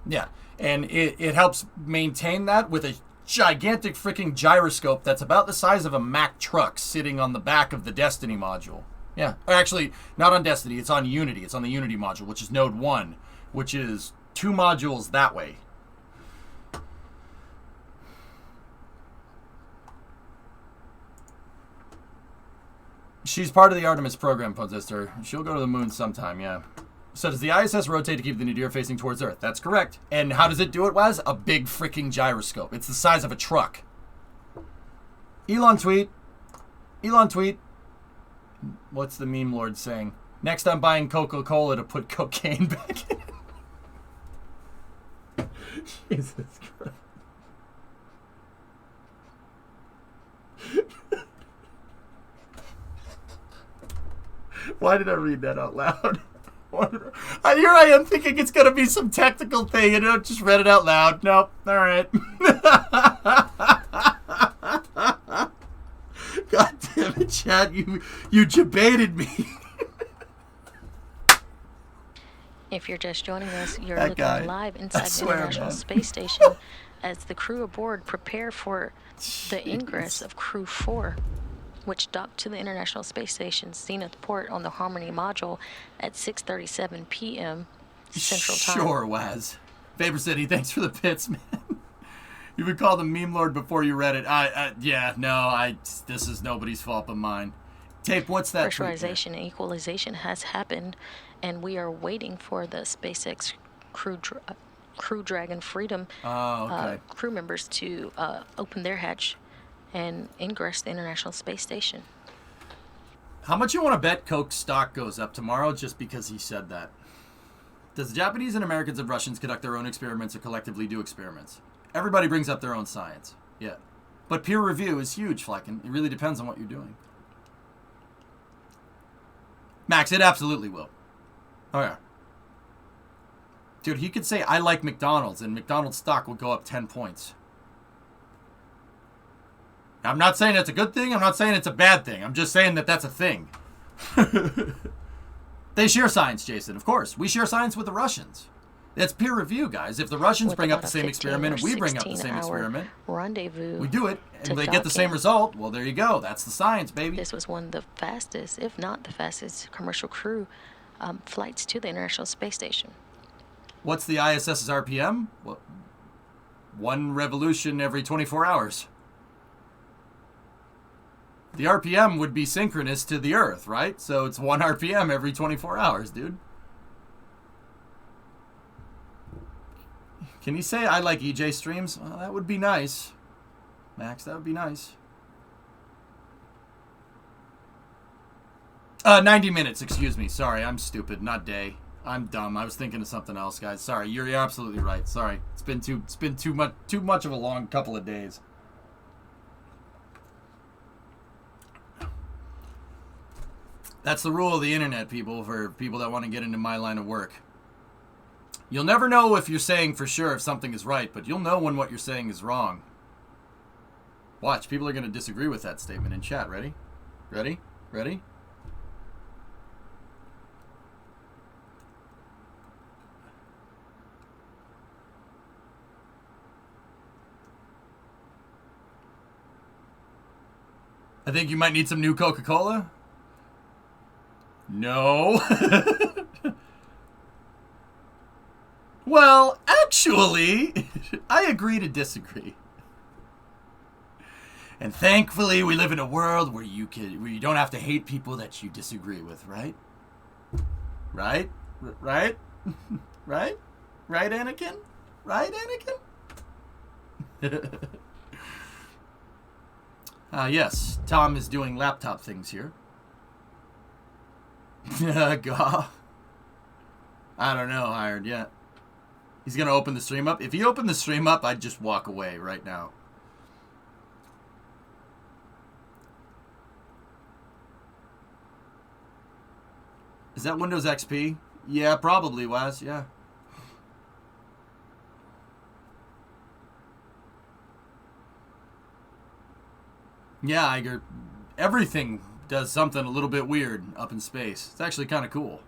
Yeah, and it helps maintain that with a gigantic freaking gyroscope that's about the size of a Mack truck sitting on the back of the Destiny module. Yeah, or actually, not on Destiny, it's on Unity. It's on the Unity module, which is Node 1, which is 2 modules that way. She's part of the Artemis program, Podsister. She'll go to the moon sometime, yeah. So does the ISS rotate to keep the nadir facing towards Earth? That's correct. And how does it do it, Waz? A big freaking gyroscope. It's the size of a truck. Elon tweet. What's the meme lord saying? Next I'm buying Coca-Cola to put cocaine back in. Jesus Christ. Why did I read that out loud? Here I am thinking it's going to be some technical thing, and I just read it out loud. Nope. All right. God damn it, Chad. You debated me. If you're just joining us, you're That looking guy. live inside the swear, International man. Space Station as the crew aboard prepare for the ingress of Crew 4, which docked to the International Space Station's Zenith port on the Harmony module at 6:37 p.m. Central Time. Sure, Waz. Faber City, thanks for the pits, man. You would call the meme lord before you read it. This is nobody's fault but mine. Tape, what's that? Pressurization and equalization has happened, and we are waiting for the SpaceX Crew Dragon Freedom crew members to open their hatch and ingress the International Space Station. How much you want to bet Coke stock goes up tomorrow just because he said that? Does the Japanese and Americans and Russians conduct their own experiments or collectively do experiments? Everybody brings up their own science. Yeah. But peer review is huge, Flecken. It really depends on what you're doing. Max, it absolutely will. Oh, yeah. Dude, he could say, I like McDonald's, and McDonald's stock will go up 10 points. I'm not saying it's a good thing. I'm not saying it's a bad thing. I'm just saying that that's a thing. They share science, Jason. Of course. We share science with the Russians. It's peer review, guys. If the Russians With bring up about the a same 15 experiment or and we bring up the same 16-hour experiment, rendezvous we do it, to and they get the same dock in. result, well, there you go. That's the science, baby. This was one of the fastest, if not the fastest, commercial crew flights to the International Space Station. What's the ISS's RPM? Well, 1 revolution every 24 hours. The RPM would be synchronous to the Earth, right? So it's 1 RPM every 24 hours, dude. Can you say I like EJ streams? Well, that would be nice. Max, that would be nice. 90 minutes, excuse me. Sorry, I'm stupid, not day. I'm dumb. I was thinking of something else, guys. Sorry, you're absolutely right. Sorry. It's been too much of a long couple of days. That's the rule of the internet, people, for people that want to get into my line of work. You'll never know if you're saying for sure if something is right, but you'll know when what you're saying is wrong. Watch, people are going to disagree with that statement in chat. Ready? Ready? Ready? I think you might need some new Coca-Cola. No. Well, actually, I agree to disagree. And thankfully, we live in a world where you don't have to hate people that you disagree with, right? Right? Right? Right? Right, Anakin? Right, Anakin? Yes, Tom is doing laptop things here. God. I don't know, Hired yet. He's going to open the stream up. If he opened the stream up, I'd just walk away right now. Is that Windows XP? Yeah, probably, Wes. Yeah. Yeah, Iger. Everything does something a little bit weird up in space. It's actually kind of cool.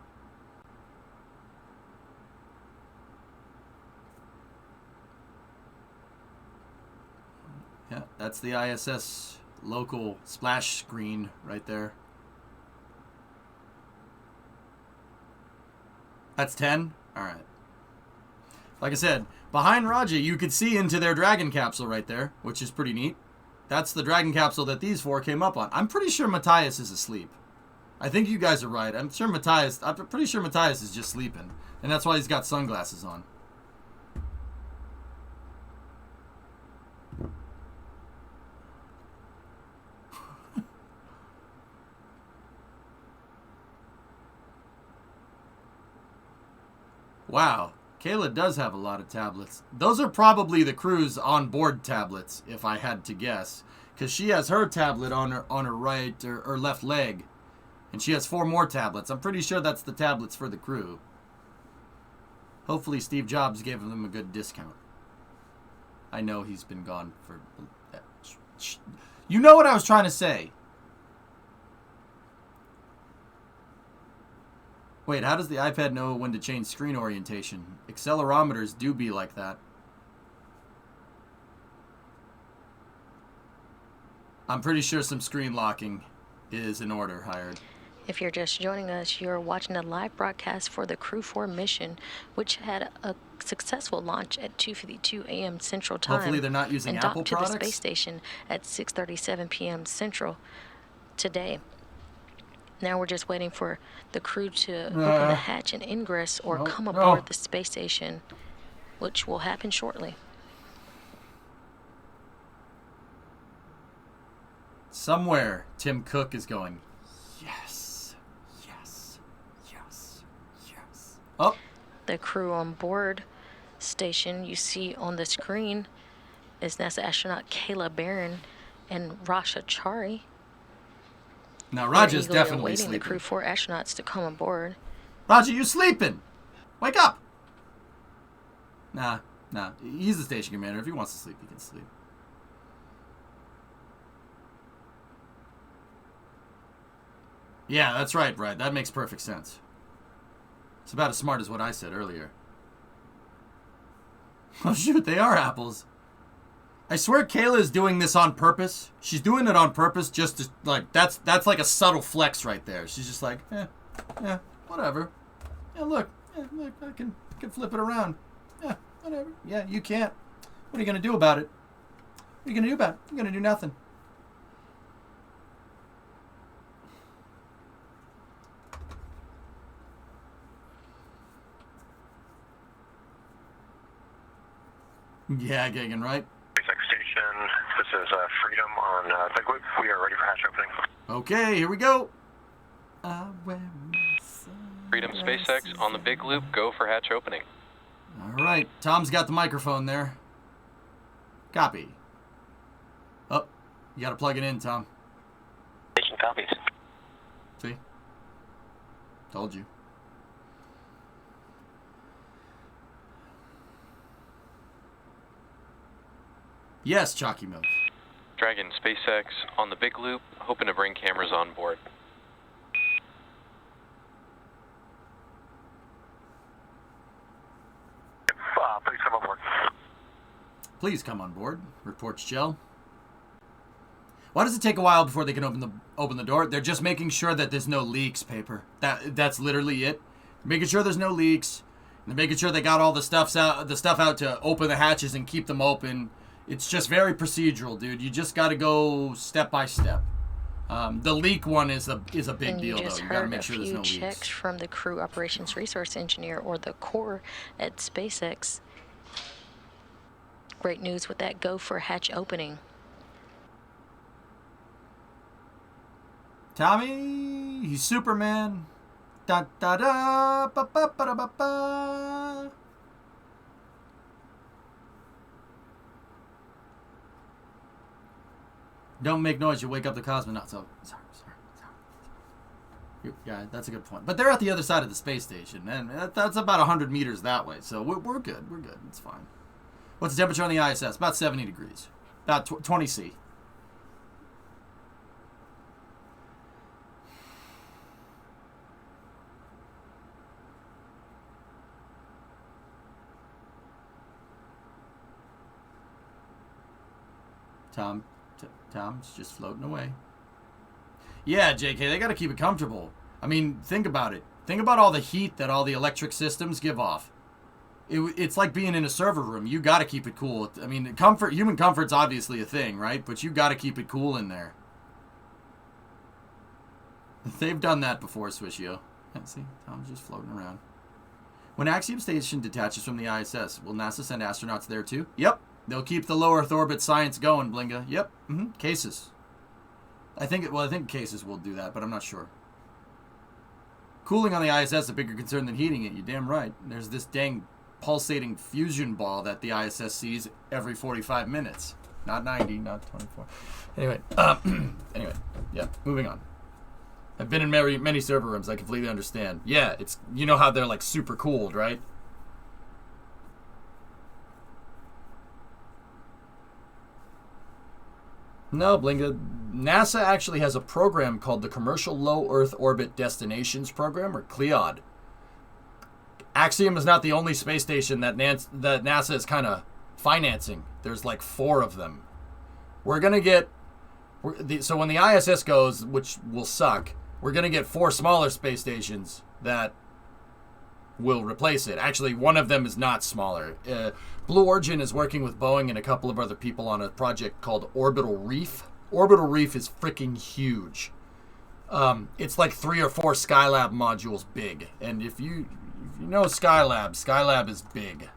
Yeah, that's the ISS local splash screen right there. That's 10? Alright. Like I said, behind Raja, you could see into their Dragon capsule right there, which is pretty neat. That's the Dragon capsule that these four came up on. I'm pretty sure Matthias is asleep. I think you guys are right. I'm pretty sure Matthias is just sleeping. And that's why he's got sunglasses on. Wow. Kayla does have a lot of tablets. Those are probably the crew's onboard tablets, if I had to guess. Because she has her tablet on her right or left leg. And she has 4 more tablets. I'm pretty sure that's the tablets for the crew. Hopefully Steve Jobs gave them a good discount. I know he's been gone for... You know what I was trying to say. Wait, how does the iPad know when to change screen orientation? Accelerometers do be like that. I'm pretty sure some screen locking is in order, Hired. If you're just joining us, you're watching a live broadcast for the Crew 4 mission, which had a successful launch at 2:52 a.m. Central Time. Hopefully they're not using and Apple docked to products. the space station at 6:37 p.m. Central today. Now we're just waiting for the crew to open the hatch and ingress or come aboard the space station, which will happen shortly. Somewhere, Tim Cook is going, yes, yes, yes, yes. Oh. The crew on board station you see on the screen is NASA astronaut Kayla Barron and Rasha Chari. Now, Raja's definitely waiting sleeping. The Crew 4 astronauts to come aboard. Raja, you sleeping? Wake up! Nah. He's the station commander. If he wants to sleep, he can sleep. Yeah, that's right, Brad. That makes perfect sense. It's about as smart as what I said earlier. Oh, shoot, they are apples. I swear Kayla is doing this on purpose. She's doing it on purpose just to, like, that's like a subtle flex right there. She's just like, whatever. Yeah, look, I can flip it around. Yeah, whatever. Yeah, you can't. What are you going to do about it? What are you going to do about it? You're going to do nothing. Yeah, Gagan, right? SpaceX Station, this is Freedom on Big Loop. We are ready for hatch opening. Okay, here we go. Freedom SpaceX on the Big Loop, go for hatch opening. All right, Tom's got the microphone there. Copy. Oh, you got to plug it in, Tom. Station copies. See? Told you. Yes, Chalky Milk. Dragon SpaceX on the Big Loop, hoping to bring cameras on board. Please come on board. Please come on board, reports Gel. Why does it take a while before they can open the door? They're just making sure that there's no leaks, Paper. That's literally it. Making sure there's no leaks. They're making sure they got all the stuff out to open the hatches and keep them open. It's just very procedural, dude. You just got to go step by step. The leak one is a big deal, though. You got to make sure there's no leaks. You just heard a few checks from the Crew Operations Resource Engineer, or the core at SpaceX. Great news with that go for hatch opening. Tommy, he's Superman. Da da da ba ba ba ba ba. Don't make noise, you wake up the cosmonauts. Oh, sorry. Yeah, that's a good point. But they're at the other side of the space station, and that's about 100 meters that way, so we're good. We're good. It's fine. What's the temperature on the ISS? About 70 degrees. About 20 C. Tom's just floating away. Yeah, JK, they got to keep it comfortable. I mean, think about it. Think about all the heat that all the electric systems give off. It's like being in a server room. You got to keep it cool. I mean, human comfort's obviously a thing, right? But you got to keep it cool in there. They've done that before, Swishio. See, Tom's just floating around. When Axiom Station detaches from the ISS, will NASA send astronauts there too? Yep. They'll keep the low Earth orbit science going, Blinga. Yep. Cases. I think Cases will do that, but I'm not sure. Cooling on the ISS is a bigger concern than heating it. You're damn right. There's this dang pulsating fusion ball that the ISS sees every 45 minutes. Not 90, not 24. Anyway, yeah, moving on. I've been in many server rooms. I completely understand. Yeah, it's, you know how they're like super cooled, right? No, Blinga. NASA actually has a program called the Commercial Low Earth Orbit Destinations Program, or CLEOD. Axiom is not the only space station that NASA is kind of financing. There's like 4 of them. We're going to get... So when the ISS goes, which will suck, we're going to get 4 smaller space stations that will replace it. Actually, one of them is not smaller. Blue Origin is working with Boeing and a couple of other people on a project called Orbital Reef. Orbital Reef is freaking huge. It's like 3 or 4 Skylab modules big. And if you know Skylab is big.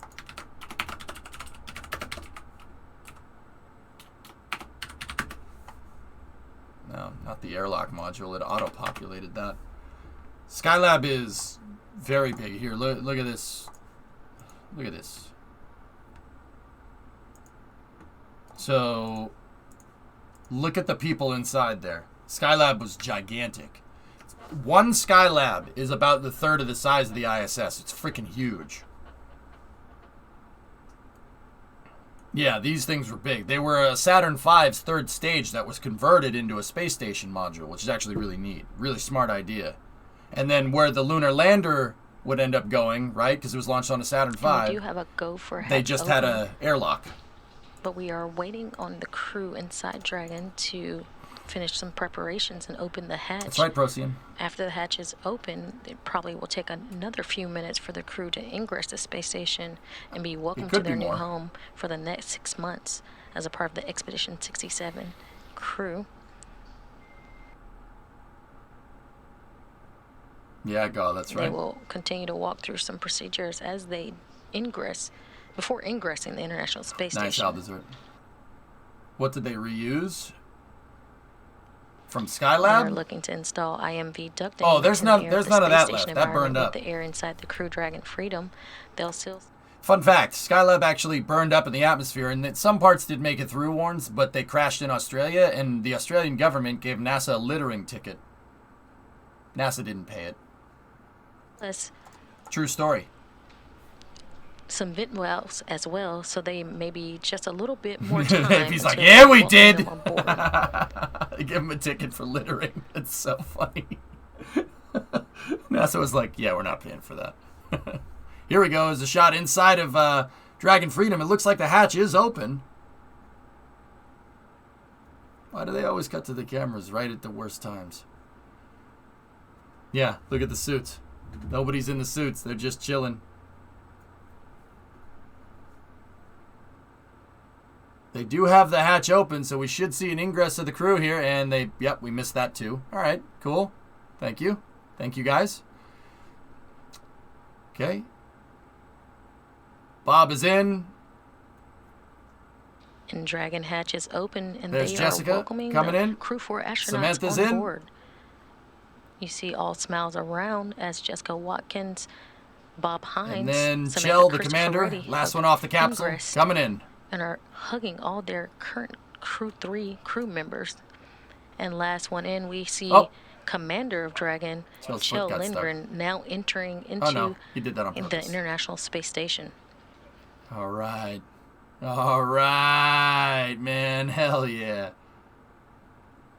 No, not the airlock module. It auto-populated that. Skylab is very big. Here, look at this. Look at this. So, look at the people inside there. Skylab was gigantic. One Skylab is about the third of the size of the ISS. It's freaking huge. Yeah, these things were big. They were a Saturn V's third stage that was converted into a space station module, which is actually really neat. Really smart idea. And then where the lunar lander would end up going, right? Because it was launched on a Saturn V. We do have a go for hatch They just open, had a airlock. But we are waiting on the crew inside Dragon to finish some preparations and open the hatch. That's right, Procyon. After the hatch is open, it probably will take another few minutes for the crew to ingress the space station and be welcomed to their new home for the next 6 months as a part of the Expedition 67 crew. Yeah, God, that's right. They will continue to walk through some procedures as they ingress before ingressing the International Space Nice, Station. Aldezert. What did they reuse? From They're Skylab? looking to install IMV ducting. Oh, there's in the none- air there's the none of space that station left. That burned environment up. With the air inside the Crew Dragon Freedom, they'll still. Fun fact, Skylab actually burned up in the atmosphere, and that some parts did make it through, Warns, but they crashed in Australia, and the Australian government gave NASA a littering ticket. NASA didn't pay it. Plus True story. some vent wells as well, so they maybe just a little bit more time. He's like, until yeah, we welcome did. them on board. They give him a ticket for littering. It's so funny. NASA was like, yeah, we're not paying for that. Here we go. Is a shot inside of Dragon Freedom. It looks like the hatch is open. Why do they always cut to the cameras right at the worst times? Yeah, look at the suits. Nobody's in the suits. They're just chilling. They do have the hatch open, so we should see an ingress of the crew here, and yep, we missed that too. All right, cool. Thank you. Thank you, guys. Okay. Bob is in. And Dragon hatch is open, and There's they Jessica are welcoming coming the in. Crew 4 astronauts Samantha's on in. board. You see all smiles around as Jessica Watkins, Bob Hines, And then Samantha Chell, the Christopher commander, Reddy last have one off the capsule, ingressed coming in. and are hugging all their current Crew 3 crew members. And last one in, we see Commander of Dragon, Chell's Chell foot got stuck. Lindgren, now entering into Oh no, he did that on the purpose. International Space Station. All right. All right, man. Hell yeah.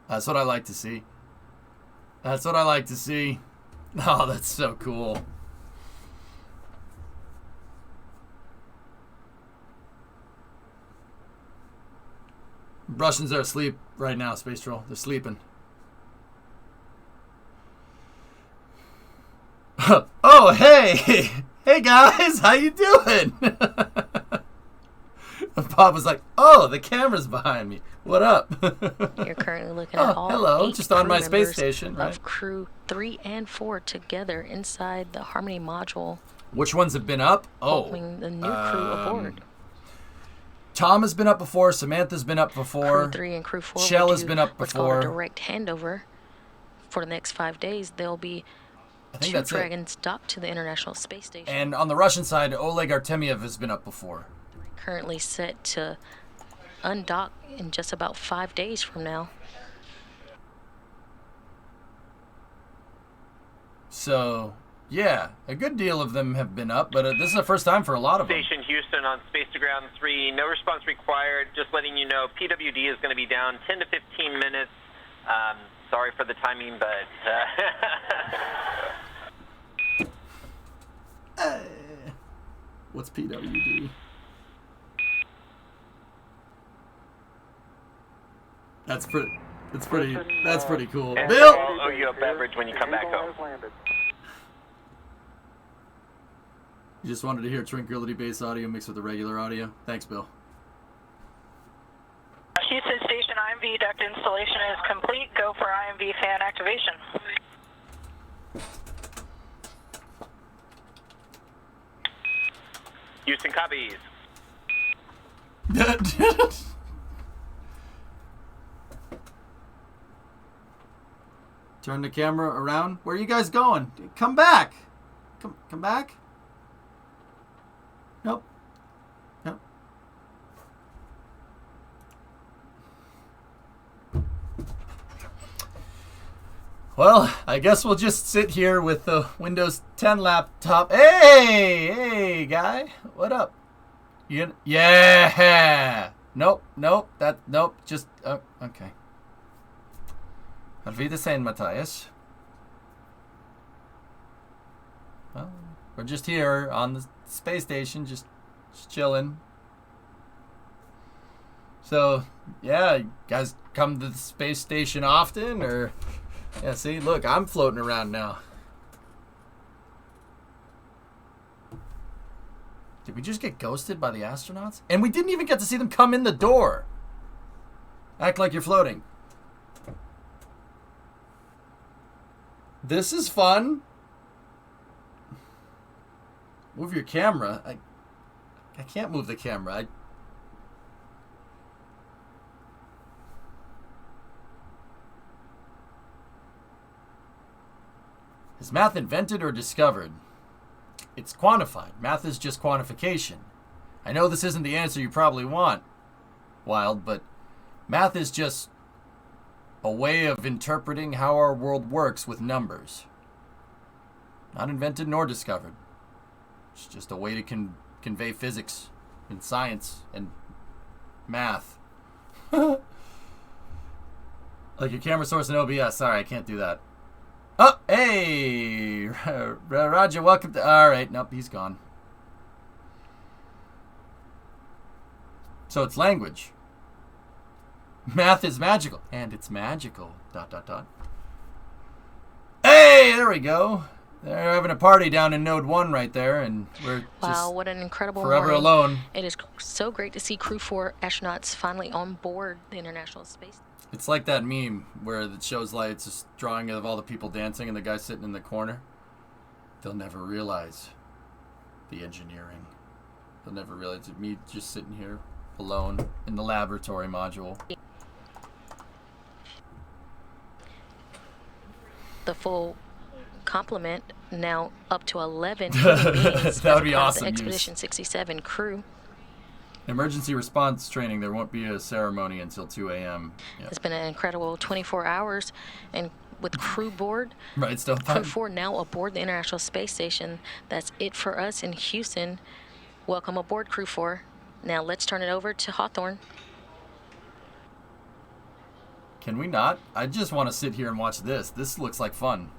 That's what I like to see. That's what I like to see. Oh, that's so cool. Russians are asleep right now, Space Troll. They're sleeping. Oh, hey! Hey, guys! How you doing? Bob was like, oh, the camera's behind me. What up? You're currently looking at all hello. 8 Just on crew my space members station, right? of Crew 3 and 4 together inside the Harmony module, Which ones have been up? Oh. welcoming the new crew aboard. Tom has been up before. Samantha's been up before. Crew 3 and Crew 4 will Shell has do been up what's called a before. direct handover. For the next 5 days, there'll be I think 2 that's it. Dragons docked to the International Space Station. And on the Russian side, Oleg Artemiev has been up before. Currently set to undock in just about 5 days from now. So, yeah, a good deal of them have been up, but this is the first time for a lot of them. Station Houston on Space to Ground 3. No response required. Just letting you know, PWD is going to be down 10 to 15 minutes. Sorry for the timing, but... What's PWD? That's pretty cool. And Bill! I'll owe you a beverage when you come back home. You just wanted to hear Tranquility Base audio mixed with the regular audio? Thanks, Bill. Houston Station IMV duct installation is complete. Go for IMV fan activation. Houston copies. Turn the camera around. Where are you guys going? Come back. Come back. Nope. Nope. Well, I guess we'll just sit here with the Windows 10 laptop. Hey, guy. What up? Yeah. Nope. Just, okay. Auf Wiedersehen, Matthias. Well, we're just here on the space station, just chilling. So, yeah, you guys come to the space station often, or... Yeah, see, look, I'm floating around now. Did we just get ghosted by the astronauts? And we didn't even get to see them come in the door. Act like you're floating. This is fun. Move your camera. I can't move the camera. Is math invented or discovered? It's quantified. Math is just quantification. I know this isn't the answer you probably want, Wild, but math is just a way of interpreting how our world works with numbers. Not invented nor discovered. It's just a way to convey physics and science and math. Like your camera source in OBS. Sorry, I can't do that. Oh, hey! Roger, welcome to... Alright, nope, he's gone. So it's language. Math is magical. And it's magical. ... Hey, there we go. They're having a party down in Node 1 right there, and we're just what an incredible forever morning. alone. It is so great to see Crew 4 astronauts finally on board the International Space. It's like that meme where it shows like it's just drawing of all the people dancing and the guy sitting in the corner. They'll never realize the engineering. They'll never realize it. Me just sitting here alone in the laboratory module. The full complement now up to 11 human beings That would be as a part of awesome the news. Expedition 67 crew. Emergency response training. There won't be a ceremony until 2 a.m. Yeah. It's been an incredible 24 hours, and with crew board, Right, still Crew fun. 4 now aboard the International Space Station. That's it for us in Houston. Welcome aboard, Crew 4. Now let's turn it over to Hawthorne. Can we not? I just want to sit here and watch this. This looks like fun.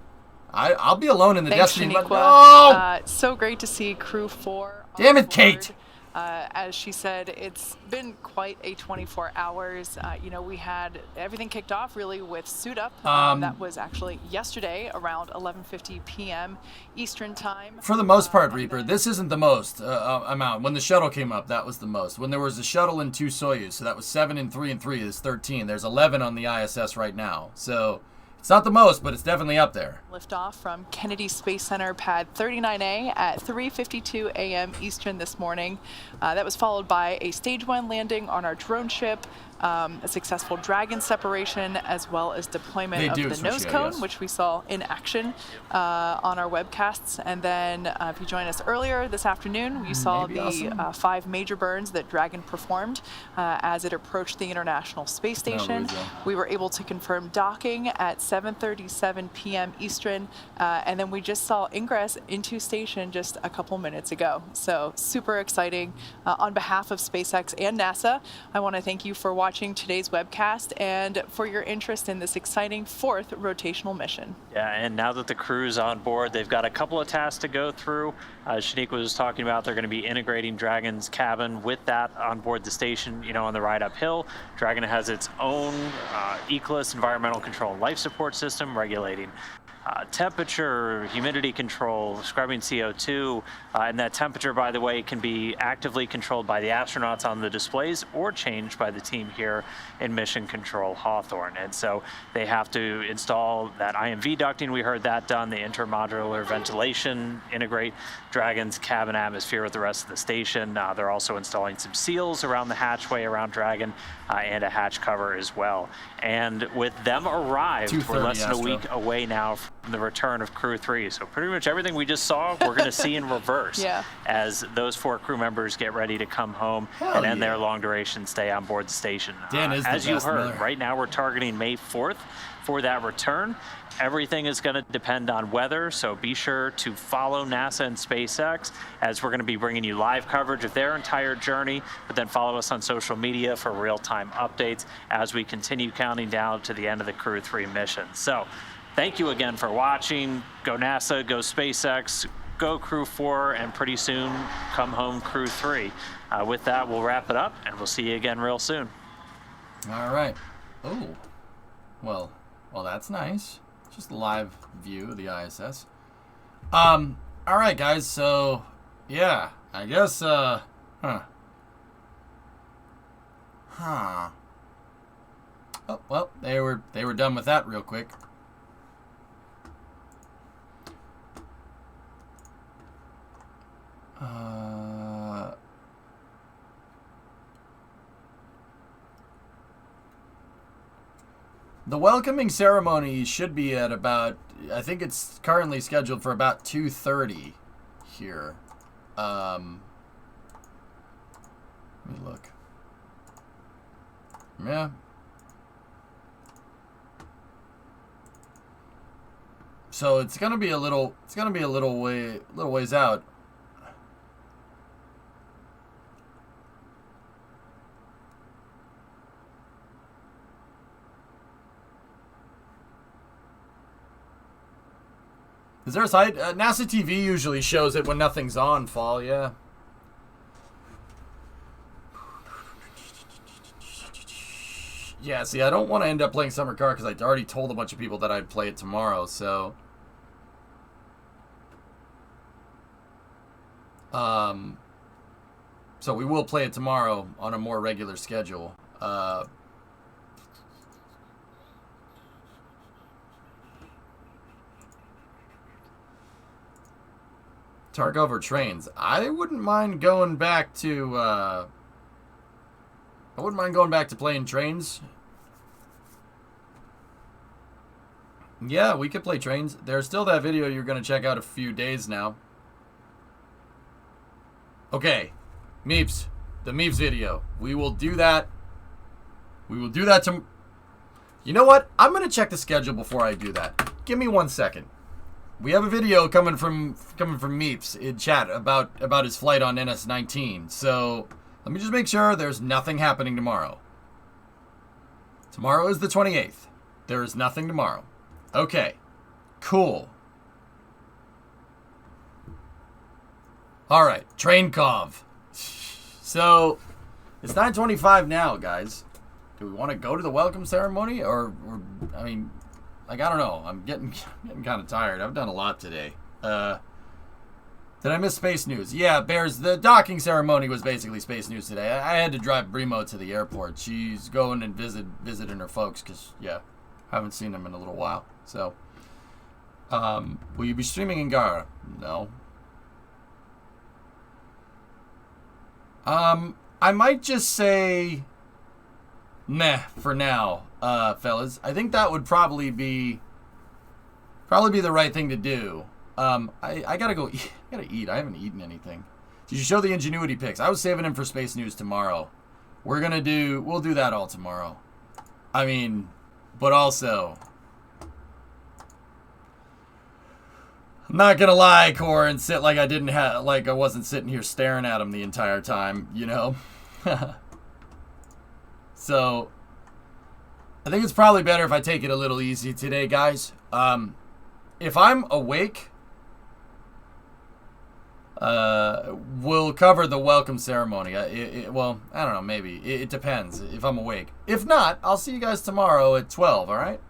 I'll be alone in the Thanks, Destiny. Shaniqua. No! So great to see Crew 4 on Damn it, board. Kate! As she said, it's been quite a 24 hours. You know, we had everything kicked off really with Suit Up. That was actually yesterday around 11:50 p.m. Eastern Time. For the most part, Reaper, this isn't the most amount. When the shuttle came up, that was the most. When there was a shuttle and 2 Soyuz, so that was 7 and 3 and 3 is 13. There's 11 on the ISS right now. So it's not the most, but it's definitely up there. Liftoff from Kennedy Space Center Pad 39A at 3:52 a.m. Eastern this morning. That was followed by a Stage 1 landing on our drone ship, a successful Dragon separation, as well as deployment of the nose cone, yes. which we saw in action on our webcasts. And then if you joined us earlier this afternoon, you saw Maybe the awesome. 5 major burns that Dragon performed as it approached the International Space Station. Rizzo. We were able to confirm docking at 7:37 p.m. Eastern, and then we just saw ingress into station just a couple minutes ago. So super exciting. On behalf of SpaceX and NASA, I want to thank you for watching today's webcast and for your interest in this exciting 4th rotational mission. Yeah, and now that the crew's on board, they've got a couple of tasks to go through. Shaniqua was talking about they're going to be integrating Dragon's cabin with that on board the station, you know, on the ride uphill. Dragon has its own ECLS environmental control and life support system regulating temperature, humidity control, scrubbing CO2, and that temperature, by the way, can be actively controlled by the astronauts on the displays or changed by the team here in Mission Control Hawthorne. And so they have to install that IMV ducting. We heard that done, the intermodular ventilation, integrate Dragon's cabin atmosphere with the rest of the station. They're also installing some seals around the hatchway around Dragon and a hatch cover as well. And with them arrived, we're less than a week away now from the return of Crew 3. So pretty much everything we just saw, we're going to see in reverse as those 4 crew members get ready to come home and end their long duration stay on board the station. As you heard, right now we're targeting May 4th for that return. Everything is going to depend on weather, so be sure to follow NASA and SpaceX as we're going to be bringing you live coverage of their entire journey, but then follow us on social media for real-time updates as we continue counting down to the end of the Crew 3 mission. So thank you again for watching. Go NASA, go SpaceX, go Crew 4, and pretty soon come home Crew 3. With that, we'll wrap it up, and we'll see you again real soon. All right. Oh, well, that's nice. Just a live view of the ISS. All right, guys. So, yeah, I guess, Oh, well, they were done with that real quick. The welcoming ceremony should be at about, I think it's currently scheduled for about 2:30 here. Let me look. Yeah. So it's gonna be a little ways out. Is there a site? NASA TV usually shows it when nothing's on, Fall, yeah. Yeah, see, I don't want to end up playing Summer Car because I already told a bunch of people that I'd play it tomorrow, so... So we will play it tomorrow on a more regular schedule. Tarkov or trains? I wouldn't mind going back to, playing trains. Yeah, we could play trains. There's still that video you're going to check out a few days now. Okay, Meeps. The Meeps video. We will do that. We will do that You know what? I'm going to check the schedule before I do that. Give me 1 second. We have a video coming from Meeps in chat about his flight on NS-19. So let me just make sure there's nothing happening tomorrow. Tomorrow is the 28th. There is nothing tomorrow. Okay. Cool. All right. TrainCov. So it's 9:25 now, guys. Do we want to go to the welcome ceremony or I mean, like, I don't know. I'm getting kind of tired. I've done a lot today. Did I miss space news? Yeah, Bears, the docking ceremony was basically space news today. I had to drive Brimo to the airport. She's going and visiting her folks because, yeah, haven't seen them in a little while. So, will you be streaming in Gara? No. I might just say meh for now, fellas. I think that would probably be the right thing to do. I gotta go eat. I gotta eat. I haven't eaten anything. Did you show the Ingenuity pics? I was saving them for Space News tomorrow. We'll do that all tomorrow. I mean, but also, I'm not gonna lie, Core, and sit like I wasn't sitting here staring at him the entire time, you know? So, I think it's probably better if I take it a little easy today, guys. If I'm awake, we'll cover the welcome ceremony. Well, I don't know, maybe. It depends if I'm awake. If not, I'll see you guys tomorrow at 12, all right?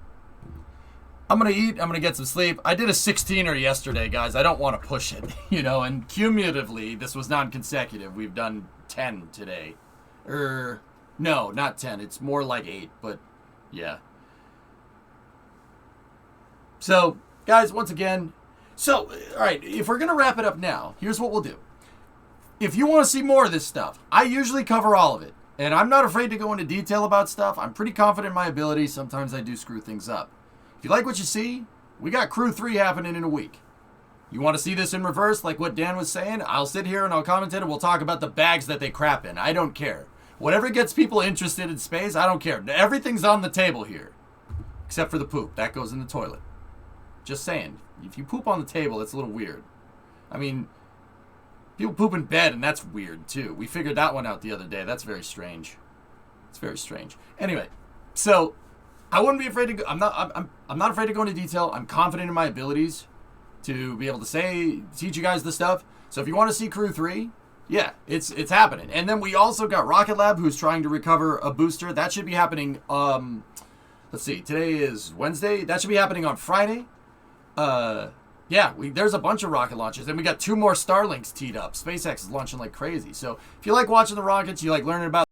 I'm going to eat. I'm going to get some sleep. I did a 16er yesterday, guys. I don't want to push it, you know, and cumulatively, this was non-consecutive. We've done 10 today. No, not 10. It's more like 8, but yeah. So, guys, once again, all right, if we're going to wrap it up now, here's what we'll do. If you want to see more of this stuff, I usually cover all of it, and I'm not afraid to go into detail about stuff. I'm pretty confident in my ability. Sometimes I do screw things up. If you like what you see, we got Crew 3 happening in a week. You want to see this in reverse, like what Dan was saying? I'll sit here and I'll commentate and we'll talk about the bags that they crap in. I don't care. Whatever gets people interested in space, I don't care. Everything's on the table here. Except for the poop. That goes in the toilet. Just saying. If you poop on the table, it's a little weird. I mean, people poop in bed, and that's weird, too. We figured that one out the other day. That's very strange. It's very strange. Anyway, so I wouldn't be afraid to go. I'm not afraid to go into detail. I'm confident in my abilities to be able to teach you guys this stuff. So if you want to see Crew 3, yeah, it's happening. And then we also got Rocket Lab, who's trying to recover a booster. That should be happening, let's see, today is Wednesday. That should be happening on Friday. Yeah, there's a bunch of rocket launches. And we got 2 more Starlinks teed up. SpaceX is launching like crazy. So if you like watching the rockets, you like learning about